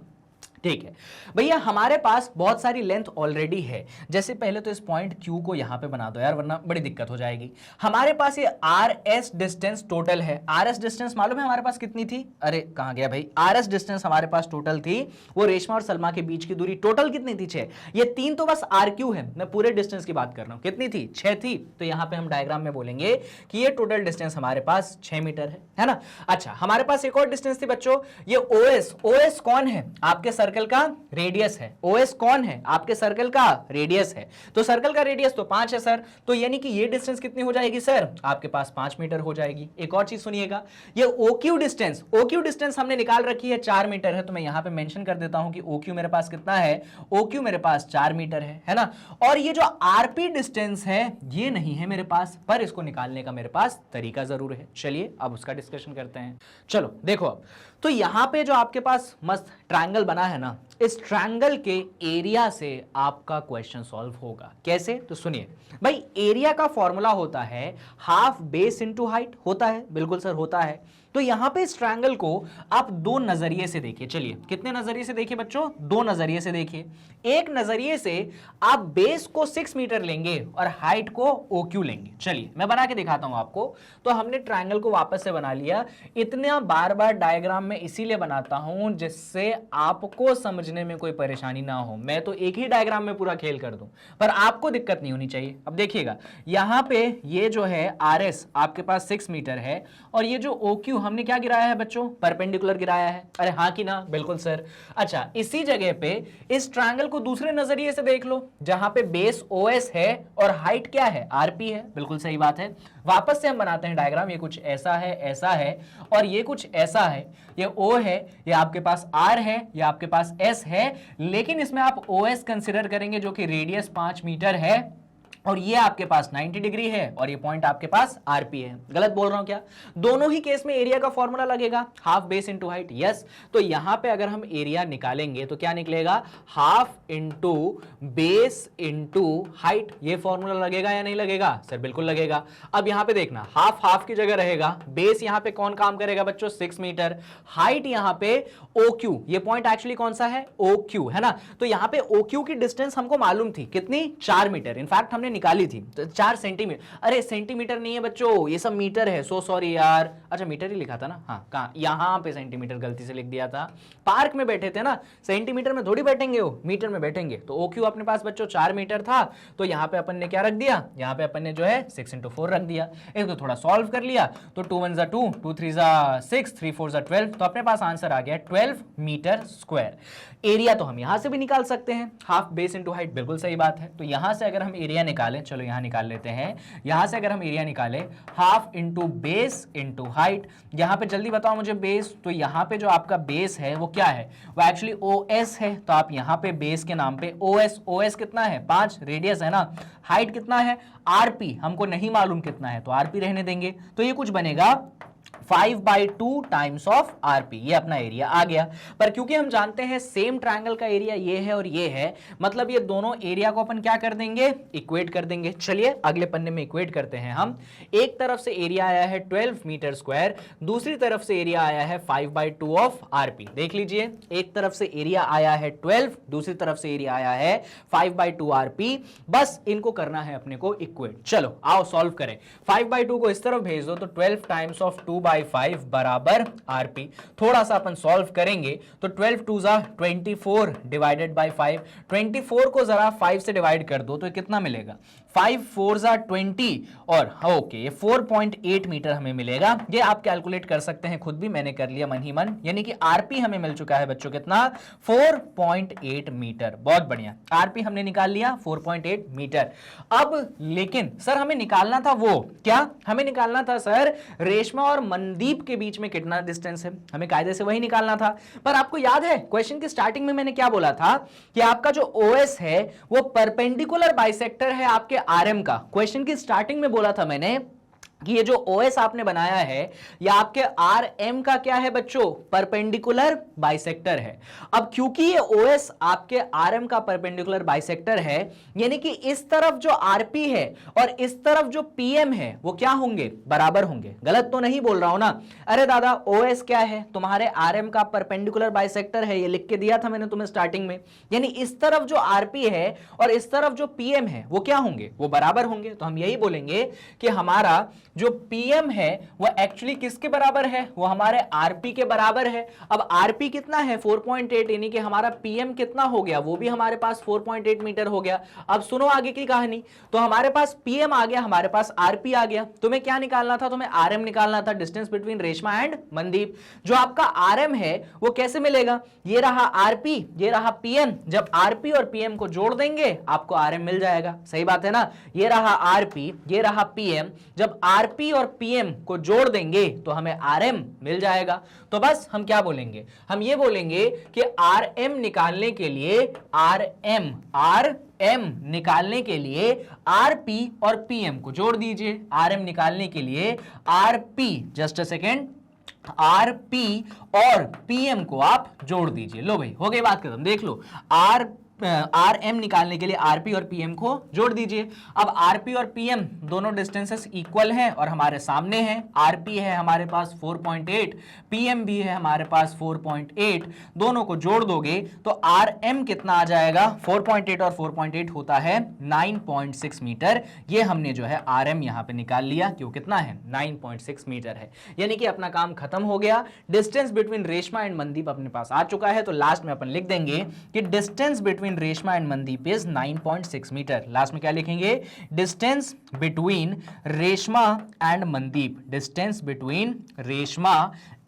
S1: ठीक है भैया, हमारे पास बहुत सारी लेंथ ऑलरेडी है। जैसे पहले तो इस पॉइंट Q को यहां पे बना दो यार, वरना बड़ी दिक्कत हो जाएगी। हमारे पास ये RS डिस्टेंस टोटल है। RS डिस्टेंस मालूम है हमारे पास कितनी थी? अरे कहां गया भाई? RS डिस्टेंस हमारे पास टोटल थी, वो रेशमा और सलमा के बीच की दूरी टोटल कितनी थी? 6। ये 3 तो बस RQ है, मैं पूरे डिस्टेंस की बात कर रहा हूं। कितनी थी? 6 थी। तो यहां पे हम डायग्राम में बोलेंगे कि ये टोटल डिस्टेंस हमारे पास 6 मीटर है ना। अच्छा, हमारे पास एक और डिस्टेंस थी बच्चों, ये OS कौन है? आपके सर्कल का रेडियस है। OS कौन है? आपके सर्कल का रेडियस है। तो सर्कल का रेडियस तो 5 है सर, तो यानी कि ये डिस्टेंस कितनी हो जाएगी सर? आपके पास 5 मीटर हो जाएगी। एक और चीज सुनिएगा, ये OQ डिस्टेंस हमने निकाल रखी है 4 मीटर है। तो मैं यहां पे मेंशन कर देता हूं कि OQ मेरे पास कितना है? OQ मेरे पास 4 मीटर है ना। और ये जो RP डिस्टेंस है ये नहीं है मेरे पास, पर इसको निकालने का मेरे पास तरीका जरूर है। चलिए अब उसका डिस्कशन करते हैं। चलो देखो, अब तो यहां पे जो आपके पास मस्त ट्रायंगल बना है ना, इस ट्रायंगल के एरिया से आपका क्वेश्चन सॉल्व होगा। कैसे? तो सुनिए भाई, एरिया का फॉर्मूला होता है हाफ बेस इनटू हाइट। होता है? बिल्कुल सर होता है। तो यहां पे इस ट्रायंगल को आप दो नजरिए से देखिए। चलिए, कितने नजरिए से देखिए बच्चों? दो नजरिए से देखिए। एक नजरिए से आप बेस को 6 मीटर लेंगे और हाइट को OQ लेंगे। चलिए मैं बना के दिखाता हूं आपको। तो हमने ट्रायंगल को वापस से बना लिया। इतना बार बार डायग्राम में इसीलिए बनाता हूं जिससे आपको समझने में कोई परेशानी ना हो। मैं तो एक ही डायग्राम में पूरा खेल कर दूं, पर आपको दिक्कत नहीं होनी चाहिए। अब देखिएगा, यहां पे ये जो है RS आपके पास 6 मीटर है, और ये जो OQ हमने क्या गिराया है बच्चों? परपेंडिकुलर गिराया है। अरे हाँ कि ना? बिल्कुल सर। अच्छा, इसी जगह पे इस ट्रायंगल को दूसरे नजरिए से देख लो, जहां पे बेस OS है और हाइट क्या है? RP है। बिल्कुल सही बात है। वापस से हम बनाते हैं डायग्राम। ये कुछ ऐसा है, ऐसा है, और ये कुछ ऐसा है। ये O है, ये आपके पास R है, ये आपके पास S है, लेकिन इसमें आप OS कंसिडर करेंगे जो कि रेडियस 5 मीटर है, और ये आपके पास 90 डिग्री है, और ये पॉइंट आपके पास RP है। गलत बोल रहा हूं क्या? दोनों ही केस में एरिया का फॉर्मूला लगेगा half base into height. Yes, तो यहां पे अगर हम एरिया निकालेंगे तो क्या निकलेगा? Half into base into height. ये फॉर्मूला लगेगा या नहीं लगेगा? सर बिल्कुल लगेगा। अब यहां पे देखना, हाफ हाफ की जगह रहेगा। बेस यहां पे कौन काम करेगा बच्चों? 6 मीटर। हाइट यहां पे OQ, ये पॉइंट एक्चुअली कौन सा है? OQ है ना। तो यहां पे OQ की डिस्टेंस हमको मालूम थी कितनी? 4 मीटर। इनफैक्ट हमने निकाली थी तो 4 सेंटीमीटर। अरे सेंटीमीटर नहीं है बच्चों, ये सब मीटर है। सो सॉरी यार। अच्छा, मीटर ही लिखा था ना? हाँ, कहां? यहां पे सेंटीमीटर गलती से लिख दिया था। पार्क में बैठे थे ना, सेंटीमीटर में थोड़ी बैठेंगे, वो मीटर में बैठेंगे। तो OQ अपने पास बच्चों 4 मीटर था, तो यहां पे अपन ने क्या रख दिया? यहां पे अपन ने जो है 6 × 4 रख दिया। इसको थोड़ा सॉल्व कर लिया, तो 2 × 1 = 2, 2 × 3 = 6, 3 × 4 = 12। तो अपने पास आंसर आ गया 12 मीटर स्क्वायर। एरिया तो हम यहां से भी निकाल सकते हैं, हाफ बेस इनटू हाइट। बिल्कुल सही बात है। तो यहां से अगर हम एरिया निकालें, चलो यहां निकाल लेते हैं। यहां से अगर हम एरिया निकालें, half into base into height. यहां पे जल्दी बताओ मुझे बेस, तो यहां पे जो आपका बेस है वो क्या है? वो एक्चुअली OS है। तो आप यहां पे बेस के नाम पे OS कितना है? 5। रेडियस है ना। हाइट कितना है? RP हमको नहीं मालूम कितना है, तो RP रहने देंगे। तो ये कुछ बनेगा 5/2 टाइम्स ऑफ RP। ये अपना एरिया आ गया। पर क्योंकि हम जानते हैं सेम ट्रायंगल का एरिया ये है और ये है, मतलब ये दोनों एरिया को अपन क्या कर देंगे? इक्वेट कर देंगे। चलिए अगले पन्ने में इक्वेट करते हैं हम। एक तरफ से एरिया आया है 12 मीटर स्क्वायर, दूसरी तरफ से एरिया आया है 5/2 ऑफ RP। देख लीजिए, एक तरफ से एरिया आया है 12, दूसरी तरफ से एरिया आया है 5/2 RP। बस इनको करना है अपने को इक्वेट। चलो आओ सॉल्व करें। 5/2 को इस तरफ भेज दो, तो 12 टाइम्स ऑफ 2 2/5 बराबर आरपी। थोड़ा सा अपन सॉल्व करेंगे तो 12 2 जा 24 डिवाइडेड बाय 5, 24 को जरा 5 से डिवाइड कर दो तो कितना मिलेगा, 5 4 जा 20 और ओके ये 4.8 मीटर हमें मिलेगा। ये आप कैलकुलेट कर सकते हैं, खुद भी मैंने कर लिया मन ही मन, यानी कि आरपी हमें मिल चुका है बच्चों कितना, 4.8 मीटर। बहुत बढ़िया, आरपी हमने निकाल लिया 4.8 मीटर। अब लेकिन सर हमें निकालना था वो क्या, हमें निकालना था सर रेशमा और मनदीप के बीच में कितना डिस्टेंस है, हमें कायदे से वही निकालना था। पर आपको याद है क्वेश्चन की स्टार्टिंग में मैंने क्या बोला था कि आपका जो ओएस है वो परपेंडिकुलर बाइसेक्टर है आपके आरएम का। क्वेश्चन की स्टार्टिंग में बोला था मैंने कि ये जो ओएस आपने बनाया है या आपके आर एम का क्या है बच्चों, परपेंडिकुलर बाइसेक्टर है। अब क्योंकि ये ओएस आपके आर एम का परपेंडिकुलर बाइसेक्टर है, यानी कि इस तरफ जो आरपी है और इस तरफ जो पीएम है वो क्या होंगे, बराबर होंगे। गलत तो नहीं बोल रहा हूं ना? अरे दादा ओएस क्या है, तुम्हारे आर एम का परपेंडिकुलर बाइसेक्टर है, ये लिख के दिया था मैंने तुम्हें स्टार्टिंग में। यानी इस तरफ जो आरपी है और इस तरफ जो पीएम है वो क्या होंगे, वो बराबर होंगे। तो हम यही बोलेंगे कि हमारा जो पीएम है वो एक्चुअली किसके बराबर है, वो हमारे आरपी के बराबर है। अब आरपी कितना है 4.8, यानी कि हमारा पीएम कितना हो गया, वो भी हमारे पास 4.8 मीटर हो गया। अब सुनो आगे की कहानी, तो हमारे पास पीएम आ गया, हमारे पास आरपी आ गया। तुम्हें क्या निकालना था, तुम्हें आरएम निकालना था, distance between Reshma and Mandeep. जो आपका आरएम है वो कैसे मिलेगा, ये रहा आरपी, ये रहा पीएम। जब आरपी और पीएम को जोड़ देंगे आपको आरएम मिल जाएगा, सही बात है ना? ये रहा आरपी, ये रहा पीएम, जब आरपी और पीएम को जोड़ देंगे तो हमें आरएम मिल जाएगा। तो बस हम क्या बोलेंगे, हम ये बोलेंगे कि आरएम निकालने के लिए आरएम निकालने के लिए आरपी और पीएम को जोड़ दीजिए। आरएम निकालने के लिए RP, just a second, RP और पीएम को आप जोड़ दीजिए। लो भाई हो गई बात खत्म। देख लो, आरएम निकालने के लिए आरपी और पीएम को जोड़ दीजिए। अब आरपी और पीएम दोनों डिस्टेंसेस इक्वल हैं और हमारे सामने हैं। आरपी है हमारे पास 4.8, पीएम भी है हमारे पास 4.8, दोनों को जोड़ दोगे तो आरएम कितना आ जाएगा, 4.8 और 4.8 होता है 9.6 मीटर। ये हमने जो है आरएम यहां पे निकाल लिया, क्यों कितना है 9.6 मीटर है। यानी कि अपना काम खत्म हो गया। Distance between Reshma and Mandeep अपने पास आ चुका है। तो लास्ट में अपन लिख देंगे कि distance between Reshma and Mandeep is 9.6 metre. Last में क्या लिखेंगे, distance between Reshma and Mandeep, distance between Reshma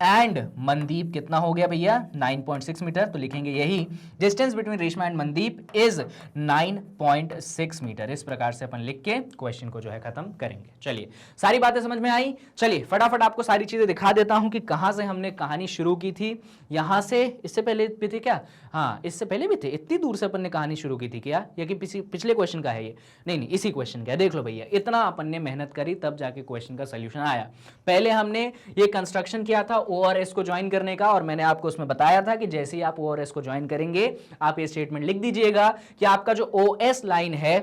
S1: and Mandeep कितना हो गया भैया, 9.6 मीटर। तो लिखेंगे यही, distance between Reshma and Mandeep is 9.6 metre. इस प्रकार से अपन लिख के क्वेश्चन को जो है खत्म करेंगे। चलिए सारी बातें समझ में आई। चलिए फटाफट आपको सारी चीजें दिखा देता हूं कि कहां से हमने कहानी शुरू की थी। यहां से, इससे पहले भी थे क्या, हाँ इससे पहले भी थे, इतनी दूर से अपन ने कहानी शुरू की थी क्या, या कि पिछले क्वेश्चन का है ये, नहीं इसी क्वेश्चन का है। देख लो भैया, इतना अपन ने मेहनत करी तब जाके क्वेश्चन का सोल्यूशन आया। पहले हमने ये कंस्ट्रक्शन किया था ओआरएस को ज्वाइन करने का, और मैंने आपको उसमें बताया था कि जैसे ही आप ओआरएस को ज्वाइन करेंगे आप ये स्टेटमेंट लिख दीजिएगा कि आपका जो ओएस लाइन है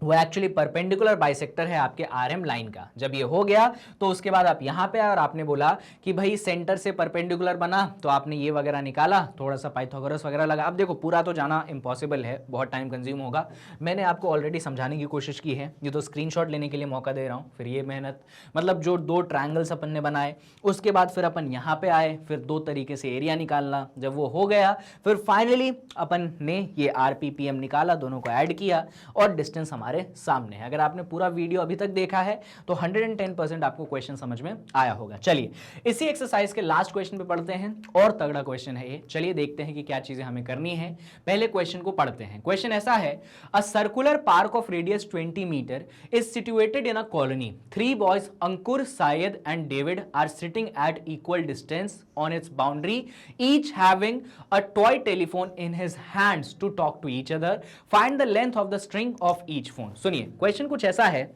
S1: वो एक्चुअली परपेंडिकुलर बाइसेक्टर है आपके आरएम लाइन का। जब ये हो गया तो उसके बाद आप यहां पे आए और आपने बोला कि भाई सेंटर से परपेंडिकुलर बना, तो आपने ये वगैरह निकाला, थोड़ा सा पाइथागोरस वगैरह लगा। अब देखो पूरा तो जाना इम्पॉसिबल है, बहुत टाइम कंज्यूम होगा। मैंने आपको ऑलरेडी समझाने की कोशिश की है, ये तो स्क्रीनशॉट लेने के लिए मौका दे रहा हूँ। फिर ये मेहनत, मतलब जो 2 ट्रायंगल्स अपन ने बनाए, उसके बाद फिर अपन यहाँ पे आए, फिर 2 तरीके से एरिया निकालना। जब वो हो गया फिर फाइनली अपन ने ये आरपीपीएम निकाला, दोनों को ऐड किया और डिस्टेंस हमारे सामने है। अगर आपने पूरा वीडियो अभी तक देखा है तो 110% आपको क्वेश्चन समझ में आया होगा। चलिए इसी एक्सरसाइज के लास्ट क्वेश्चन पे पढ़ते हैं, और तगड़ा क्वेश्चन है ये। चलिए देखते हैं कि क्या चीजें हमें करनी है। पहले क्वेश्चन को पढ़ते हैं। क्वेश्चन ऐसा है, a circular park of radius 20 metre is situated in a colony. 3 boys Ankur, Syed and David are sitting at equal distance on its boundary, each having a toy telephone in his hands to talk to each other. Find the length of the string of each phone. सुनिए question कुछ ऐसा है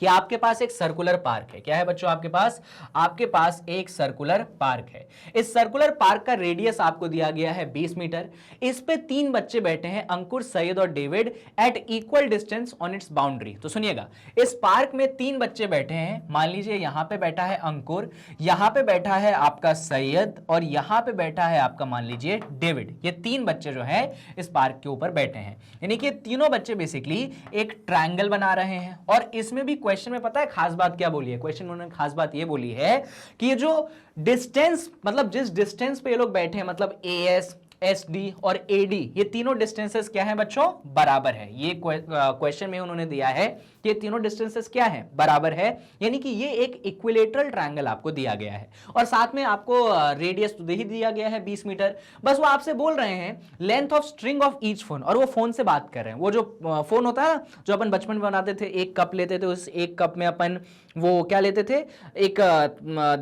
S1: कि आपके पास एक circular park है। क्या है बच्चों आपके पास एक सर्कुलर पार्क है। इस सर्कुलर पार्क का रेडियस आपको दिया गया है 20 मीटर। इस पे 3 बच्चे बैठे हैं, अंकुर, सैयद और David, at equal distance on its boundary. तो सुनिएगा, इस पार्क में 3 बच्चे बैठे हैं। मान लीजिए यहां पे बैठा है अंकुर, यहां पे बैठा है आपका सैयद और यहां पे बैठा है आपका मान लीजिए डेविड। ये 3 बच्चे जो है इस पार्क के ऊपर बैठे हैं, यानी कि तीनों बच्चे बेसिकली एक ट्रायंगल बना रहे हैं। और इसमें भी क्वेश्चन में पता है खास बात क्या बोली है, क्वेश्चन में उन्होंने खास बात ये बोली है कि ये जो डिस्टेंस, मतलब जिस डिस्टेंस पे ये लोग बैठे हैं, मतलब AS, SD और AD, ये तीनों डिस्टेंसेस क्या है बच्चों, बराबर है। ये क्वेश्चन में उन्होंने दिया है कि ये तीनों डिस्टेंसेस क्या है, बराबर है, यानी कि ये एक इक्विलेटरल ट्रायंगल आपको दिया गया है और साथ में आपको रेडियस तो ही दिया गया है 20 मीटर। बस वो आपसे बोल रहे हैं length of string of each phone, और वो फोन से बात कर रहे हैं। वो जो फोन होता है ना, जो अपन बचपन में बनाते थे, एक कप लेते थे, उस एक कप में अपन वो क्या लेते थे, एक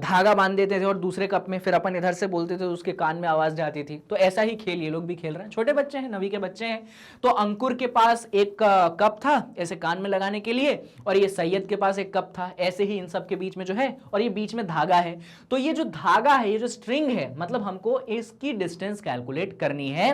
S1: धागा बांध देते थे और दूसरे कप में फिर अपन इधर से बोलते थे, उसके कान में आवाज जाती थी। तो ऐसा ही खेल ये लोग भी खेल रहे हैं, छोटे बच्चे हैं, 9वीं के बच्चे हैं। तो अंकुर के पास एक कप था ऐसे कान में लगाने के लिए, और ये सैयद के पास एक कप था, ऐसे ही इन सब के बीच में जो है, और ये बीच में धागा है। तो ये जो धागा है, ये जो स्ट्रिंग है, मतलब हमको इसकी डिस्टेंस कैलकुलेट करनी है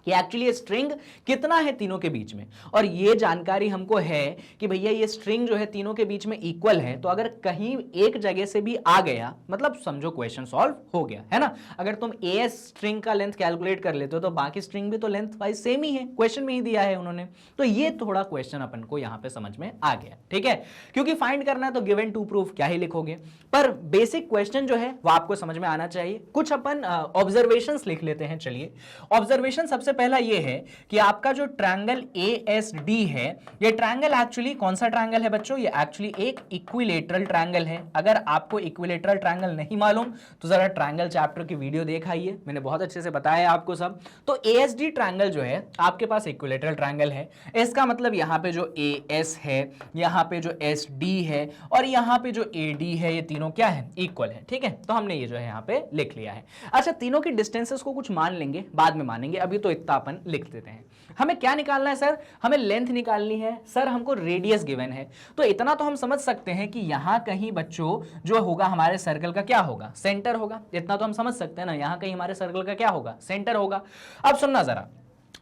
S1: कि एक्चुअली ये स्ट्रिंग कितना है तीनों के बीच में। और ये जानकारी हमको है कि भैया ये स्ट्रिंग जो है तीनों के बीच में इक्वल है। तो अगर कहीं एक जगह से भी आ गया, मतलब समझो क्वेश्चन सॉल्व हो गया, है ना। अगर तुम AS स्ट्रिंग का लेंथ कैलकुलेट कर लेते हो तो बाकी स्ट्रिंग भी तो लेंथ वाइज सेम ही है, क्वेश्चन में ही दिया है उन्होंने। तो ये थोड़ा क्वेश्चन अपन को यहां पे समझ में आ गया, ठीक है। क्योंकि फाइंड करना है तो गिवन टू प्रूफ क्या ही लिखोगे, पर बेसिक क्वेश्चन जो है वो आपको समझ में आना चाहिए। कुछ अपन ऑब्जर्वेशंस लिख लेते हैं। चलिए, ऑब्जर्वेशन सबसे पहला ये है कि आपका जो ट्रायंगल ASD है, ये ट्रायंगल एक्चुअली कौन सा ट्रायंगल है बच्चों, ये एक्चुअली एक इक्विलेटरल ट्रायंगल है। अगर आपको इक्विलेटरल ट्रायंगल नहीं मालूम तो जरा ट्रायंगल चैप्टर की वीडियो देख आइए, मैंने बहुत अच्छे से बताया आपको सब। तो ASD ट्रायंगल जो है आपके पास इक्विलेटरल ट्रायंगल है। इसका मतलब यहां पे जो AS है, यहां पे जो SD है और यहां पे जो AD है, ये तीनों क्या है, इक्वल है, ठीक है। तो हमने ये जो है यहां पे लिख लिया है। अच्छा, तीनों की डिस्टेंसेस को कुछ मान लेंगे, बाद में मानेंगे, अभी तो इतना अपन लिख देते हैं। हमें क्या निकालना है सर, हमें लेंथ निकालनी है सर, हमको रेडियस गिवन है। तो इतना तो हम समझ सकते हैं कि यहां कहीं बच्चों जो होगा हमारे सर्कल का क्या होगा, सेंटर होगा। इतना तो हम समझ सकते हैं ना, यहां कहीं हमारे सर्कल का क्या होगा, सेंटर होगा। अब सुनना जरा,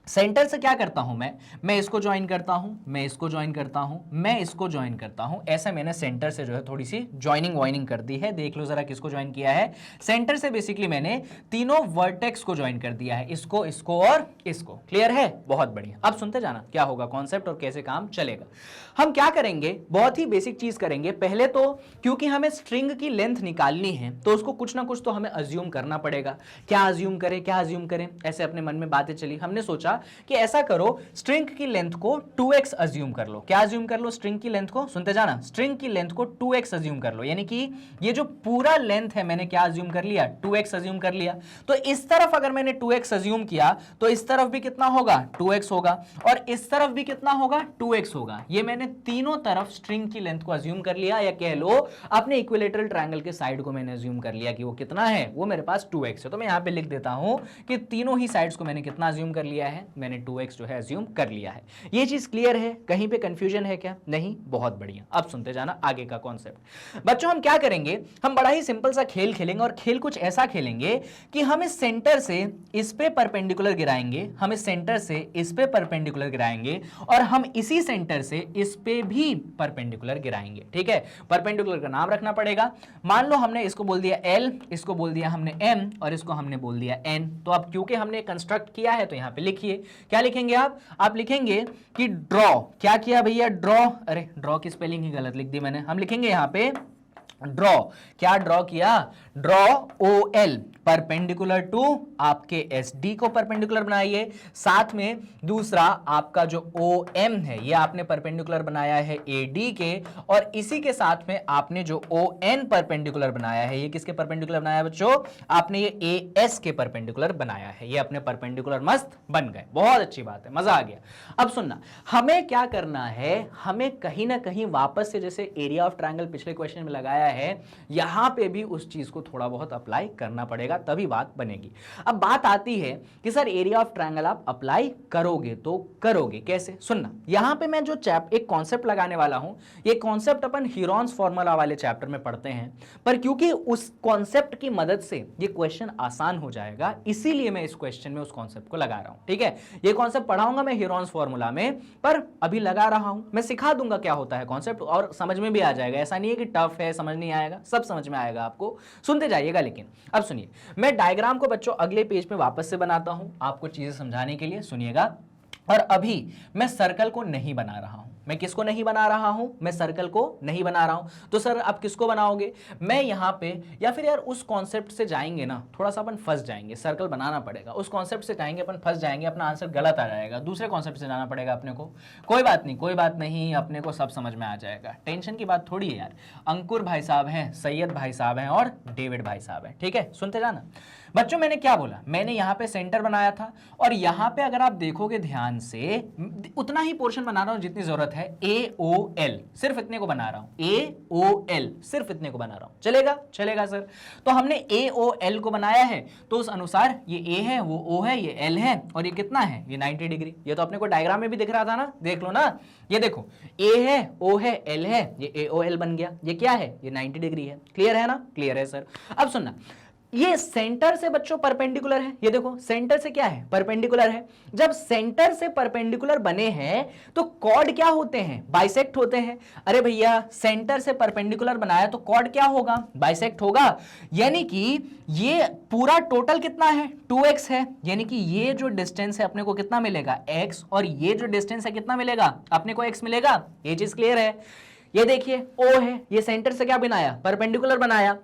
S1: सेंटर से क्या करता हूं मैं इसको ज्वाइन करता हूं, मैं इसको ज्वाइन करता हूं, मैं इसको ज्वाइन करता हूं। ऐसा मैंने सेंटर से जो है थोड़ी सी ज्वाइनिंग वाइनिंग कर दी है। देख लो जरा किसको ज्वाइन किया है, सेंटर से बेसिकली मैंने तीनों वर्टेक्स को ज्वाइन कर दिया है, इसको, इसको और इसको। क्लियर है, बहुत बढ़िया। अब सुनते जाना क्या होगा कॉन्सेप्ट और कैसे काम चलेगा। हम क्या करेंगे, बहुत ही बेसिक चीज करेंगे। पहले तो क्योंकि हमें स्ट्रिंग की लेंथ निकालनी है तो उसको कुछ ना कुछ तो हमें अज्यूम करना पड़ेगा। क्या अज्यूम करें, क्या अज्यूम करें, ऐसे अपने मन में बातें चली। हमने सोचा कि ऐसा करो, स्ट्रिंग की लेंथ को 2x अज्यूम कर लो। क्या अज्यूम कर लो, स्ट्रिंग की लेंथ को, सुनते जाना, स्ट्रिंग की लेंथ को 2x अज्यूम कर लो। यानी कि ये जो पूरा लेंथ है मैंने क्या अज्यूम कर लिया, 2x अज्यूम कर लिया। तो इस तरफ अगर मैंने 2x अज्यूम किया तो इस तरफ भी कितना होगा, 2x होगा, और इस तरफ भी कितना होगा, 2x होगा। ये मैंने तीनों तरफ स्ट्रिंग की लेंथ को अज्यूम कर लिया, या कह लो अपने इक्विलेटरल ट्रायंगल के साइड को मैंने अज्यूम कर लिया कि वो कितना है, वो मेरे पास 2x है। तो मैं यहां पे लिख देता हूं कि तीनों ही साइड्स को मैंने कितना अज्यूम कर लिया है, मैंने 2x जो है अज्यूम कर लिया है। ये चीज क्लियर है, कहीं पे कंफ्यूजन है क्या, नहीं, बहुत बढ़िया। अब सुनते जाना आगे का कॉन्सेप्ट। बच्चों हम क्या करेंगे, हम बड़ा ही सिंपल सा खेल खेलेंगे, और खेल कुछ ऐसा खेलेंगे कि हम इस सेंटर से इस पे परपेंडिकुलर गिराएंगे, हम इस सेंटर से इस पे परपेंडिकुलर गिराएंगे, और हम इसी सेंटर से इस पे भी परपेंडिकुलर गिराएंगे, ठीक है। परपेंडिकुलर का नाम रखना पड़ेगा। मान लो हमने इसको बोल दिया L, इसको बोल दिया हमने M, और इसको हमने बोल दिया N। तो अब क्योंकि हमने कंस्ट्रक्ट किया है तो यहां पे लिखिए, क्या लिखेंगे आप लिखेंगे कि ड्रॉ, क्या किया भैया, ड्रॉ, अरे ड्रॉ की स्पेलिंग ही गलत लिख दी मैंने। हम लिखेंगे यहां पे ड्रॉ, क्या ड्रॉ किया, ड्रॉ OL परपेंडिकुलर टू आपके SD को परपेंडिकुलर बनाइए, साथ में दूसरा आपका जो OM है ये आपने परपेंडिकुलर बनाया है AD के, और इसी के साथ में आपने जो ON परपेंडिकुलर बनाया है, ये किसके परपेंडिकुलर बनाया है बच्चों, आपने ये AS के परपेंडिकुलर बनाया है। ये अपने परपेंडिकुलर मस्त बन गए, बहुत अच्छी बात है, मजा आ गया। अब सुनना, हमें क्या करना है, हमें कहीं ना कहीं वापस से जैसे एरिया ऑफ ट्रायंगल पिछले क्वेश्चन में लगाया है, यहां पे भी उस चीज को थोड़ा बहुत अप्लाई करना पड़ेगा, तभी बात बनेगी। अब बात आती है कि सर एरिया ऑफ ट्रायंगल आप अप्लाई करोगे तो करोगे कैसे, सुनना। यहां पे मैं जो एक कॉन्सेप्ट लगाने वाला हूं, ये कॉन्सेप्ट अपन हीरोन्स फॉर्मूला वाले चैप्टर में पढ़ते हैं, पर क्योंकि उस कॉन्सेप्ट की मदद से ये क्वेश्चन आसान हो जाएगा, इसीलिए मैं इस क्वेश्चन में उस कॉन्सेप्ट को लगा रहा हूं, ठीक है। ये कॉन्सेप्ट पढ़ाऊंगा मैं हीरोन्स फॉर्मूला में, पर अभी लगा रहा हूं, मैं सिखा दूंगा क्या होता है कॉन्सेप्ट, और समझ में भी आ जाएगा। ऐसा नहीं है कि टफ है, समझ नहीं आएगा, सब समझ में आएगा आपको, सुनते जाइएगा। लेकिन अब सुनिए, मैं डायग्राम को बच्चों अगले पेज पे वापस से बनाता हूं आपको चीजें समझाने के लिए, सुनिएगा। और अभी मैं सर्कल को नहीं बना रहा हूं, मैं किसको नहीं बना रहा हूं, मैं सर्कल को नहीं बना रहा हूं। तो सर आप किसको बनाओगे, मैं यहां पे, या फिर यार उस कॉन्सेप्ट से जाएंगे ना, थोड़ा सा अपन फंस जाएंगे, सर्कल बनाना पड़ेगा, उस कॉन्सेप्ट से जाएंगे अपन फंस जाएंगे, अपना आंसर गलत आ जाएगा, दूसरे कॉन्सेप्ट से जाना पड़ेगा अपने को। कोई बात नहीं, कोई बात नहीं, अपने को सब समझ में आ जाएगा, टेंशन की बात थोड़ी है यार। अंकुर भाई साहब हैं, सैयद भाई साहब हैं और डेविड भाई साहब हैं, ठीक है, सुनते जाना। बच्चों मैंने क्या बोला, मैंने यहां पे सेंटर बनाया था और यहां पे अगर आप देखोगे ध्यान से, उतना ही पोर्शन बना रहा हूं जितनी जरूरत है, AOL, सिर्फ इतने को बना रहा हूं, AOL सिर्फ इतने को बना रहा हूं, चलेगा, चलेगा सर। तो हमने AOL को बनाया है, तो उस अनुसार ये A है, वो O है, ये L है, और ये कितना है, ये 90 डिग्री। ये तो अपने को डायग्राम में भी दिख रहा था ना, देख लो ना, ये देखो A है, O है, L है, ये AOL बन गया। ये क्या है, ये 90 डिग्री है। क्लियर है ना, क्लियर है सर। अब सुनना, ये सेंटर से बच्चों परपेंडिकुलर है, ये देखो सेंटर से क्या है, परपेंडिकुलर है। जब सेंटर से परपेंडिकुलर बने हैं तो कॉर्ड क्या होते हैं, बाइसेक्ट होते हैं। अरे भैया सेंटर से परपेंडिकुलर बनाया तो कॉर्ड क्या होगा, बाइसेक्ट होगा। यानी कि ये पूरा टोटल कितना है, 2x है, यानी कि ये जो डिस्टेंस है अपने को कितना मिलेगा, x, और ये जो डिस्टेंस है कितना मिलेगा, अपने को x मिलेगा। ये चीज क्लियर है। ये देखिए O है, ये सेंटर से क्या बनाया, परपेंडिकुलर बनाया।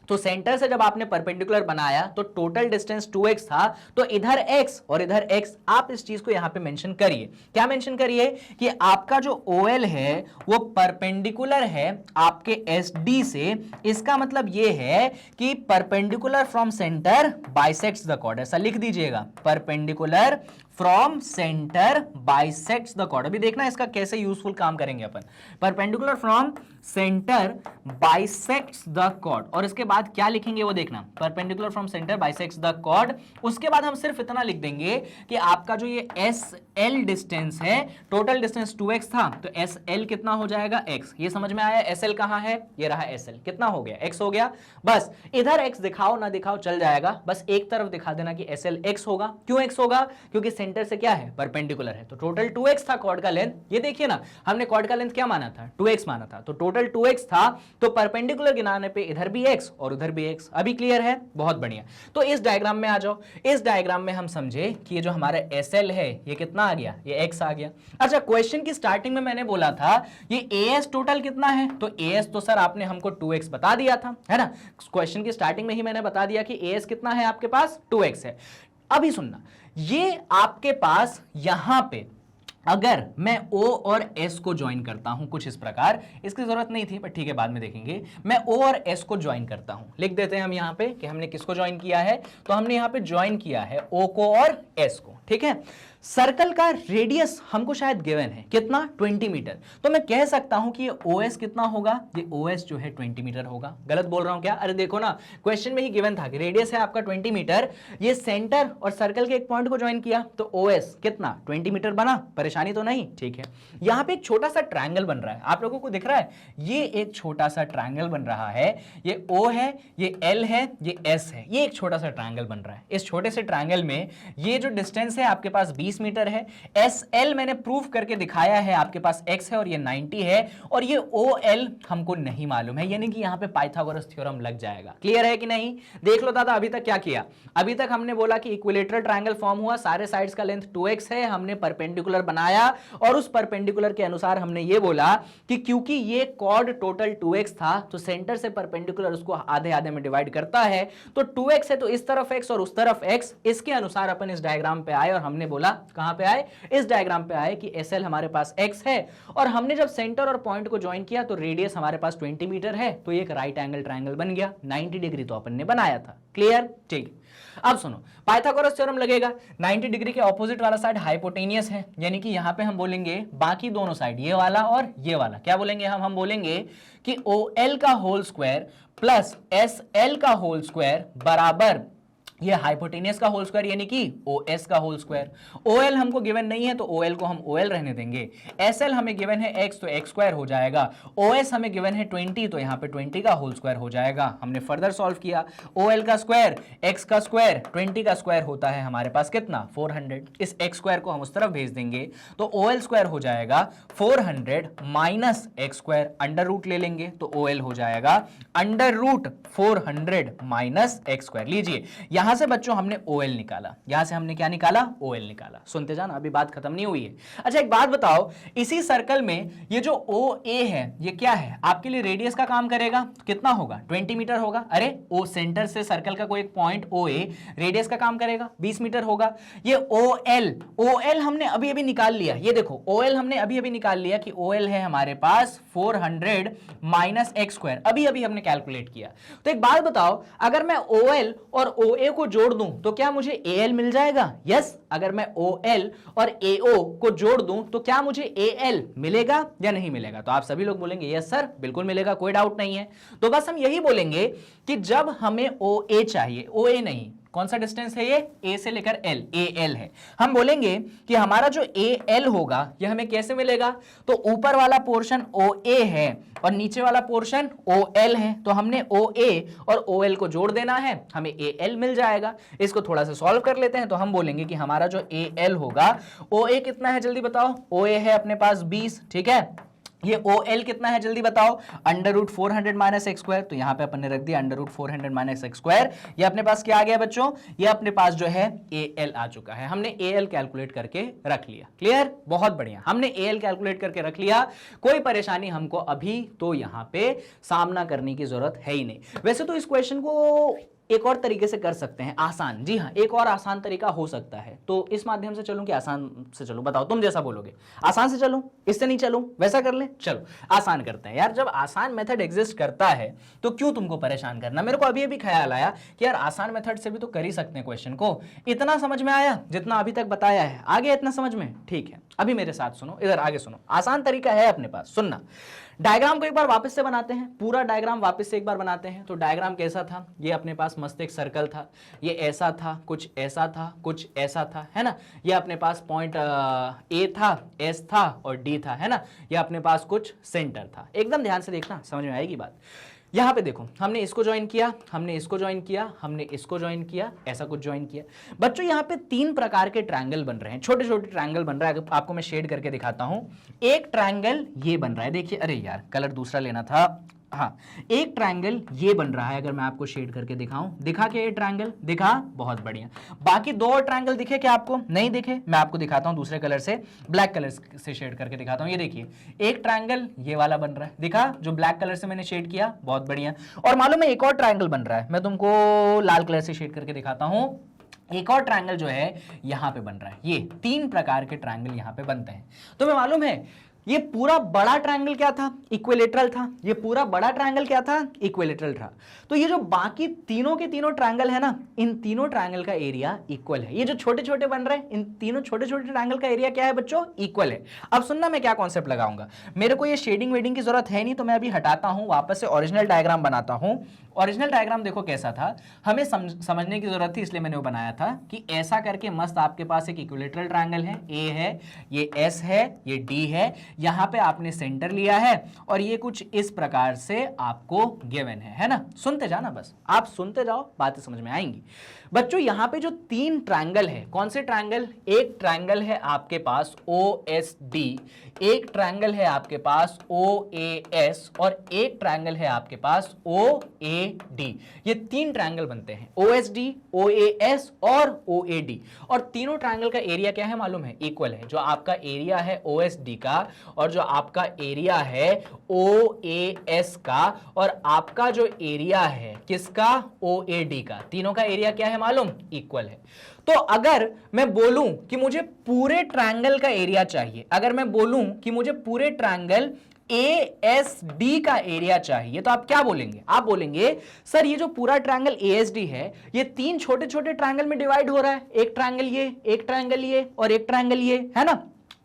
S1: तो सेंटर से जब आपने परपेंडिकुलर बनाया तो टोटल डिस्टेंस 2x था, तो इधर x और इधर x, आप इस चीज को यहां पे मेंशन करिए। क्या मेंशन करिए कि आपका जो OL है वो परपेंडिकुलर है आपके SD से। इसका मतलब ये है कि perpendicular from centre bisects the chord, ऐसा लिख दीजिएगा, perpendicular from centre bisects the chord. अभी देखना इसका कैसे यूजफुल काम करेंगे अपन, perpendicular from centre bisects the chord, और इसके बाद क्या लिखेंगे वो देखना, perpendicular from centre bisects the chord. उसके बाद हम सिर्फ इतना लिख देंगे कि आपका जो ये SL डिस्टेंस है, टोटल डिस्टेंस 2x था, तो SL कितना हो जाएगा, x। ये समझ में आया, SL कहां है, ये रहा SL, कितना हो गया, x हो गया। बस इधर x दिखाओ ना दिखाओ चल जाएगा, बस एक तरफ दिखा देना कि SL x होगा। क्यों x होगा, क्योंकि सेंटर से क्या है, परपेंडिकुलर है। तो टोटल 2x था कॉर्ड का लेंथ, ये देखिए ना, हमने कॉर्ड का लेंथ क्या माना था, 2x माना था, तो टोटल 2x था, तो परपेंडिकुलर गिनाने पे इधर भी x और उधर भी x। अभी क्लियर है, बहुत बढ़िया। तो इस डायग्राम में आ जाओ, इस डायग्राम में हम समझे कि ये जो हमारा SL है ये कितना आ गया, ये x आ गया। अच्छा, क्वेश्चन की स्टार्टिंग में मैंने बोला था ये AS टोटल कितना है, तो AS तो सर आपने हमको 2x बता दिया था, है ना, क्वेश्चन की स्टार्टिंग में ही मैंने बता दिया कि AS कितना है आपके पास, 2x है। अभी सुनना, ये आपके पास यहां पे अगर मैं O और S को ज्वाइन करता हूं कुछ इस प्रकार, इसकी जरूरत नहीं थी पर ठीक है बाद में देखेंगे, मैं O और S को ज्वाइन करता हूं, लिख देते हैं हम यहां पे कि हमने किसको ज्वाइन किया है, तो हमने यहां पे ज्वाइन किया है O को और S को, ठीक है। सर्कल का रेडियस हमको शायद गिवन है, कितना, 20 मीटर, तो मैं कह सकता हूं कि ये OS कितना होगा, ये OS जो है 20 मीटर होगा। गलत बोल रहा हूं क्या, अरे देखो ना क्वेश्चन में ही गिवन था कि रेडियस है आपका 20 मीटर, ये सेंटर और सर्कल के एक पॉइंट को ज्वाइन किया तो OS कितना, 20 मीटर बना, परेशानी तो नहीं, ठीक है। यहां पे एक छोटा सा ट्रायंगल बन रहा है, आप लोगों को दिख रहा है, ये एक छोटा सा ट्रायंगल बन रहा है, ये O है, ये L है, ये S है, ये एक छोटा सा ट्रायंगल बन रहा है। इस छोटे से ट्रायंगल में ये जो डिस्टेंस है आपके पास 20 मीटर है, SL मैंने प्रूफ करके दिखाया है आपके पास x है और ये 90 है, और ये OL हमको नहीं मालूम है, यानी कि यहां पे पाइथागोरस थ्योरम लग जाएगा। क्लियर है कि नहीं, देख लो दादा, अभी तक क्या किया, अभी तक हमने बोला कि इक्विलेटरल ट्रायंगल फॉर्म हुआ, सारे साइड्स का लेंथ 2x है, हमने परपेंडिकुलर बनाया और उस परपेंडिकुलर के अनुसार हमने ये बोला कि क्योंकि ये कॉर्ड टोटल 2x था तो सेंटर से परपेंडिकुलर उसको आधे आधे में डिवाइड करता है, तो 2x है तो इस तरफ x और उस तरफ x, इसके अनुसार अपन इस डायग्राम पे आए और हमने बोला, कहां पे आए, इस डायग्राम पे आए कि SL हमारे पास x है, और हमने जब सेंटर और पॉइंट को ज्वाइन किया तो रेडियस हमारे पास 20 मीटर है, तो एक राइट एंगल ट्रायंगल बन गया, 90 डिग्री तो अपन ने बनाया था। क्लियर, ठीक। अब सुनो, पाइथागोरस थ्योरम लगेगा, 90 डिग्री के ऑपोजिट वाला साइड हाइपोटेनियस है, यानी कि यहां पे हम बोलेंगे बाकी दोनों साइड, ये वाला और ये वाला, क्या बोलेंगे हम बोलेंगे कि OL का होल स्क्वायर प्लस SL का होल स्क्वायर बराबर ये हाइपोटेनियस का होल स्क्वायर, यानी कि OS का होल स्क्वायर। OL हमको गिवन नहीं है तो OL को हम OL रहने देंगे, SL हमें गिवन है x तो x स्क्वायर हो जाएगा, OS हमें गिवन है 20 तो यहाँ पे 20 का होल स्क्वायर हो जाएगा। हमने फर्दर सॉल्व किया, OL का स्क्वायर x का स्क्वायर 20 का स्क्वायर होता है हमारे पास कितना, 400, इस x स्क्वायर को हम उस तरफ भेज देंगे तो OL स्क्वायर हो जाएगा 400 minus x square, under root ले लेंगे तो OL हो जाएगा under root 400 minus x square. लीजिए यहां यहां से बच्चों हमने OL निकाला, यहां से हमने क्या निकाला, OL निकाला। सुनते जाना, अभी बात खत्म नहीं हुई है। अच्छा एक बात बताओ, इसी सर्कल में ये जो OA है ये क्या है, आपके लिए रेडियस का काम करेगा, कितना होगा, 20 मीटर होगा। अरे ओ सेंटर से सर्कल का कोई एक पॉइंट OA रेडियस का काम करेगा, 20 मीटर होगा। ये OL हमने अभी अभी निकाल लिया, ये देखो OL हमने अभी अभी निकाल लिया कि OL है हमारे पास 400 माइनस एक्स स्क्वायर, अभी अभी हमने कैलकुलेट किया। तो एक बात बताओ, अगर मैं OL और OA को जोड़ दूं तो क्या मुझे AL मिल जाएगा? यस, अगर मैं OL और AO को जोड़ दूं तो क्या मुझे AL मिलेगा या नहीं मिलेगा? तो आप सभी लोग बोलेंगे यस सर बिल्कुल मिलेगा, कोई डाउट नहीं है। तो बस हम यही बोलेंगे कि जब हमें OA चाहिए, OA नहीं, कौन सा डिस्टेंस है ये, A से लेकर L, AL है, हम बोलेंगे कि हमारा जो AL होगा ये हमें कैसे मिलेगा, तो ऊपर वाला पोर्शन OA है और नीचे वाला पोर्शन OL है, तो हमने OA और OL को जोड़ देना है, हमें AL मिल जाएगा। इसको थोड़ा सा सॉल्व कर लेते हैं, तो हम बोलेंगे कि हमारा जो AL होगा, OA कितना है जल्दी बताओ, OA है अपने पास 20, ठीक है, ये OL कितना है जल्दी बताओ, √400 माइनस एक्स स्क्वायर, तो यहां पे अपन ने रख दिया √400 माइनस एक्स स्क्वायर। ये अपने पास क्या आ गया बच्चों, ये अपने पास जो है AL आ चुका है, हमने AL कैलकुलेट करके रख लिया। क्लियर, बहुत बढ़िया, हमने AL कैलकुलेट करके रख लिया, कोई परेशानी हमको अभी तो यहां पे सामना करने की जरूरत है ही नहीं। वैसे तो इस क्वेश्चन को एक और तरीके से कर सकते हैं, आसान, जी हाँ एक और आसान तरीका हो सकता है। तो इस माध्यम से चलूं कि आसान से चलूं, बताओ तुम जैसा बोलोगे, आसान से चलूं, इससे नहीं चलूं, वैसा कर ले, चलो आसान करते हैं। यार जब आसान मेथड एग्जिस्ट करता है तो क्यों तुमको परेशान करना। मेरे को अभी अभी ख्याल आया कि यार आसान मेथड से भी तो कर ही सकते हैं क्वेश्चन को। इतना समझ में आया जितना अभी तक बताया है, आ गया इतना समझ में, ठीक है। अभी मेरे साथ सुनो, इधर आगे सुनो, आसान तरीका है अपने पास, सुनना। डायग्राम को एक बार वापस से बनाते हैं, पूरा डायग्राम वापस से एक बार बनाते हैं। तो डायग्राम कैसा था, ये अपने पास मस्त एक सर्कल था, ये ऐसा था, कुछ ऐसा था, कुछ ऐसा था, है ना। ये अपने पास पॉइंट A था, S था और D था, है ना। ये अपने पास कुछ सेंटर था। एकदम ध्यान से देखना, समझ में आएगी बात। यहां पे देखो, हमने इसको ज्वाइन किया, हमने इसको ज्वाइन किया, हमने इसको ज्वाइन किया, ऐसा कुछ ज्वाइन किया। बच्चों यहाँ पे 3 प्रकार के ट्रायंगल बन रहे हैं, छोटे छोटे ट्रायंगल बन रहा है। आपको मैं शेड करके दिखाता हूं। एक ट्रायंगल ये बन रहा है, देखिए, अरे यार कलर दूसरा लेना था, हाँ, एक ट्रायंगल ये बन रहा है। अगर मैं आपको शेड करके दिखाऊं, दिखा क्या ये ट्रायंगल, दिखा, बहुत बढ़िया। बाकी 2 और ट्रायंगल दिखे क्या आपको, नहीं दिखे, मैं आपको दिखाता हूं दूसरे कलर से, ब्लैक कलर से शेड करके दिखाता हूं। ये देखिए एक ट्रायंगल ये वाला बन रहा है, दिखा, जो ब्लैक कलर से मैंने शेड किया, बहुत बढ़िया। और मालूम है एक और ट्रायंगल बन रहा है, मैं तुमको लाल कलर से शेड करके दिखाता हूं। एक और ट्रायंगल जो है यहां पे बन रहा है। ये 3 प्रकार के ट्रायंगल यहां पे बनते हैं। तुम्हें मालूम है ये पूरा बड़ा ट्रायंगल क्या था, इक्विलेटरल था। ये पूरा बड़ा ट्रायंगल क्या था, इक्विलेटरल था। तो ये जो बाकी तीनों के तीनों ट्रायंगल है ना, इन तीनों ट्रायंगल का एरिया इक्वल है। ये जो छोटे छोटे बन रहे हैं, इन तीनों छोटे छोटे ट्रायंगल का एरिया क्या है बच्चों, इक्वल है। अब सुनना मैं क्या कॉन्सेप्ट लगाऊंगा, मेरे को ये शेडिंग वेडिंग की जरूरत है नहीं, तो मैं अभी हटाता हूं, वापस से ओरिजिनल डायग्राम बनाता हूं। ओरिजिनल डायग्राम देखो कैसा था, हमें समझने की जरूरत थी, इसलिए मैंने वो बनाया था कि ऐसा करके मस्त आपके पास एक इक्विलेटरल ट्रायंगल है, A है, ये S है, ये D है, यहां पे आपने सेंटर लिया है और ये कुछ इस प्रकार से आपको गिवन है ना। सुनते जाना, बस आप सुनते जाओ, बातें समझ में आएंगी। बच्चों यहां पे जो 3 ट्रायंगल है, कौन से ट्रायंगल, एक ट्रायंगल है आपके पास OSD, एक ट्रायंगल है आपके पास OAS और एक ट्रायंगल है आपके पास OAD। ये 3 ट्रायंगल बनते हैं, OSD, OAS और OAD। और तीनों ट्रायंगल का एरिया क्या है मालूम है, इक्वल है। जो आपका एरिया है OSD का और जो आपका एरिया है OAS का और आपका जो एरिया है किसका, OAD का, तीनों का एरिया क्या है मालूम, इक्वल है। तो अगर मैं बोलूं कि मुझे पूरे ट्रायंगल का एरिया चाहिए, अगर मैं बोलूं कि मुझे पूरे ट्रायंगल ASD का एरिया चाहिए, तो आप क्या बोलेंगे, आप बोलेंगे सर ये जो पूरा ट्रायंगल ASD है ये 3 छोटे छोटे ट्रायंगल में डिवाइड हो रहा है, एक ट्रायंगल ये, एक ट्रायंगल ये और एक ट्रायंगल ये, है ना,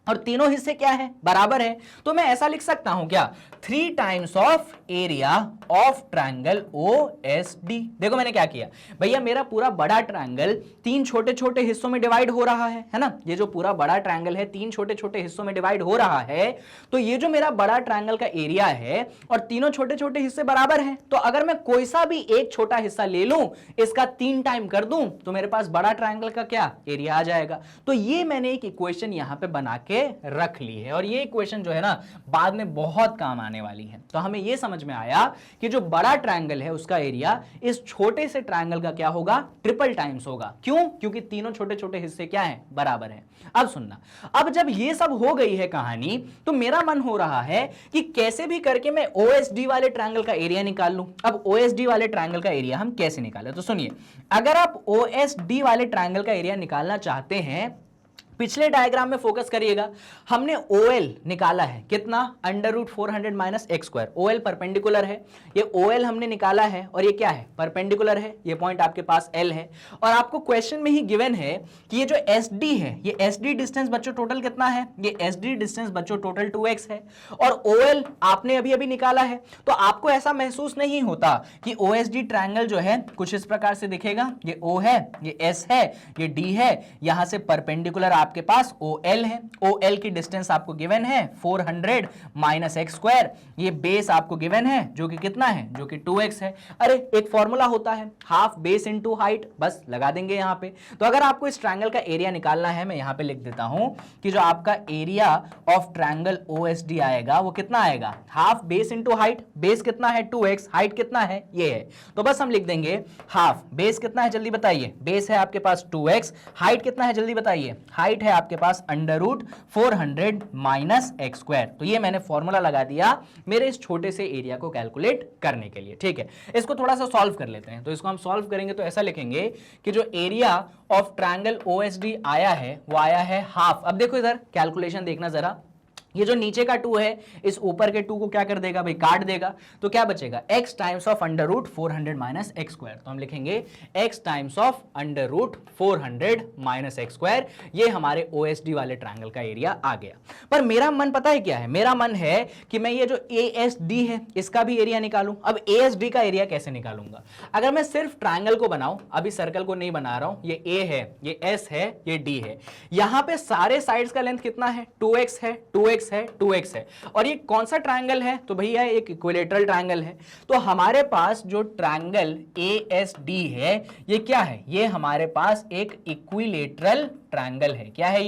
S1: और तीनों हिस्से क्या है, बराबर है। तो मैं ऐसा लिख सकता हूं क्या, 3 times of area of triangle OSD। देखो मैंने क्या किया भैया, मेरा पूरा बड़ा ट्रायंगल 3 छोटे छोटे हिस्सों में डिवाइड हो रहा है ना। ये जो पूरा बड़ा ट्रायंगल है 3 छोटे छोटे हिस्सों में डिवाइड हो रहा है, तो ये जो मेरा बड़ा ट्रायंगल का एरिया है और तीनों छोटे छोटे हिस्से बराबर है, तो अगर मैं कोई सा भी एक छोटा हिस्सा ले लूं, इसका 3 टाइम कर दूं, तो मेरे पास बड़ा ट्रायंगल का क्या एरिया आ जाएगा। तो ये मैंने एक इक्वेशन यहां पे बना के करके रख ली है। और ये इक्वेशन जो है ना बाद में बहुत काम आने वाली है। तो हमें ये समझ में आया कि जो बड़ा ट्रायंगल है उसका एरिया इस छोटे से ट्रायंगल का क्या होगा, ट्रिपल टाइम्स होगा। क्यों? क्योंकि तीनों छोटे छोटे हिस्से क्या हैं, बराबर हैं। अब सुनना, अब जब ये सब हो गई है कहानी, तो मेरा मन हो रहा है कि कैसे भी करके मैं ओएसडी वाले ट्रायंगल का एरिया निकाल लूं। अब ओएसडी वाले ट्रायंगल का एरिया हम कैसे निकालें, तो सुनिए, अगर आप ओएसडी वाले ट्रायंगल का एरिया निकालना चाहते हैं, पिछले डायग्राम में फोकस करिएगा, हमने OL निकाला है कितना, √400 minus x square. OL perpendicular है, ये OL हमने निकाला है और ये क्या है, परपेंडिकुलर है, ये पॉइंट आपके पास L है। और आपको क्वेश्चन में ही गिवन है कि ये जो SD है, ये SD डिस्टेंस बच्चों टोटल कितना है, ये SD डिस्टेंस बच्चों टोटल 2x है। और OL आपने अभी अभी निकाला है, तो आपको ऐसा महसूस नहीं होता कि OSD ट्रायंगल जो है कुछ इस प्रकार से दिखेगा, ये O है, ये S है, ये D है, यहां से परपेंडिकुलर आपके पास OL है। OL की डिस्टेंस आपको गिवन है 400 माइनस एक्स स्क्वायर, ये बेस आपको गिवन है जो कि कितना है, जो कि 2x है। अरे एक फॉर्मूला होता है हाफ बेस इनटू हाइट, बस लगा देंगे यहां पे। तो अगर आपको इस ट्रायंगल का एरिया निकालना है, मैं यहां पे लिख देता हूं कि जो आपका एरिया ऑफ ट्रायंगल OSD आएगा वो कितना आएगा, half base into height. Base कितना है 2x, हाइट कितना है, ये है। तो बस हम लिख देंगे हाफ बेस कितना है, जल्दी बताइए, बेस है आपके पास 2x, हाइट कितना है जल्दी बताइए, हाइट है आपके पास √400 माइनस एक्स स्क्वायर। तो ये मैंने फॉर्मूला लगा दिया मेरे इस छोटे से एरिया को कैलकुलेट करने के लिए। ठीक है, इसको थोड़ा सा सॉल्व कर लेते हैं। तो इसको हम सॉल्व करेंगे तो ऐसा लिखेंगे कि जो एरिया ऑफ ट्रायंगल OSD आया है वो आया है हाफ। अब देखो इधर कैलकुलेशन देखना जरा, ये जो नीचे का 2 है इस ऊपर के 2 को क्या कर देगा भाई, काट देगा। तो क्या बचेगा, x times of √400 minus x square. तो हम लिखेंगे x times of √400 minus x square. ये हमारे OSD वाले ट्रायंगल का एरिया आ गया। पर मेरा मन पता है क्या है, मेरा मन है कि मैं ये जो ASD है इसका भी एरिया निकालूं। अब ASD का एरिया कैसे निकालूंगा, अगर मैं सिर्फ ट्रायंगल को बनाऊं, अभी सर्कल को नहीं बना रहा हूं, ये A है, ये S है, ये D है, यहां पे सारे साइड्स का लेंथ कितना है, 2x है, 2x है, 2x है। और ये कौन सा ट्रायंगल है, तो भैया एक इक्विलेटरल ट्रायंगल है। तो हमारे पास जो ट्रायंगल ASD है ये क्या है, ये हमारे पास एक इक्विलेटरल ट्रायंगल है। क्या है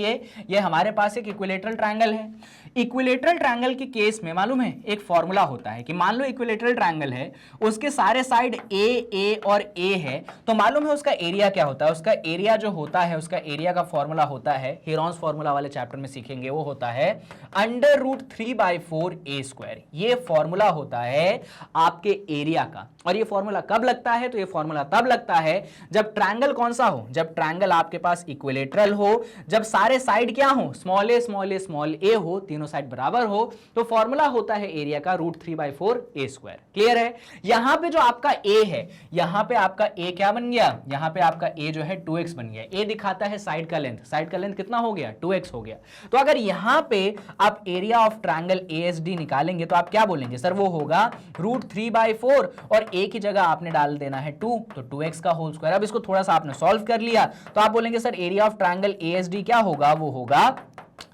S1: ये हमारे पास एक इक्विलेटरल ट्रायंगल है। इक्विलेटरल ट्रायंगल के केस में मालूम है एक फॉर्मूला होता है कि मान लो इक्विलेटरल ट्रायंगल है, उसके सारे साइड A और A है, तो मालूम है उसका एरिया क्या होता है, उसका एरिया जो होता है, उसका एरिया का फॉर्मूला होता है, हेरॉन्स फॉर्मूला वाले चैप्टर में सीखेंगे, वो होता है √3/4 A स्क्वायर। ये फॉर्मूला होता है आपके एरिया का। और ये फॉर्मूला कब लगता है, तो ये फॉर्मूला तब लगता है जब ट्रायंगल कौन सा हो, जब ट्रायंगल आपके पास इक्विलेटरल हो, जब सारे साइड क्या हो, स्मॉल a हो, तीनों साइड बराबर हो, तो फॉर्मूला होता है एरिया का √3/4 A स्क्वायर। क्लियर है। यहां पे जो आपका A है, यहां पे आपका A क्या बन गया, यहां पे आपका A जो है 2x बन गया। A दिखाता है साइड का लेंथ, साइड का लेंथ कितना हो गया, 2x हो गया। तो अगर यहां पे आप एरिया ऑफ ट्रायंगल ASD निकालेंगे तो आप क्या बोलेंगे, सर वो होगा √3/4 और A की जगह आपने डाल देना है 2, तो 2x का होल स्क्वायर। अब इसको थोड़ा सा आपने सॉल्व कर लिया तो आप बोलेंगे sir area of triangle ASD क्या होगा, वो होगा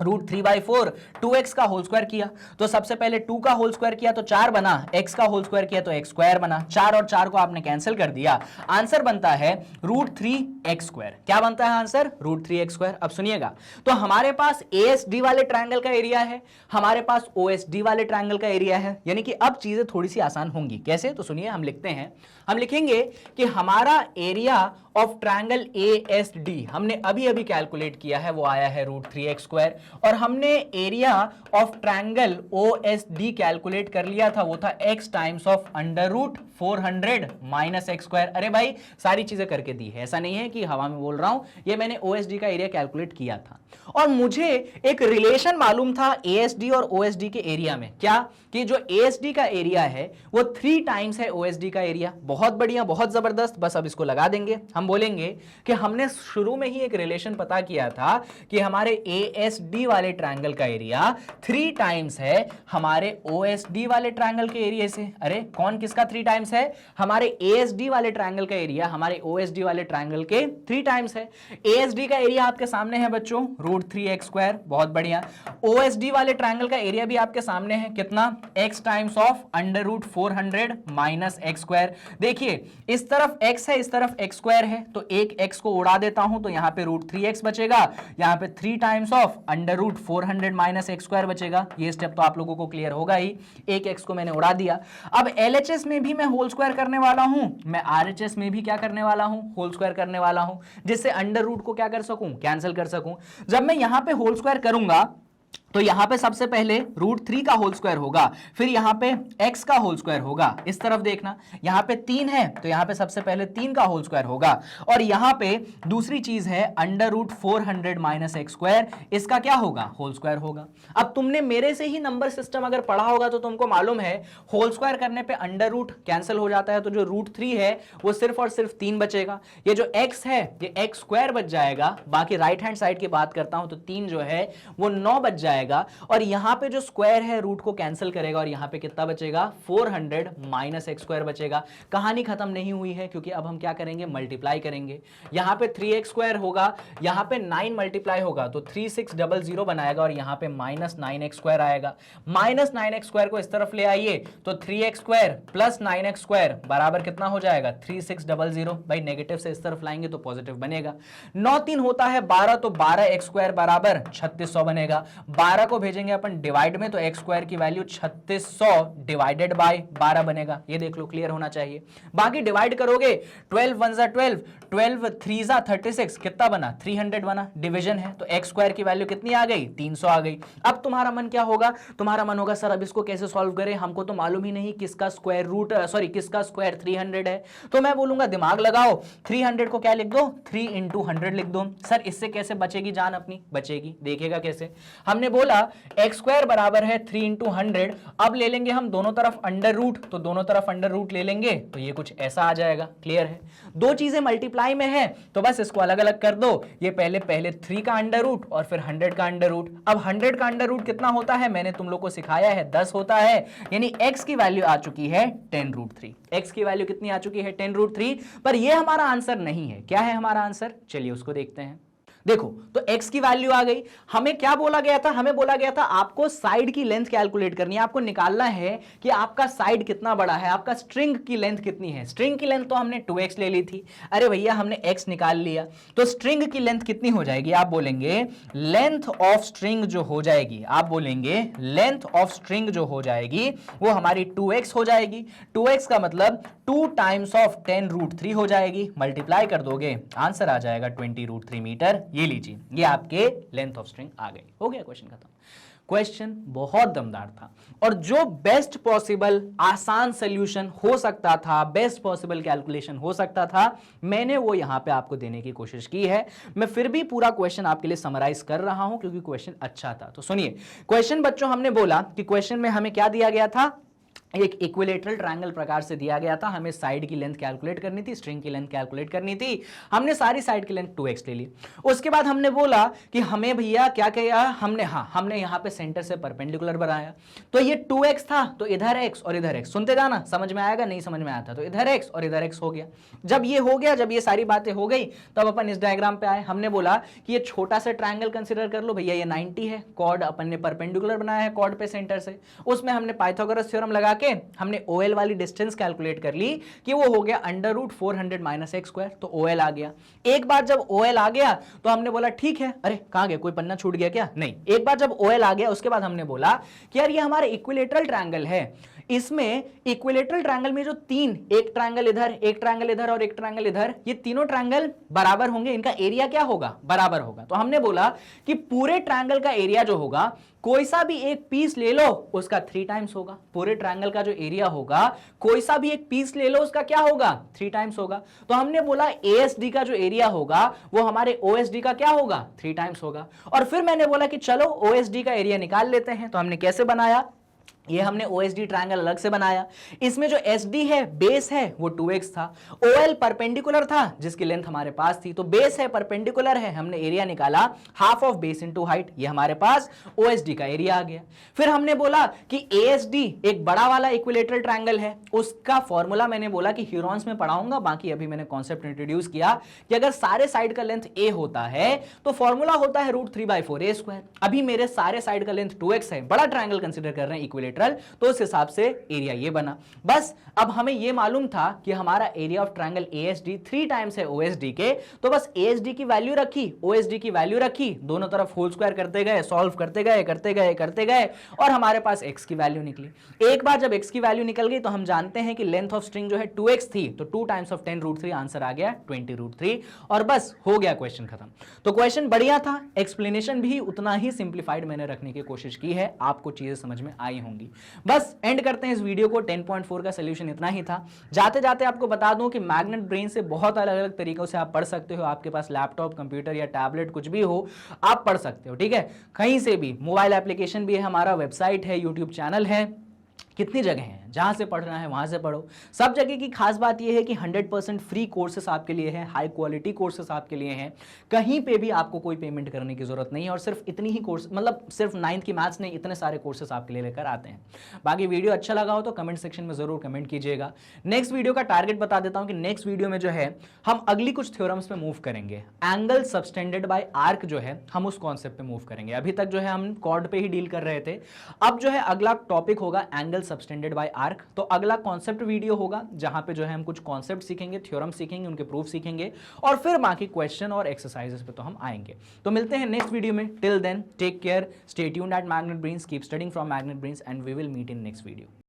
S1: √3/4, 2x का होल स्क्वायर किया तो सबसे पहले 2 का होल स्क्वायर किया तो 4 बना, x का होल स्क्वायर किया तो x स्क्वायर बना, 4 और 4 को आपने कैंसिल कर दिया, आंसर बनता है √3x स्क्वायर। क्या बनता है आंसर, √3x स्क्वायर। अब सुनिएगा, तो हमारे पास ASD वाले ट्रायंगल का एरिया है, हमारे पास OSD वाले ट्रायंगल का एरिया है, यानी कि अब चीजें थोड़ी सी आसान होंगी। कैसे, तो सुनिए हम लिखते हैं, हम लिखेंगे कि हमारा एरिया ऑफ ट्रायंगल ASD हमने अभी अभी कैलकुलेट किया है, वो आया है √3x स्क्वायर। और हमने area of triangle OSD calculate कर लिया था, वो था x times of √400 minus x square. अरे भाई सारी चीजें करके दी है, ऐसा नहीं है कि हवा में बोल रहा हूं, ये मैंने OSD का एरिया कैलकुलेट किया था। और मुझे एक रिलेशन मालूम था ASD और OSD के एरिया में, क्या कि जो ASD का एरिया है वो 3 टाइम्स है OSD का एरिया। बहुत बढ़िया, बहुत जबरदस्त। बस अब इसको लगा देंगे, हम बोलेंगे कि हमने शुरू में ही एक रिलेशन पता किया था कि हमारे ASD वाले ट्रायंगल का एरिया 3 टाइम्स है हमारे OSD वाले ट्रायंगल के एरिया से। अरे कौन किसका 3 टाइम्स है, हमारे ASD वाले ट्रायंगल का एरिया हमारे OSD वाले ट्रायंगल के 3 टाइम्स है। ASD का एरिया आपके सामने है बच्चों √3x², बहुत बढ़िया। OSD वाले ट्रायंगल का एरिया भी आपके सामने है, कितना, x times of √400 minus x²। देखिए इस तरफ x है, इस तरफ x² है, तो एक x को उड़ा देता हूं तो यहां पे √3x बचेगा, यहां पे 3 टाइम्स ऑफ √400 माइनस x² बचेगा। ये स्टेप तो आप लोगों को क्लियर होगा ही, एक x को मैंने उड़ा दिया। अब LHS में भी मैं होल स्क्वायर करने वाला हूं, मैं RHS में भी क्या करने वाला हूं, होल स्क्वायर करने वाला हूं, जिससे अंडर रूट को क्या कर सकूं, कैंसिल कर सकूं। जब मैं यहां पे होल स्क्वायर करूंगा तो यहां पे सबसे पहले √3 का होल स्क्वायर होगा, फिर यहां पे x का होल स्क्वायर होगा। इस तरफ देखना, यहां पे 3 है तो यहां पे सबसे पहले 3 का होल स्क्वायर होगा, और यहां पे दूसरी चीज है √400 माइनस x², इसका क्या होगा, होल स्क्वायर होगा। अब तुमने मेरे से ही नंबर सिस्टम अगर पढ़ा होगा तो तुमको मालूम है होल स्क्वायर करने पे अंडर रूट कैंसिल हो जाता है, तो जो √3 है वो सिर्फ और सिर्फ 3 बचेगा। ये जो x है ये x² बच जाएगा, बाकी राइट हैंड साइड की बात करता हूं तो 3 जो है वो 9 बच जाएगा, और यहां पे जो स्क्वायर है रूट को कैंसिल करेगा, और यहां पे कितना बचेगा, 400 माइनस x² बचेगा। कहानी खत्म नहीं हुई है, क्योंकि अब हम क्या करेंगे, मल्टीप्लाई करेंगे। यहां पे 3x² होगा, यहां पे 9 मल्टीप्लाई होगा तो 3600 बनाएगा, और यहां पे -9x² आएगा। -9x² को इस तरफ ले आइए तो 3x² प्लस 9x² बराबर कितना हो जाएगा, 3600। भाई नेगेटिव से इस तरफ लाएंगे तो पॉजिटिव बनेगा। 9 3 होता है 12, तो 12x² बराबर 3600 बनेगा। 12 को भेजेंगे अपन डिवाइड में तो x² की वैल्यू 3600 डिवाइडेड बाय 12 बनेगा। ये देख लो, क्लियर होना चाहिए। बाकी डिवाइड करोगे, 12 1 जा 12, 12 3 जा 36, कितना बना, 300 बना। डिवीजन है तो x² की वैल्यू कितनी आ गई, 300 आ गई। अब तुम्हारा मन क्या होगा, तुम्हारा मन होगा सर अब इसको कैसे सॉल्व करें, हमको तो मालूम ही नहीं किसका स्क्वायर रूट, सॉरी किसका स्क्वायर 300 है। तो मैं बोलूंगा दिमाग लगाओ, 300 को क्या लिख दो, 3 × 100 लिख दो। सर इससे कैसे बचेगी जान अपनी, बचेगी, देखेगा कैसे। हमने बोला x² बराबर है 3 × 100, अब ले लेंगे हम दोनों तरफ अंडर रूट, तो दोनों तरफ अंडर रूट ले लेंगे तो ये कुछ ऐसा आ जाएगा। क्लियर है, दो चीजें मल्टीप्लाई में है तो बस इसको अलग अलग कर दो। ये पहले 3 का अंडर रूट और फिर 100 का अंडर रूट। अब 100 का अंडर रूट कितना होता है, मैंने तुम लोग को सिखाया है 10 होता है, यानी x की वैल्यू आ चुकी है 10√3। x की वैल्यू कितनी आ चुकी है, 10√3। पर ये हमारा आंसर नहीं है। क्या है हमारा आंसर, चलिए उसको देखते हैं। देखो तो x की वैल्यू आ गई। हमें क्या बोला गया था, हमें बोला गया था आपको साइड की लेंथ कैलकुलेट करनी है, आपको निकालना है कि आपका साइड कितना बड़ा है, आपका स्ट्रिंग की लेंथ कितनी है। स्ट्रिंग की लेंथ तो हमने 2x ले ली थी, अरे भैया हमने x निकाल लिया, तो स्ट्रिंग की लेंथ कितनी हो जाएगी, आप बोलेंगे लेंथ ऑफ स्ट्रिंग जो हो जाएगी, आप बोलेंगे लेंथ ऑफ स्ट्रिंग जो हो जाएगी वो हमारी 2x हो जाएगी। 2x का मतलब 2 टाइम्स ऑफ 10√3 हो जाएगी, मल्टीप्लाई कर दोगे आंसर आ जाएगा 20√3 मीटर। ये लीजिए, ये आपके लेंथ ऑफ स्ट्रिंग आ गई। हो गया क्वेश्चन खत्म। क्वेश्चन बहुत दमदार था, और जो बेस्ट पॉसिबल आसान सॉल्यूशन हो सकता था, बेस्ट पॉसिबल कैलकुलेशन हो सकता था, मैंने वो यहां पे आपको देने की कोशिश की है। मैं फिर भी पूरा क्वेश्चन आपके लिए समराइज कर रहा हूं क्योंकि क्वेश्चन अच्छा था। तो सुनिए क्वेश्चन बच्चों, हमने बोला कि क्वेश्चन में हमें क्या दिया गया था, एक इक्विलेटरल ट्रायंगल प्रकार से दिया गया था, हमें साइड की लेंथ कैलकुलेट करनी थी, स्ट्रिंग की लेंथ कैलकुलेट करनी थी। हमने सारी साइड की लेंथ 2x ले ली। उसके बाद हमने बोला कि हमें भैया क्या किया, हमने यहां पे सेंटर से परपेंडिकुलर बनाया, तो ये 2x था तो इधर x और इधर x, सुनते जाना, समझ में आएगा, नहीं समझ में आता तो इधर x और इधर x हो गया। जब ये हो गया, जब ये सारी बातें हो गई, तब अपन इस डायग्राम पे आए। हमने बोला कि ये छोटा सा ट्रायंगल कंसीडर कर लो भैया, ये 90 है, कॉर्ड अपन ने परपेंडिकुलर बनाया है कॉर्ड पे सेंटर से, उसमें हमने पाइथागोरस थ्योरम लगा के हमने OL वाली डिस्टेंस कैलकुलेट कर ली कि वो हो गया √400 माइनस x², तो OL आ गया। एक बार जब OL आ गया तो हमने बोला ठीक है, अरे कहां गया, कोई पन्ना छूट गया क्या, नहीं, एक बार जब OL आ गया उसके बाद हमने बोला कि यार ये हमारा इक्विलेटरल ट्रायंगल है, इसमें इक्विलेटरल ट्रायंगल में जो तीन, एक ट्रायंगल इधर, एक ट्रायंगल इधर और एक ट्रायंगल इधर, ये तीनों ट्रायंगल बराबर होंगे, इनका एरिया क्या होगा, बराबर होगा। तो हमने बोला कि पूरे ट्रायंगल का एरिया जो होगा, कोई सा भी एक पीस ले लो उसका 3 टाइम्स होगा। पूरे ट्रायंगल का जो एरिया होगा, कोई सा भी एक पीस ले लो उसका क्या होगा, 3 टाइम्स होगा। तो हमने बोला ASD का जो एरिया होगा वो हमारे OSD का क्या होगा, 3 टाइम्स होगा। और फिर मैंने बोला कि चलो OSD का एरिया निकाल लेते हैं। तो हमने कैसे बनाया, ये हमने OSD ट्रायंगल अलग से बनाया। इसमें जो SD है, बेस है, वो 2x था। OL परपेंडिकुलर था जिसकी लेंथ हमारे पास थी, तो बेस है, परपेंडिकुलर है, हमने एरिया निकाला half of base into height, ये हमारे पास OSD का एरिया आ गया। फिर हमने बोला कि ASD एक बड़ा वाला इक्विलेटरल ट्रायंगल है, उसका फॉर्मूला मैंने बोला कि ह्यूरॉन्स में पढ़ाऊंगा, बाकी अभी मैंने कॉन्सेप्ट इंट्रोड्यूस किया कि अगर सारे साइड का लेंथ a होता है तो फॉर्मूला होता है √3/4a²। अभी मेरे सारे साइड का लेंथ 2x है, बड़ा ट्रायंगल कंसीडर कर रहे हैं इक्विलेटरल, तो उस हिसाब से एरिया ये बना। बस अब हमें ये मालूम था कि हमारा area of triangle ASD 3 times है OSD के, तो बस ASD की वैल्यू रखी, OSD की वैल्यू रखी, दोनों तरफ होल स्क्वायर करते गए, सॉल्व करते गए और हमारे पास x की वैल्यू निकली। एक बार जब x की वैल्यू निकल गई तो हम जानते हैं कि लेंथ ऑफ स्ट्रिंग जो है 2x थी, तो 2 टाइम्स ऑफ 10√3, आंसर आ गया 20√3 और बस हो गया क्वेश्चन खत्म। तो क्वेश्चन बढ़िया था, एक्सप्लेनेशन भी उतना ही सिंप्लीफाइड मैंने रखने की कोशिश की है, आपको चीजें समझ में आई होंगी। बस एंड करते हैं इस वीडियो को। 10.4 का सॉल्यूशन इतना ही था। जाते जाते आपको बता दूं कि मैग्नेट ब्रेन से बहुत अलग अलग तरीकों से आप पढ़ सकते हो। आपके पास लैपटॉप, कंप्यूटर या टैबलेट कुछ भी हो, आप पढ़ सकते हो, ठीक है, कहीं से भी। मोबाइल एप्लीकेशन भी है, हमारा वेबसाइट है, यूट्यूब चैनल है, कितनी जगह हैं, जहां से पढ़ना है वहां से पढ़ो। सब जगह की खास बात यह है कि 100% फ्री कोर्सेस आपके लिए हैं, हाई क्वालिटी कोर्सेस आपके लिए हैं, कहीं पे भी आपको कोई पेमेंट करने की जरूरत नहीं है और सिर्फ इतनी ही कोर्स, मतलब सिर्फ 9th की मैथ्स नहीं, इतने सारे कोर्सेस आपके लिए लेकर आते हैं। बाकी वीडियो अच्छा लगा हो तो कमेंट सेक्शन में जरूर कमेंट कीजिएगा। नेक्स्ट वीडियो का टारगेट बता देता हूं कि नेक्स्ट वीडियो में जो है हम अगली कुछ थ्योरम्स पे मूव करेंगे। एंगल सबटेंडेड बाय आर्क जो है हम उस कॉन्सेप्ट पे मूव करेंगे। अभी तक जो है हम कॉर्ड पे ही डील कर रहे थे, अब जो है अगला टॉपिक होगा एंगल सबटेंडेड बाय आर्क। तो अगला कॉन्सेप्ट वीडियो होगा जहां पे जो है हम कुछ कॉन्सेप्ट सीखेंगे, थ्योरम सीखेंगे, उनके प्रूफ सीखेंगे और फिर बाकी क्वेश्चन और एक्सरसाइजेस पे तो हम आएंगे। तो मिलते हैं नेक्स्ट वीडियो में। Till then take care, stay tuned at Magnet Brains, keep studying from Magnet Brains and we will meet in next video.